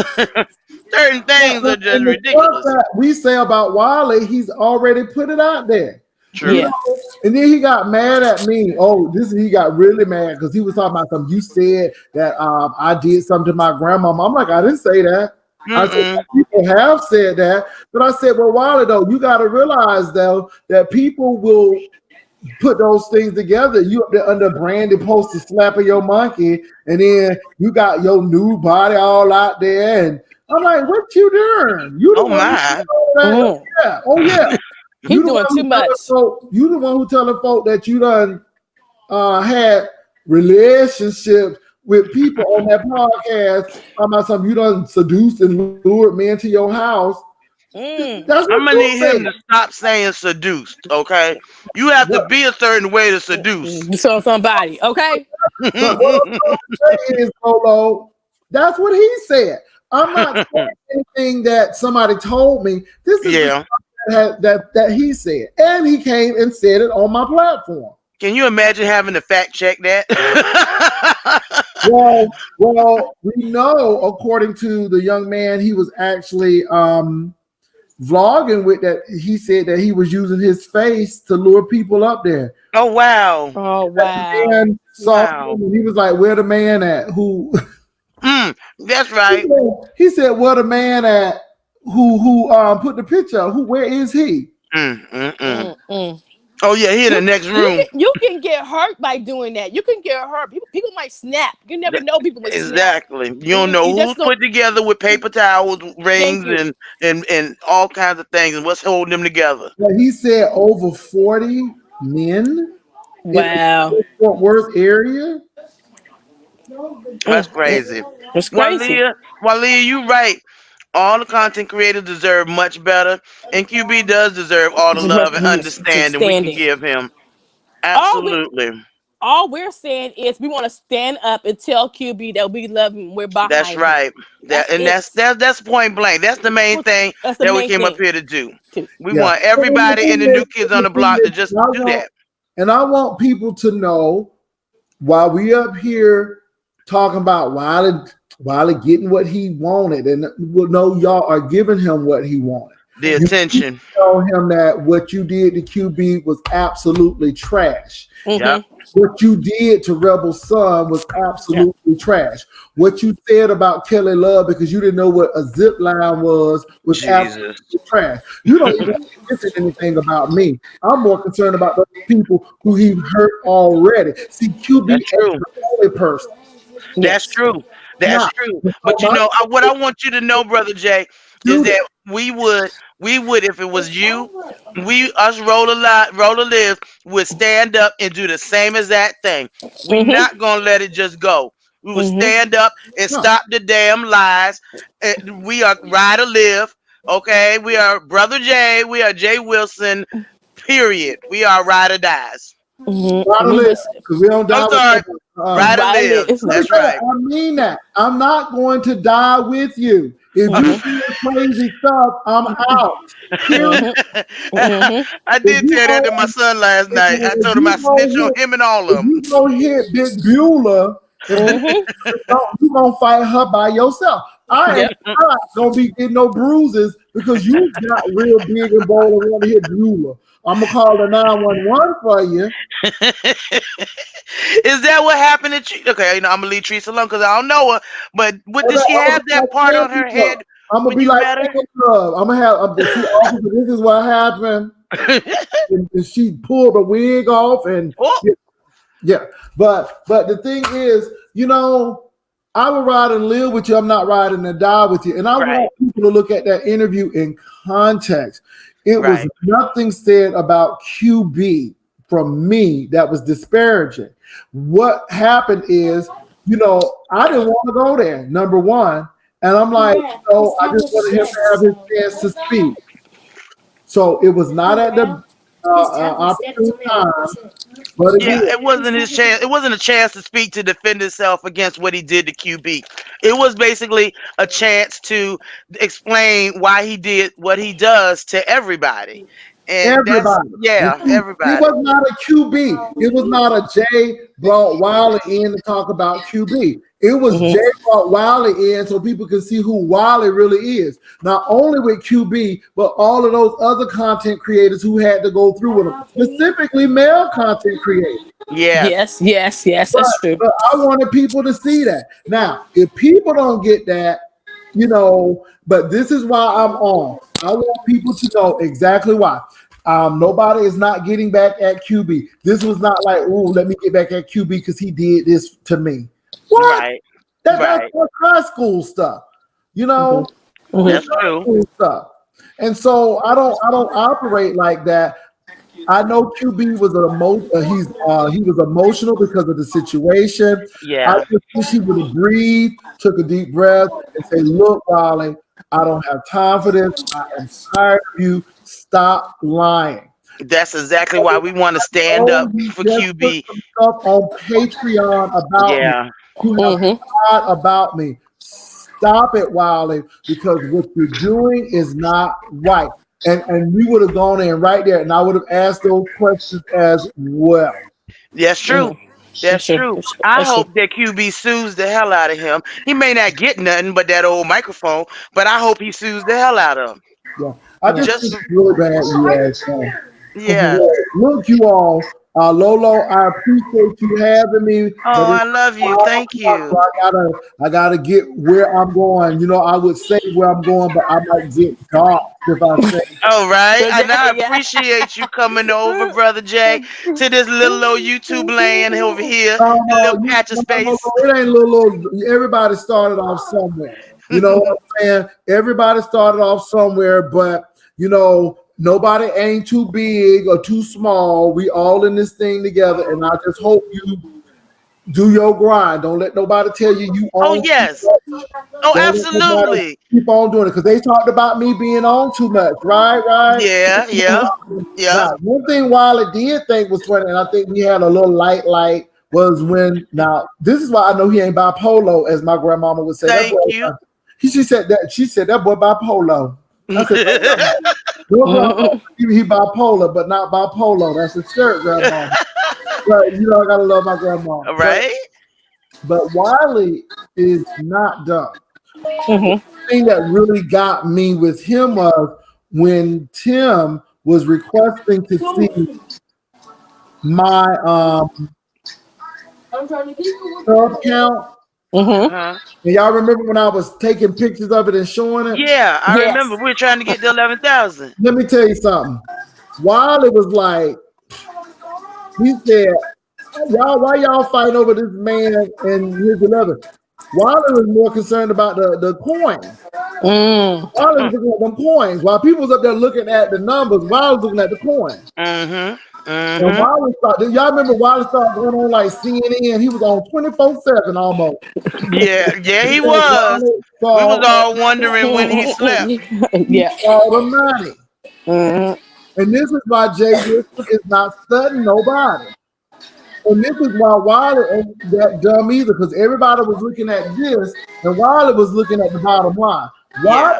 certain things are just And the stuff ridiculous. that we say about Wiley, he's already put it out there. You True. Yeah. know, and then he got mad at me. Oh, he got really mad because he was talking about something. You said that I did something to my grandmama. I'm like, I didn't say that. I said Mm-mm. people have said that, but I said, well, Wiley, though, you got to realize though that people will put those things together. You up there under branded poster slapping your monkey, and then you got your new body all out there. And I'm like, what you doing? You the Oh one who my. did all that? Mm. Yeah. Oh yeah. He's doing too much. You the one who telling folk that you done had relationships with people on that podcast. Talking about something you done seduced and lured men to your house. Mm. That's I'm what gonna you need said. him to stop saying seduced. Okay, you have to What? be a certain way to seduce. So somebody, okay? But what I'm trying to say is, Polo, that's what he said. I'm not saying anything that somebody told me. This is the Yeah. stuff that he said, and he came and said it on my platform. Can you imagine having to fact check that? Well, we know according to the young man, he was actually vlogging with that. He said that he was using his face to lure people up there. Oh wow. Oh wow. And saw Wow. him, and he was like, "Where the man at? Who?" That's right. He said, "Where the man at? Who put the picture up? Who? Where is he?" Mm. Oh yeah, he in the next room. You can get hurt by doing that. You can get hurt. People might snap. You never know people will snap. Exactly. You don't know You who's just don't. put together with paper towels, Thank rings, you. and all kinds of things, and what's holding them together. Well, he said over 40 men in Wow. the Fort Worth area. That's crazy. It's crazy. Walia, you right. All the content creators deserve much better, and QB does deserve all the love and understanding we can Standing. give him. All we Absolutely. all we're saying is we want to stand up and tell QB that we love him. We're That's behind him. right. That's That's it. that's point blank. That's the main thing That's the that we main came up thing. here to do. Too. We Yeah. want everybody in the New Kids on the Block to just do that. And I want people to know while we up here talking about Wiley getting what he wanted, and we'll know y'all are giving him what he wanted. The You need to attention. tell him that what you did to QB was absolutely trash. Yep. What you did to Rebel Son was Yeah. absolutely trash. What you said about Kelly Love because you didn't know what a zip line was absolutely Jesus. trash. You don't even listen anything about me. I'm more concerned about those people who he hurt already. See, QB That's ain't true. the only person. That's Yes. true. That's Not. true. So But my what I want you to know, brother Jay, is Judy, that we would, if it was you, us roll a live, would stand up and do the same exact thing. We Mm-hmm. not gonna let it just go. We would Mm-hmm. stand up and no. stop the damn lies. We are ride or live. Okay, we are brother Jay. We are Jay Wilson. Period. We are ride or dies. Mm-hmm. Gotta We live was because we don't I'm die with sorry. nobody. Ride or live. Riley. That's right. I mean that. I'm not going to die with you. If you Mm-hmm. do crazy stuff, I'm out. Period. Mm-hmm. Mm-hmm. I If did you tell that go, to my son last if night. I you told him I snitched on hit, him and all if of you go hit Big Beulah, if Big Mm-hmm. you gonna fight her by yourself. I am Yep. them. not gonna be getting no bruises because you got real big and bold and want to hit Beulah. I'm gonna call the 911 for you. Is that what happened to Tree? Okay, I'm gonna leave Teresa alone because I don't know her. But what did she have that part on her head I'm gonna when be you like met her? Club. I'm gonna have. See, officer, this is what happened. And she pulled the wig off, and Oh, yeah, yeah. But the thing is, I would ride and live with you. I'm not riding to die with you. And I right, want people to look at that interview in context. It was right. nothing said about QB from me that was disparaging. What happened is, I didn't want to go there, number one. And I'm like, I just wanted him to have his chance to speak. So it was not at the opportune time. But Yeah, again, it wasn't his chance. It wasn't a chance to speak to defend himself against what he did to QB. It was basically a chance to explain why he did what he does to everybody, and that's everybody. And yeah, see, it everybody. was not a QB. It was not a Jay brought Wiley in to talk about QB. It was Jay Mm-hmm. brought Wiley in so people can see who Wiley really is. Not only with QB, but all of those other content creators who had to go through with him, specifically male content creators. Yes, Yes. Yes. Yes. But, That's true. but I wanted people to see that. Now, if people don't get that, but this is why I'm on. I want people to know exactly why. Nobody is not getting back at QB. This was not like, oh, let me get back at QB because he did this to me. What? right, That's right. high school stuff. Mm-hmm. It's That's Mm-hmm. high true. school stuff. And so I don't operate like that. I know QB was he was emotional because of the situation. I Yeah, just wish he would have breathed, took a deep breath, and say, "Look, darling, I don't have time for this. I am tired of you. Stop lying." that's exactly why we want to stand Oh, up you for just put QB. some stuff on Patreon about me. Yeah, You have Mm-hmm. lied about me. Stop it, Wiley, because what you're doing is not right. And we would have gone in right there, and I would have asked those questions as well. that's true. Mm-hmm. That's That's true. true. That's true. I That's true. hope that QB sues the hell out of him. He may not get nothing but that old microphone, but I hope he sues the hell out of him. Yeah, I just Just think it's really bad you asked. Mm-hmm. yeah. Look, you all, Lolo, I appreciate you having me, but Oh, it's I love you. 5 Thank o'clock, so you. I gotta get where I'm going. I would say where I'm going, but I might get dark if I say. All right. Good And I day. Yeah. appreciate you coming over, Brother Jay, to this little old YouTube land over here, No, the little no, patch of space. it ain't little. Everybody started off somewhere. You know what I'm saying? Everybody started off somewhere, but nobody ain't too big or too small. We all in this thing together, and I just hope you do your grind. Don't let nobody tell you you Oh, own too yes. much. Oh, Don't let nobody absolutely. keep on doing it because they talked about me being on too much. Right, right. Yeah, yeah, yeah. Now, one thing Wiley did think was funny, and I think we had a little light was when now this is why I know he ain't bipolar, as my grandmama would say. That Thank boy, you. she said that boy bipolar. I said, no, grandma, Mm-hmm. he bipolar, but not bipolar. That's a shirt, grandma. But I gotta love my grandma. All But right. but Wiley is not done. The Mm-hmm. thing that really got me with him when Tim was requesting to see my sub count. Mm-hmm. Huh? And y'all remember when I was taking pictures of it and showing it? Yeah, I Yes. remember we were trying to get to 11,000. Let me tell you something. While it was like, he said, y'all, why y'all fighting over this man and his 11? Wiley was more concerned about the coins. Mm. Wiley was looking at them coins. While people was up there looking at the numbers, Wiley was looking at the coins. Mm-hmm. And Mm-hmm. Wiley started, y'all remember Wiley started going on like CNN? He was on 24/7 almost. Yeah, yeah, he Because was. Wiley We was saw, all wondering when he slept. Yeah. saw the money. Mm-hmm. And this is why Jay Wilson is not studying nobody. And this is why Wiley ain't that dumb either, because everybody was looking at this, and Wiley was looking at the bottom line. Yeah.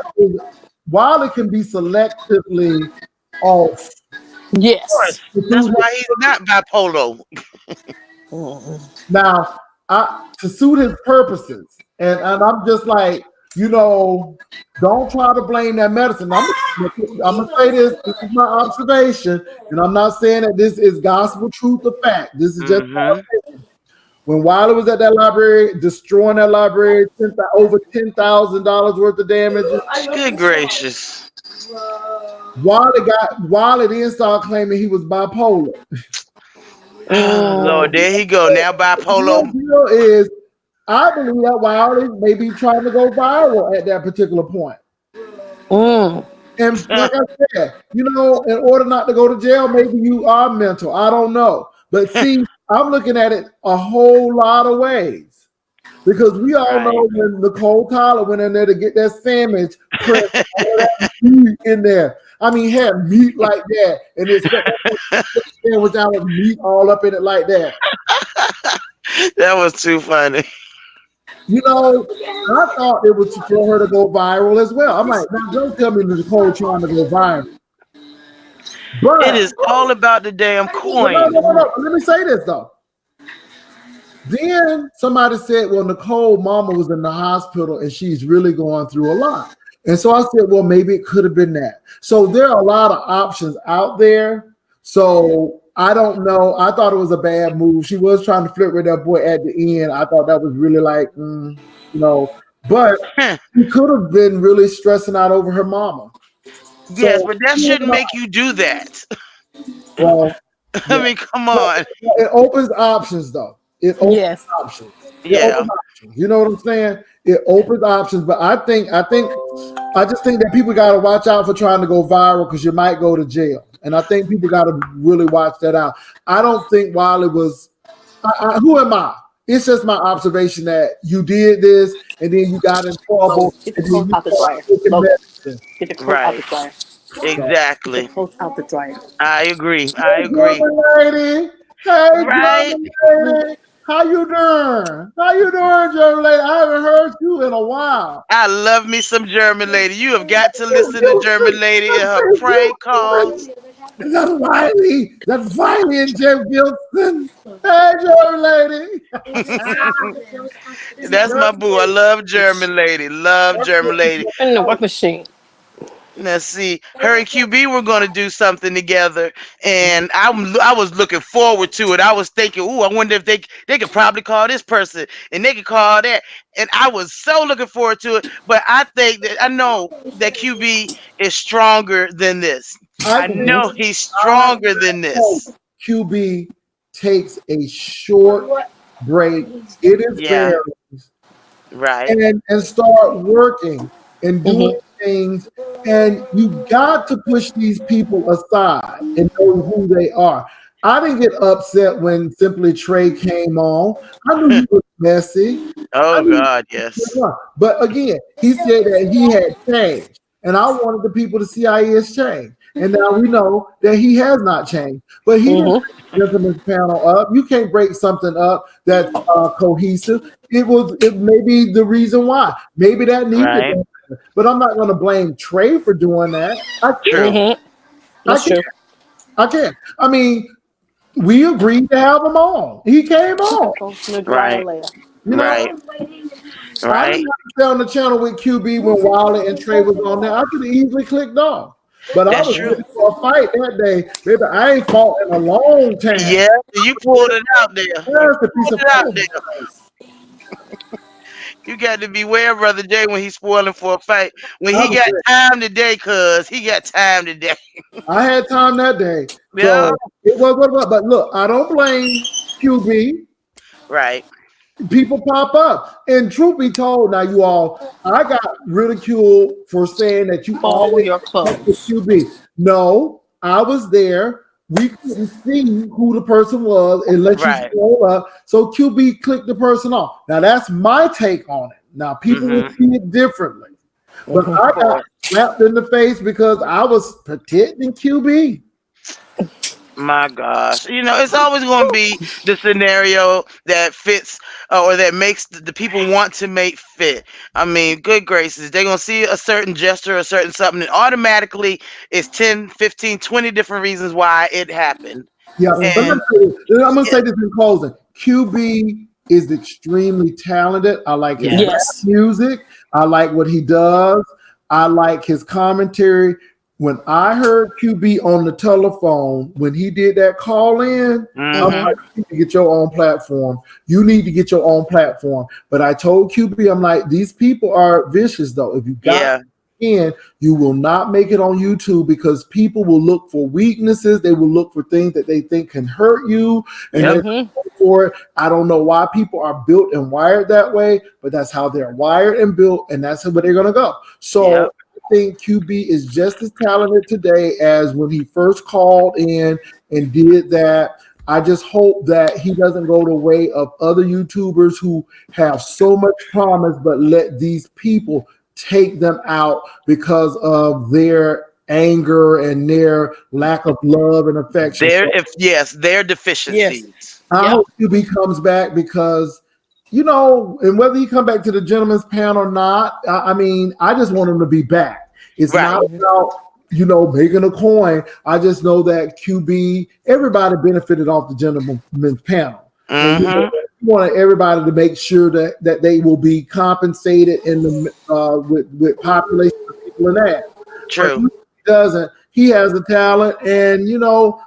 Wiley can be selectively off. Of course. Yes. That's why he's not bipolar. Mm-hmm. Now, to suit his purposes, and I'm just like, don't try to blame that medicine. I'm gonna say this. This is my observation, and I'm not saying that this is gospel truth or fact. This is just my Mm-hmm. opinion. When Wiley was at that library, destroying that library, over $10,000 worth of damages, Good gracious. Wiley then started claiming he was bipolar. Lord, there he go. Now The real bipolar. deal is, I believe that Wiley may be trying to go viral at that particular point. Mm. And like I said, in order not to go to jail, maybe you are mental. I don't know. But see, I'm looking at it a whole lot of ways. Because we all Right. know when Nicole Tyler went in there to get that sandwich, pressed all that meat in there. I mean, had meat like that, and it's got that sandwich out with meat all up in it like that. That was too funny. I thought it was for her to go viral as well. I'm like, now don't tell me Nicole trying to go viral. It But is all about the damn coin. no. Let me say this though. Then somebody said, well, Nicole mama was in the hospital and she's really going through a lot. And so I said, well, maybe it could have been that. So there are a lot of options out there. So I don't know. I thought it was a bad move. She was trying to flirt with that boy at the end. I thought that was really like, but she could have been really stressing out over her mama. Yes, So, but that shouldn't make you do that. well, I yeah. mean, come on. It opens options, though. It opens Yes. options. It Yeah. opens options. You know what I'm saying? It opens options. But I just think that people got to watch out for trying to go viral because you might go to jail. And I think people got to really watch that out. I don't think Wiley was. Who am I? It's just my observation that you did this and then you got in trouble. Get the And clothes then out the you dryer. started taking Logan, medicine. get the clothes out Right. the dryer. Get the Exactly. clothes out the dryer. I agree. I Hey, agree. German lady. Hey, Right? German lady. How you doing? How you doing, German lady? I haven't heard you in a while. I love me some German lady. You have got to listen to German lady in her prank calls. That's Wiley. That's Wiley and Jeff Gilson. Hey, German lady. That's my boo. I love German lady. Love German lady. In the work machine. Now see, her and QB were gonna do something together, and I was looking forward to it. I was thinking, ooh, I wonder if they could probably call this person and they could call that, and I was so looking forward to it. But I know that QB is stronger than this. I I know. know he's I stronger than hope this. QB takes a short break. It is Yeah, fair. right. And start working and Mm-hmm. doing things. And you got to push these people aside and know who they are. I didn't get upset when Simply Trey came on. I knew he was messy. I Oh knew God, he yes. was. But again, he said that he had changed. And I wanted the people to see how he has changed. And now we know that he has not changed. But he didn't break the gentleman's panel up. You can't break something up that's cohesive. It may be the reason why. Maybe that needed Right. to happen. But I'm not going to blame Trey for doing that. I True. can't. Mm-hmm. I That's can't. true. I can't. I mean, we agreed to have him on. He came on. Clothes in the dryer Right. later. You Right. know, I Right. didn't have to stay on the channel with QB when Wiley and Trey was on there. I could have easily clicked off. But I That's was true. ready for a fight that day, baby. I ain't fought in a long time. Yeah, you pulled it out there. You That's a piece pulled of it out fight. there. You got to beware, Brother Jay, when he's spoiling for a fight. When I he was got ready. time today, cuz he got time today. I had time that day, Yeah. so it was what it was. But look, I don't blame QB. Right. People pop up. And truth be told, now you all, I got ridiculed for saying that you All always your check the clothes. QB. No, I was there. We couldn't see who the person was unless you Right. scroll up. So QB clicked the person off. Now that's my take on it. Now people will Mm-hmm. see it differently. But Mhm. I Of got course. slapped in the face because I was protecting QB. My gosh. You know, it's always going to be the scenario that fits or that makes the people want to make fit. I mean, good gracious. They're going to see a certain gesture, a certain something, and automatically it's 10, 15, 20 different reasons why it happened. Yeah, but Mhm. And I'm gonna yeah, say this in closing. QB is extremely talented. I like his yes. rap Yes. music. I like what he does. I like his commentary. When I heard QB on the telephone, when he did that call in, I'm Mm-hmm. Mhm. like, you need to get your own platform. You need to get your own platform. But I told QB, I'm like, these people are vicious though. If you got Yeah. in, you will not make it on YouTube because people will look for weaknesses. They will look for things that they think can hurt you, and Yep. they're Mhm. for it. I don't know why people are built and wired that way, but that's how they're wired and built, and that's where they're gonna go. So Yep. I think QB is just as talented today as when he first called in and did that. I just hope that he doesn't go the way of other YouTubers who have so much promise, but let these people take them out because of their anger and their lack of love and affection. There So if yes, their Yes. deficiencies. I Yep. hope QB comes back because, and whether he come back to the gentleman's panel or not, I mean, I just want him to be back. It's Right. not about making a coin. I just know that QB, everybody benefited off the gentleman's panel, and Mm-hmm. we want everybody to make sure that they will be compensated in the with population of people in that. But True. he doesn't. He has the talent, and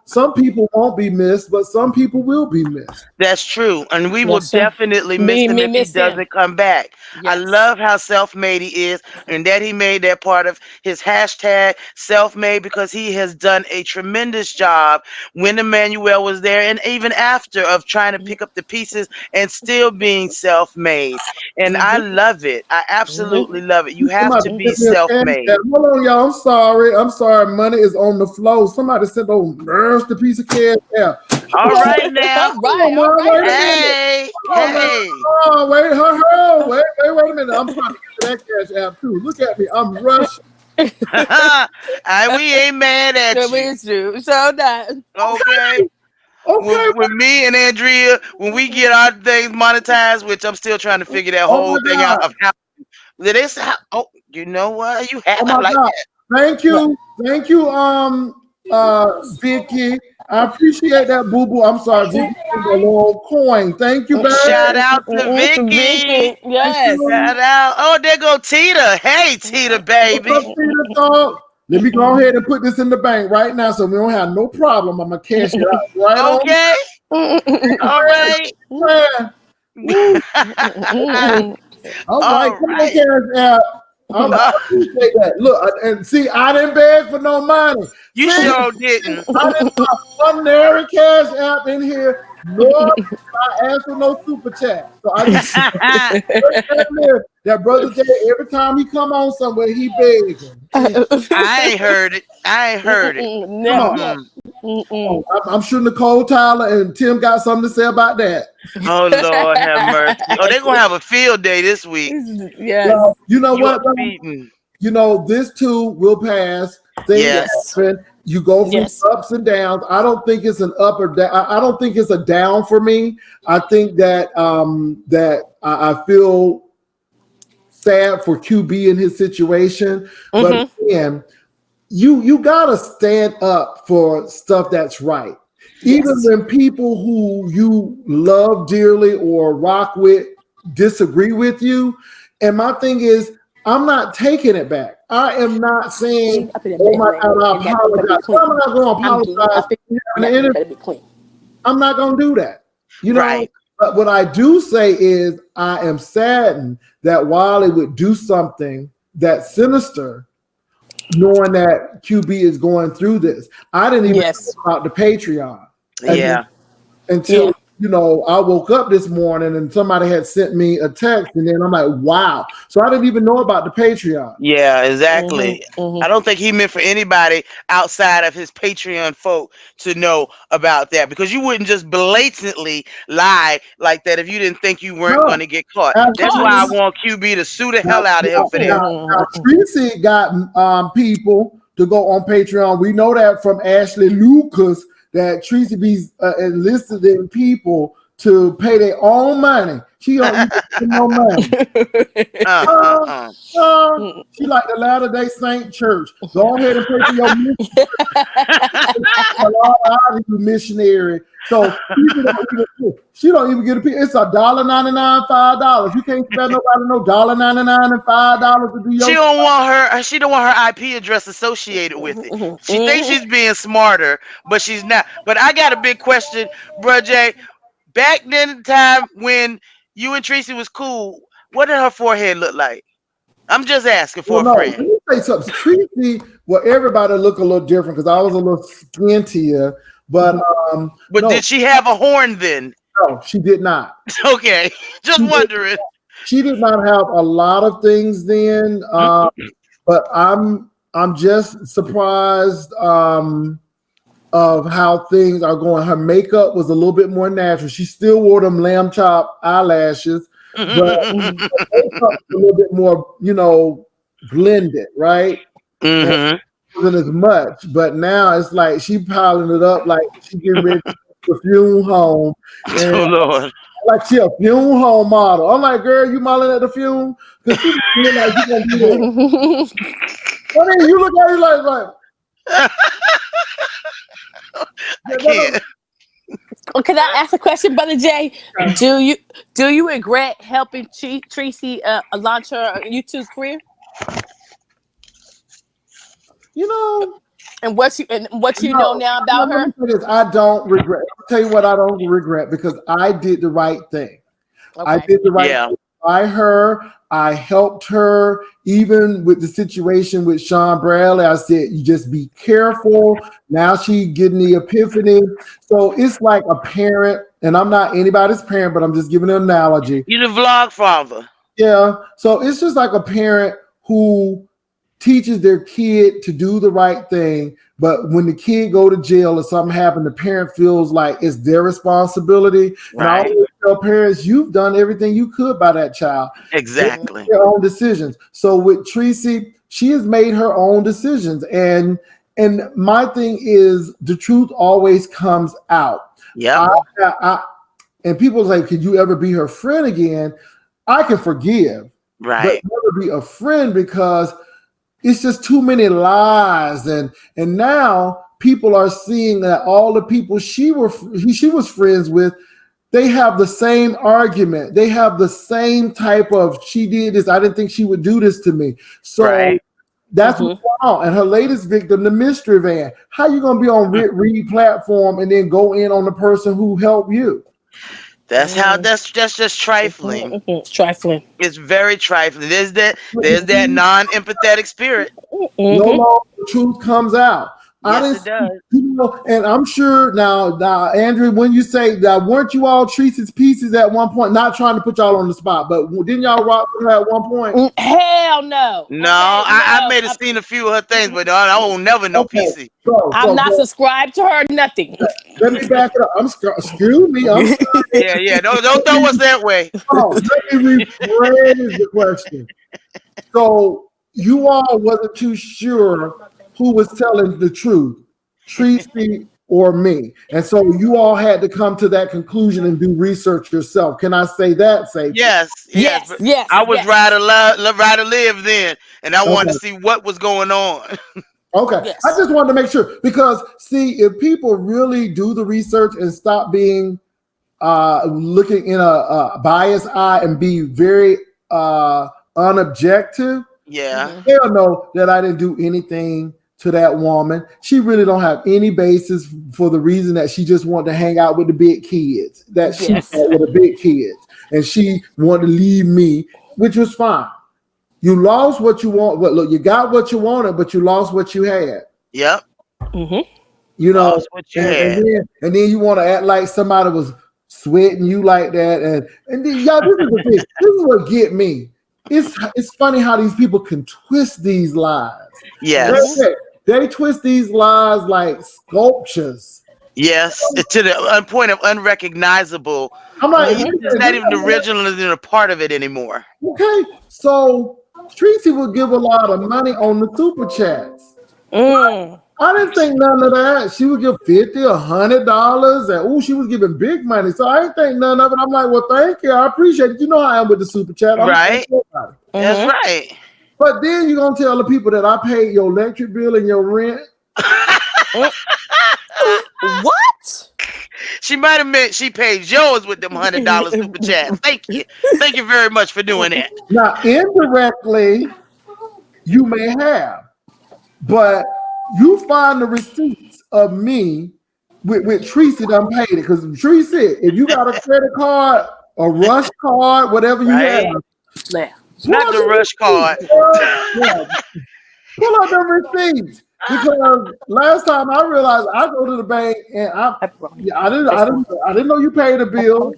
some people won't be missed, but some people will be missed. That's true. And we will Yes, sir. definitely miss Me, him me, if he miss him. doesn't come back. I Yes. love how self made he is and that he made that part of his hashtag self made because he has done a tremendous job when Emmanuel was there and even after of trying to pick up the pieces and still being self made. And I Mhm. love it. I Mhm. absolutely love it. You have Somebody to Mhm. be sent me a self cash made. app. Hold on, y'all. I'm sorry. I'm sorry. Money is on the flow. Somebody sent over the piece of cash app. All Hold right now. on, All man. right Wait a now. minute. Hey, Hold on, man. hey. Oh, wait, wait a minute. I'm trying to get to that cash app too. Look at me. I'm rushing. We ain't mad at No, you. it's true. So that. Okay. Okay. When me and Andrea, when we get our things monetized, which I'm still trying to figure that Oh my whole thing out God. of how this. How, oh, you know what? You Oh have my like God. Thank What? you. Thank you, Vicky. I appreciate that, boo boo. I'm sorry, Vicky. A little coin. Thank you, babe. shout out to Vicky. Vicky. Thank Yes. you. Shout out. Oh, there go Tita. Hey, Tita, What's baby. up, Peter Talk? Let me go ahead and put this in the bank right now so we don't have no problem. I'm gonna cash it out right on. Okay. All right. Man. Woo. All right, All come on, right. cash out. I appreciate that. Look, and see, I didn't beg for no money. You See, sure didn't. I didn't some nary cash app in here, nor I asked for no super chat. So I just that brother Jay, every time he come on somewhere, he begging. I ain't heard it. I ain't heard it. Come on. Never. Mm-mm. Mm-mm. I'm sure Nicole Tyler and Tim got something to say about that. Oh Lord, have mercy. Oh, they're gonna have a field day this week. Yes. Well, you know You what? up Though? feeding? This too will pass. Things Yes. Yes. happen. You go through Yes. ups and downs. I don't think it's an up or down. I don't think it's a down for me. I think that I feel sad for QB in his situation, but Mhm. again, you gotta stand up for stuff that's right. Even Yes. when people who you love dearly or rock with disagree with you. And my thing is, I'm not taking it back. I am not saying, Up in that oh my bed, God, I and that room better be apologize. clean. I'm not going to I'm getting apologize. up in that room better be clean. I'm not going to do that. You know, Right. but what I do say is I am saddened that Wiley would do something that's sinister, knowing that QB is going through this. I didn't even know about the Patreon Yeah. until I woke up this morning and somebody had sent me a text, and then I'm like, wow. So I didn't even know about the Patreon. Yeah, exactly. I don't think he meant for anybody outside of his Patreon folk to know about that, because you wouldn't just blatantly lie like that if you didn't think you weren't going No, to get caught. That's why I absolutely. want QB to sue the hell out of him for that. Now, Tracy got people to go on Patreon. We know that from Ashley Lucas that Tracy be enlisting people to pay their own money. She don't even pay no money. She like the Latter-day Saint Church. Go ahead and pay for your mission. A lot of you missionary. So she don't even get a piece. It's $1.99, $5. You can't spend nobody no $1.99 and $5 to do your. She don't want her IP address associated with it. She thinks she's being smarter, but she's not. But I got a big question, Bruh Jay. Back then, the time when you and Tracy was cool, what did her forehead look like? I'm just asking for Well, a no, friend. let me say something. Tracy, well, everybody look a little different because I was a little skintier, but But no, did she have a horn then? no, she did not. Okay, just wondering. She did not have a lot of things then, but I'm just surprised of how things are going. Her makeup was a little bit more natural. She still wore them lamb chop eyelashes, but her makeup was a little bit more, blended, right? And wasn't as much, but now it's like she piling it up like she getting ready to funeral home, and Oh Lord. like she a funeral home model. I'm like, girl, you modeling at the funeral? Because she feel like you gonna be there. I mean, you look at her like I can't. Can I ask a question, Brother Jay? Do you regret helping Tracy launch her YouTube career? And what you know now about her? I don't regret. I'll tell you what I don't regret, because I did the right thing. Okay. I did the right thing by her. I helped her, even with the situation with Sean Bradley. I said, you just be careful. Now she getting the epiphany. So it's like a parent, and I'm not anybody's parent, but I'm just giving an analogy. You're the vlog father. Yeah. So it's just like a parent who teaches their kid to do the right thing, but when the kid go to jail or something happen, the parent feels like it's their responsibility. Right. And I always tell parents, you've done everything you could by that child. Exactly. Their own decisions. So with Tracy, she has made her own decisions, and my thing is the truth always comes out. Yeah. And people say, could you ever be her friend again? I can forgive, right, but never be a friend, because it's just too many lies, and now people are seeing that all the people she was friends with, they have the same argument. They have the same type of, she did this, I didn't think she would do this to me. So that's what's going on. And her latest victim, the mystery van. How you gonna be on Read platform and then go in on the person who helped you? That's how. That's just trifling. Trifling. It's very trifling. There's that non-empathetic spirit. No longer the truth comes out. Yes, it does. And I'm sure now, Andrew, when you say that, weren't you all Tracy's pieces at one point? Not trying to put y'all on the spot, but didn't y'all rock with her at one point? Hell no. No, I may have seen a few of her things, but I won't never know PC. I'm not subscribed to her. Nothing. Let me back it up. Excuse me. I'm sorry. Yeah. Don't throw us that way. Let me rephrase the question. So you all wasn't too sure who was telling the truth, Tracy or me. And so you all had to come to that conclusion and do research yourself. Can I say that? Yes. I was right to live then, and I wanted to see what was going on. Okay. Yes. I just wanted to make sure, because see, if people really do the research and stop being looking in a biased eye and be very unobjective, Yeah. They'll know that I didn't do anything to that woman. She really don't have any basis for the reason that she just wanted to hang out with the big kids. That she Yes. met with the big kids, and she wanted to leave me, which was fine. You lost what you want, but look, you got what you wanted, but you lost what you had. Yep. You know, Lost what you had. and then you want to act like somebody was sweating you like that, and then, y'all, this is the thing. This is what get me. It's funny how these people can twist these lies. Yes. They twist these lies like sculptures. Yes. To the point of unrecognizable. I'm like, It's not even the original, isn't a part of it anymore. okay, so Tracy would give a lot of money on the super chats. I didn't think none of that. She would give $50, $100, and she was giving big money. So I didn't think none of it. I'm like, well, thank you. I appreciate it. You know how I am with the super chat. Right. That's right. But then you're gonna tell the people that I paid your electric bill and your rent. What? She might have meant she paid yours with them $100 super chat. Thank you. Thank you very much for doing that. Now, indirectly, you may have, but you find the receipts of me with Tracy done paid it. Because Tracy, if you got a credit card, a rush card, whatever you have, not the rush card. Pull out the receipts. Because last time I realized I go to the bank and I didn't know you paid a bill.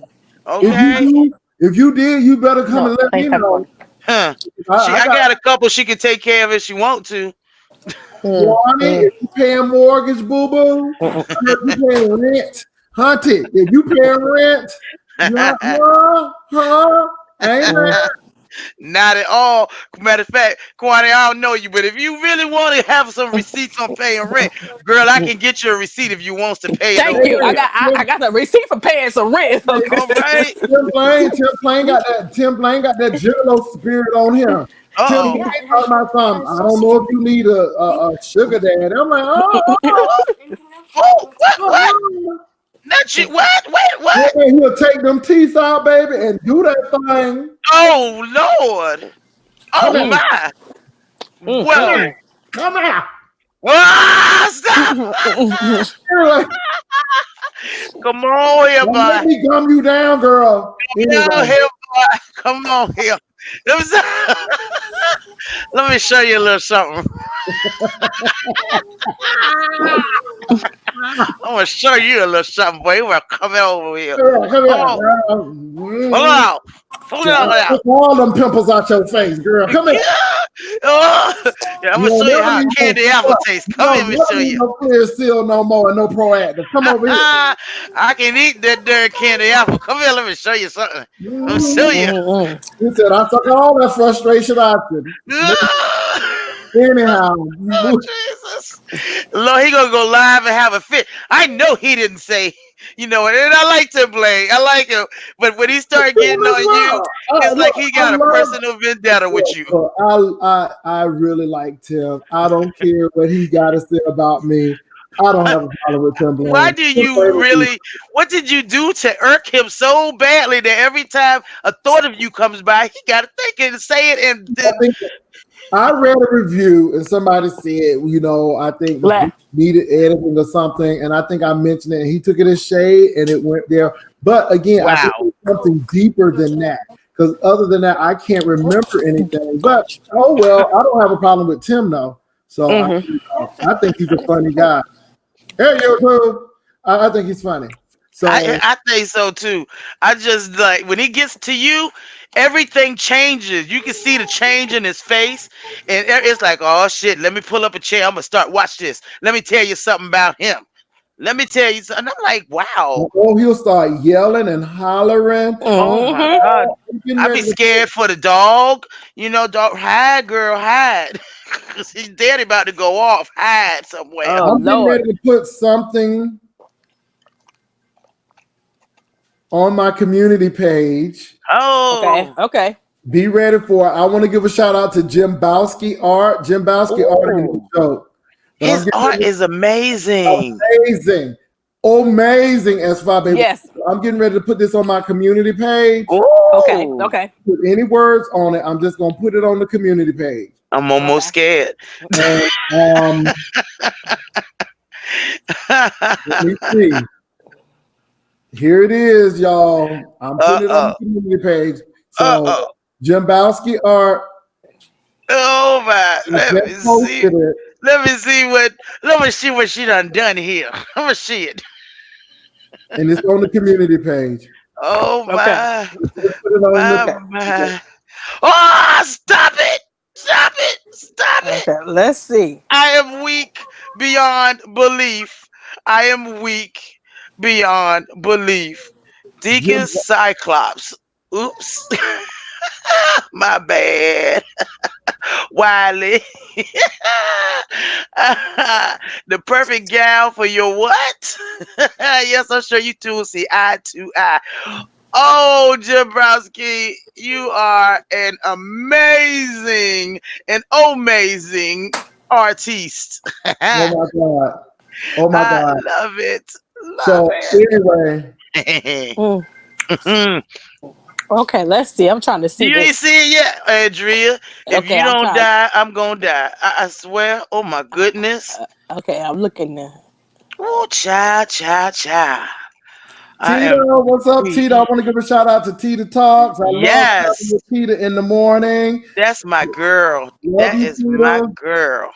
Okay. If you did, you better come and let me know. Huh. I got a couple she can take care of if she want to. If you paying mortgage, boo boo, if you paying rent, hunted. If you paying rent, amen. Not at all. Matter of fact, Kwani, I don't know you, but if you really want to have some receipts on paying rent, girl, I can get you a receipt if you want to pay it. Thank you. I got the receipt for paying some rent. All right. Tim Blaine got that Jello spirit on him. Tim Blaine talking about something. I don't know if you need a sugar daddy. I'm like, what? Not you. What? Wait, what? He'll take them teeth out, baby, and do that thing. Oh Lord. Oh my. Well, come on. Stop. Come on here, boy. Let me gum you down, girl. Come on here, boy. Come on here. Let me show you a little something. I'm gonna show you a little something, boy. You wanna come over here. Come on. Pull it out. All them pimples out your face, girl. Come here. I'm gonna show you how candy apple tastes. Come here, let me show you. No Clear Seal no more and no Proactive. Come over here. I can eat that dirty candy apple. Come here, let me show you something. Let me show you. He said, I took all that frustration out of you. Anyhow. Oh, Jesus. Lord, he gonna go live and have a fit. I know he didn't say, and I like to blame. I like him. But when he started getting on you, it's like he got a personal vendetta with you. I really like Tim. I don't care what he got to say about me. I don't have a problem with Tim Blaine. Why do you really? What did you do to irk him so badly that every time a thought of you comes by, he got to think and say it? And I read a review and somebody said, I think needed editing or something, and I think I mentioned it. And he took it as shade, and it went there. But again, I think it's something deeper than that. Because other than that, I can't remember anything. But oh well, I don't have a problem with Tim though. So I think he's a funny guy. Hey, YouTube. I think he's funny. So I think so too. I just like when he gets to you, everything changes. You can see the change in his face, and it's like, oh shit, let me pull up a chair. I'm gonna start. Watch this. Let me tell you something about him. Let me tell you something. I'm like, wow. Oh, he'll start yelling and hollering. Oh my God. I'd be scared for the dog. Dog, hide, girl, hide. Because his daddy about to go off. Hide somewhere. Oh, I'm getting ready to put something on my community page. Oh. Okay. Be ready for it. I want to give a shout out to Qbofdamidwest'S art. Qbofdamidwest'S art is a joke. His art is amazing. Amazing. Amazing, S5 baby. Yes. I'm getting ready to put this on my community page. Okay. Ooh. Okay. Put any words on it. I'm just gonna put it on the community page. I'm almost scared. And let me see. Here it is, y'all. I'm putting it on the community page. So Jambowski Art. Oh my! Let me Just see. posted it, Let me see what. Let me see what she done here. Let me see it. and it's on the community page. Oh Okay. my! Put it on My the. Okay. my! Oh! Stop it! Stop it! Stop it! Okay. Let's see. I am weak beyond belief. I am weak beyond belief. Deacon Jim, Cyclops. Oops. My bad. Wiley. The perfect gal for your what? Yes, I'm sure you two will see eye to eye. Oh, Jabrowski, you are an amazing artiste. oh my God. Oh my I God. love it. Love So anyway, it. Mm. Okay. Let's see. I'm trying to see You ain't this. see it yet, Andrea. If Okay. you I'm don't trying. die, I'm gonna die. I swear. Oh my goodness. Okay. I'm looking now. Oh, cha, cha, cha. I Tita, am what's up, weak. Tita? I want to give a shout out to Tita Talks. I love talking Yes, with Tita in the morning. that's my girl. Love That you, is my Tita. girl.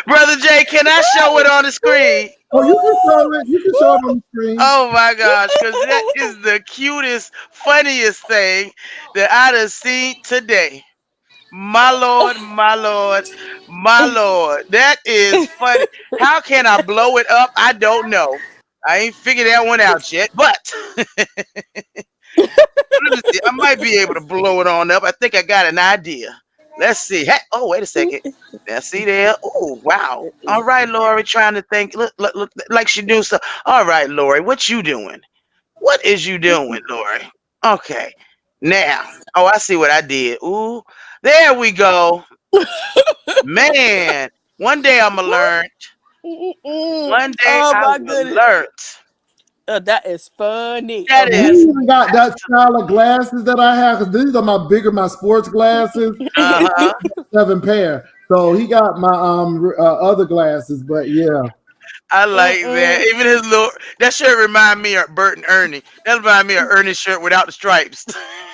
Brother Jay, can I show it on the screen? Oh, you can show it. You can show it on the screen. Oh my gosh, because that is the cutest, funniest thing that I done seen today. My Lord, my Lord, my Lord. That is funny. How can I blow it up? I don't know. I ain't figured that one out yet, but let me see. I might be able to blow it on up. I think I got an idea. Let's see. Hey, oh, wait a second. Now, see there? Oh, wow. All right, Lori, trying to think. Look, like she do so. All right, Lori, what you doing? What is you doing, Lori? Okay. Now, oh, I see what I did. Ooh, there we go. Man, one day I'm gonna learn. One day Oh I my will goodness. learn. That is funny. That You Okay. is, even got that style of glasses that I have, because these are my sports glasses. uh-huh. 7 pair. So he got my other glasses, but yeah. I like that. Mm-mm. Even his little that shirt remind me of Bert and Ernie. That remind me of Ernie's shirt without the stripes.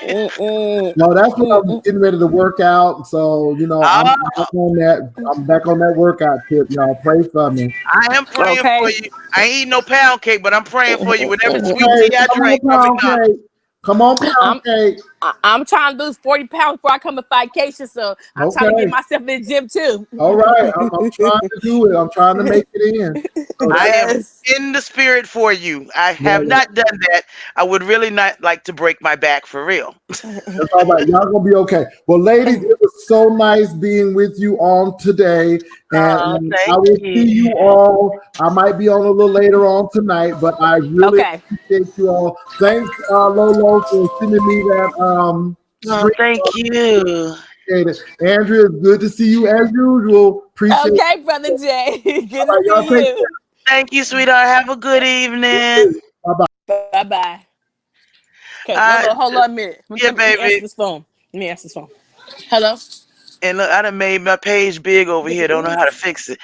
Mm-mm. No, that's what I'm Mm-mm. getting ready to work out. So, I'm Ah, back on that. I'm back on that workout tip. Y'all pray for me. I am praying for Okay. you. I ain't eating no pound cake, but I'm praying for you with every sweet Okay, tea I come on, drink from pound McDonald's. cake. Come on, pound I'm cake. I'm trying to lose 40 pounds before I come to vacation, so I'm trying to get Okay. myself in the gym too. All right. I'm trying to do it. I'm trying to make it in. So I that's am Yes. in the spirit for you. I have yeah. not done that. I would really not like to break my back for real. That's all right. Y'all gonna be okay. Well, ladies, it was so nice being with you on today, and Oh, I thank will see you. you all. I might be on a little later on tonight, but I really Okay. appreciate you all. Thanks, Lolo, for sending me that Oh, stream. thank you. Appreciate it. Andrea, it's good to see you as usual. Appreciate Okay, brother it. Jay. Good All to right, y'all see take you. Thank you, sweetheart. Have a good evening. care. Bye bye. Bye bye. Okay, Uh, Lolo, hold on a minute. yeah, Let me answer baby. this phone. Let me answer this phone. Hello? And look, I done made my page big over Yes, here. it Don't know how to is. fix it.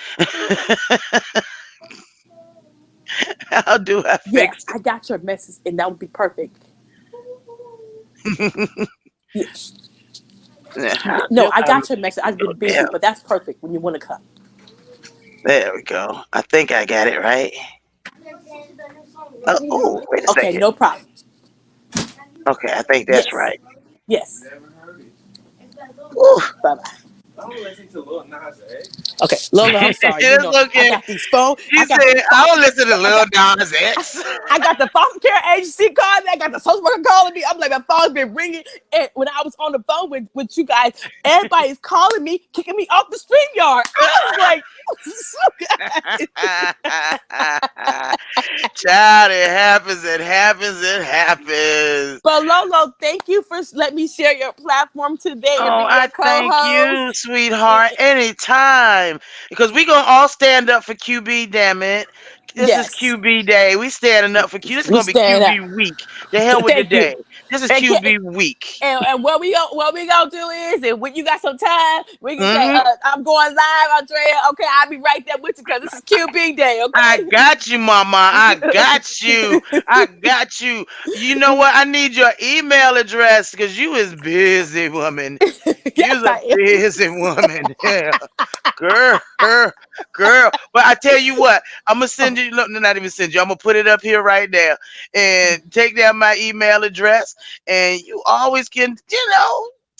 How do I Yes, fix I got your message, and that would be perfect. it? Yes. Now, how No, do I I got your make message. it I've go been busy, down? but that's perfect when you want to come. There we go. I think I got it right. Oh, wait a Okay, second. no problem. Okay, I think that's Yes. right. Yes. Whew. Bye bye. Okay, Lola, I'm sorry. You know, It's I okay. got these phone. She I got said, the I foster. don't listen to I Lil got. Nas X. I got the foster care agency calling me. I got the social worker calling me. I'm like, my phone's been ringing. And when I was on the phone with you guys, everybody's calling me, kicking me off the stream yard. I was like, Child, Child, it happens, it happens, it happens. But Lolo, thank you for letting me share your platform today and Oh, be your I thank you, co-host. sweetheart. Anytime. Because we gonna all stand up for QB, damn it. This is Yes, QB Day. We standing up for Q. This is we gonna be stand up. QB week. The hell with the Thank you. day. This is And, QB week. and what we gonna do is, and when you got some time, we can say, Hmm. I'm going live, Andrea. Okay, I'll be right there with you because this is QB day. I got you, mama. I got you. I Okay. got you. You know what? I need your email address because you is busy, woman. Yes, You's a I am. busy woman. Yeah. Girl, girl. But I tell you what, I'm gonna send you. Look, not even send you. I'm gonna put it up here right now, and take down my email address. And you always can,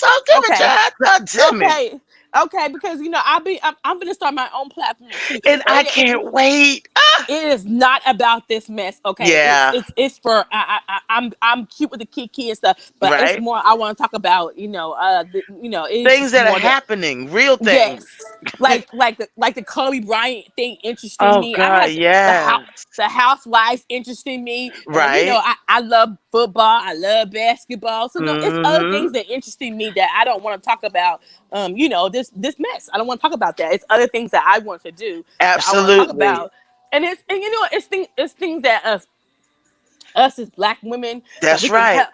talk to me, Okay. child. Talk to me. Okay. Okay, because I'm gonna start my own platform too, And I and can't wait. it is not about this mess. Okay, Yeah. it's for I'm cute with the Kiki and stuff, but it's Right. more I want to talk about it's Things just that are more that. happening. Real things. Yes. Like the Kobe Bryant thing interesting Oh me. I God. have Yes. the housewives interesting me. And Right. I love football. I love basketball. So no, it's other Mm-hmm. things that interesting me that I don't want to talk about. This mess. I don't want to talk about that. It's other things that I want to do that I want to talk Absolutely. about. And it's things that us as black women that That's right.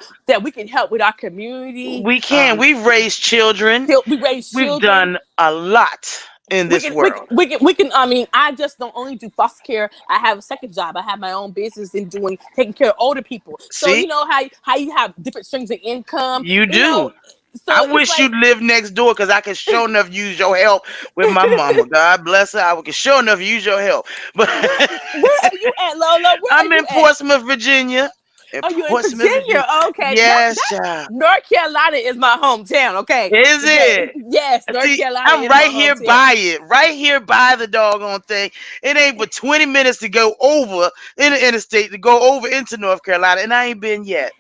we can help with our community. We can. We've raised children. We raise We've children. done a lot in we this can we world. can we can we can I mean, I just don't only do foster care. I have a second job. I have my own business in doing taking care of older people. So See, you know how you have different streams of income, you you know. do. So I it's wish like, you'd live next door because I could sure enough use your help with my mama. God bless her. I could sure enough use your help. But where are you at, Lola? Where are I'm you in at? Portsmouth, Virginia. In Are you in Portsmouth, Virginia. Virginia? Okay, Yes, that child. North Carolina is my hometown. Okay, Is it? yes, North See, Carolina I'm is my right here hometown. by it, right here by the doggone thing. It ain't but 20 minutes to go over in the interstate to go over into North Carolina, and I ain't been yet.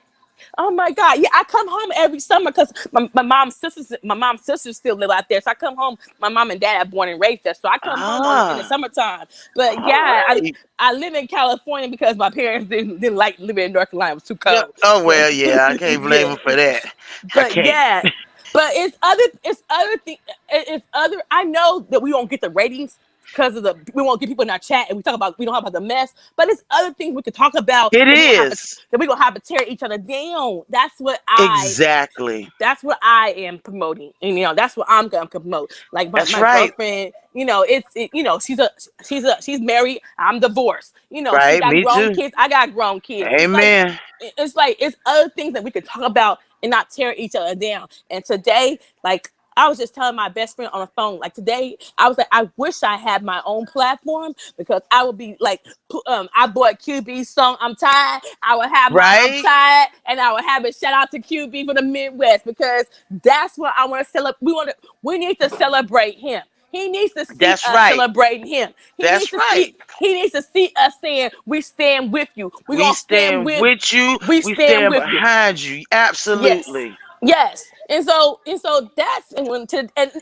Oh my God! Yeah, I come home every summer because my mom's sisters still live out there. So I come home. My mom and dad are born and raised there, so I come home in the Ah, summertime. But all yeah, right. I live in California because my parents didn't like living in North Carolina. It was too Yeah. cold. Oh So well, yeah. I can't blame yeah, him for that. I but can't. yeah, but it's other thing. It's other. I know that we don't get the ratings because of we won't get people in our chat and we don't talk about the mess. But it's other things we could talk about It that is we gonna have to tear each other down. exactly. That's what I am promoting, and that's what I'm gonna promote. Like That's my right. girlfriend, she's married. I'm divorced. She Right. got Me grown too. kids. I got grown kids. Amen. It's like it's other things that we could talk about and not tear each other down. And today, like I was just telling my best friend on the phone, like today, I was like, I wish I had my own platform because I would be like, I bought QB's song, I'm Tired. I would have my I'm Right. Tired, and I would have it shout out to QB for the Midwest because that's what I want to celebrate. We need to celebrate him. He needs to see That's us right. celebrating him. That's right. He needs to see us saying, we stand with you. We're We gonna stand stand with with you. we We stand stand with you. behind you. Yes. Absolutely. Yes. And so that's and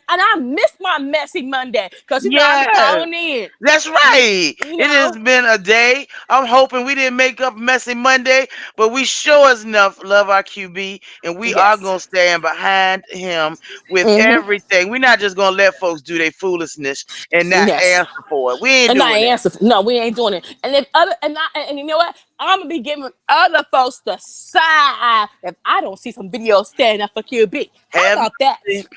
I missed my messy Monday because I've been Yes. calling in. That's You, right. you It has know? been a day. I'm hoping we didn't make up messy Monday, but we sure as enough love our QB, and we are Yes. gonna stand behind him with Mm-hmm. everything. We're not just gonna let folks do their foolishness and not Yes. answer for it. We ain't And I doing that. answer. No, we ain't doing it. And if other and you know what? I'm gonna be giving other folks the side eye if I don't see some videos standing up for QB. How Have about that? mercy.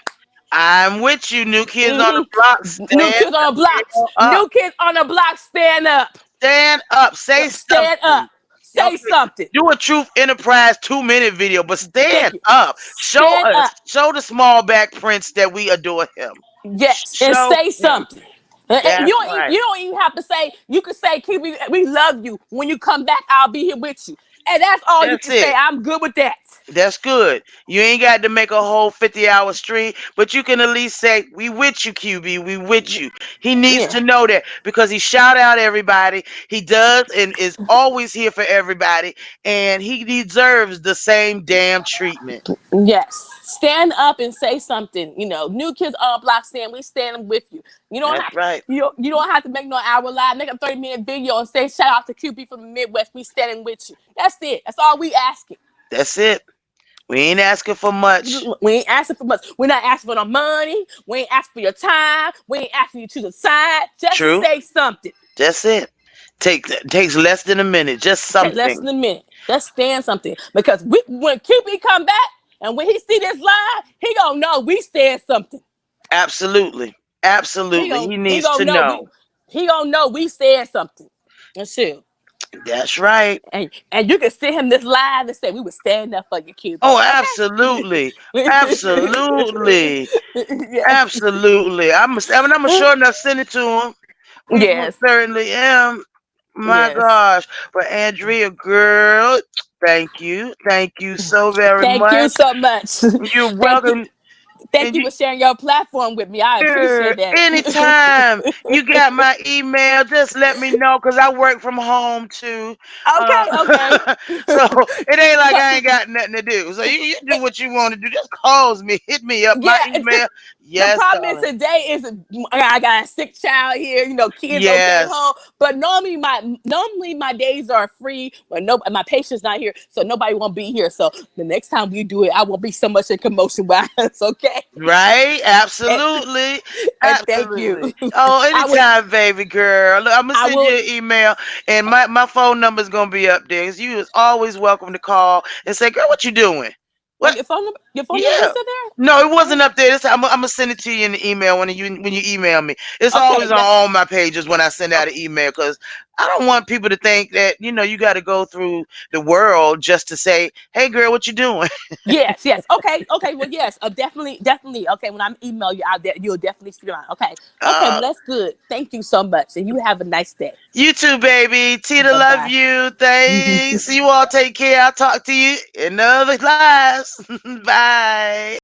I'm with you, new kids on the block. Mm-hmm. New Stand kids on the block. the hell up. New kids on the block. Stand up. Stand up. Say Stand up. something. Say Okay. something. Do a Truth Enterprise 2 minute video, but Thank stand you. up. Show Stand us. up. Show the small back prince that we adore him. Yes, and Show say him. something. And That's right. you don't even have to say. You can say, "Keep we love you. When you come back, I'll be here with you." And that's all you That's can say. it. I'm good with that. That's good. You ain't got to make a whole 50-hour stream, but you can at least say, we with you, QB. We with you. He needs Yeah. to know that because he shout out everybody. He does and is always here for everybody. And he deserves the same damn treatment. Yes. stand up and say something. You know, New Kids on the Block saying we standing with you. You don't That's have right. you don't have to make no hour live, make a 30-minute video and say shout out to QB from the Midwest. We standing with you. That's it. That's all we asking. That's it. We ain't asking for much. We ain't asking for much. We're not asking for no money. We ain't asking for your time. We ain't asking you to the side. Just True. say something. That's it. Takes less than a minute. Just Take less than something. a minute. Just stand something. Because when QB come back and when he see this live, he gonna know we said something. Absolutely. Absolutely. He He needs gonna to know know. we said something. That's true. That's right. And you can send him this live and say we would stand up for you, QB. Oh, absolutely. Absolutely. Yes. Absolutely. I'm sure enough send it to him. We most Yes. certainly am. My Yes. gosh. But Andrea, girl, thank you. Thank you so very Thank you much. so much. You're Thank you. welcome. Thank And you you for sharing your platform with me. I sure, appreciate that. anytime you got my email, just let me know because I work from home too. Uh, Okay, okay. so it ain't like I But ain't got nothing to do. So you do what you want to do. Just calls me, hit me up. My yeah, email. the Yes, problem is darling. today is I got a sick child here. You know, kids don't came Yes. home. But normally my days are free when my patient's not here, so nobody won't be here. So the next time we do it, I won't be so much in commotion wise. Okay, Right? and, Absolutely. and thank you. Absolutely. Oh, I will. anytime, baby girl. Look, I'm gonna I send will. you an email and my phone number is gonna be up there. You is always welcome to call and say, girl, what you doing? Oh, What? your phone number Yeah. is still there? No, it Oh, wasn't up there. I'm gonna send it to you in the email when you email me. It's okay, always on that's all my pages when I send out okay. an email because I don't want people to think that you got to go through the world just to say, "Hey, girl, what you doing?" Yes, yes. Okay, okay. Well, yes. Definitely, definitely. Okay, when I email you out there, you'll definitely see mine. Okay, okay. Well, Uh, that's good. Thank you so much, and you have a nice day. you too, baby. Tita, Bye love bye. you. Thanks. You all take care. I'll talk to you in other class. Bye.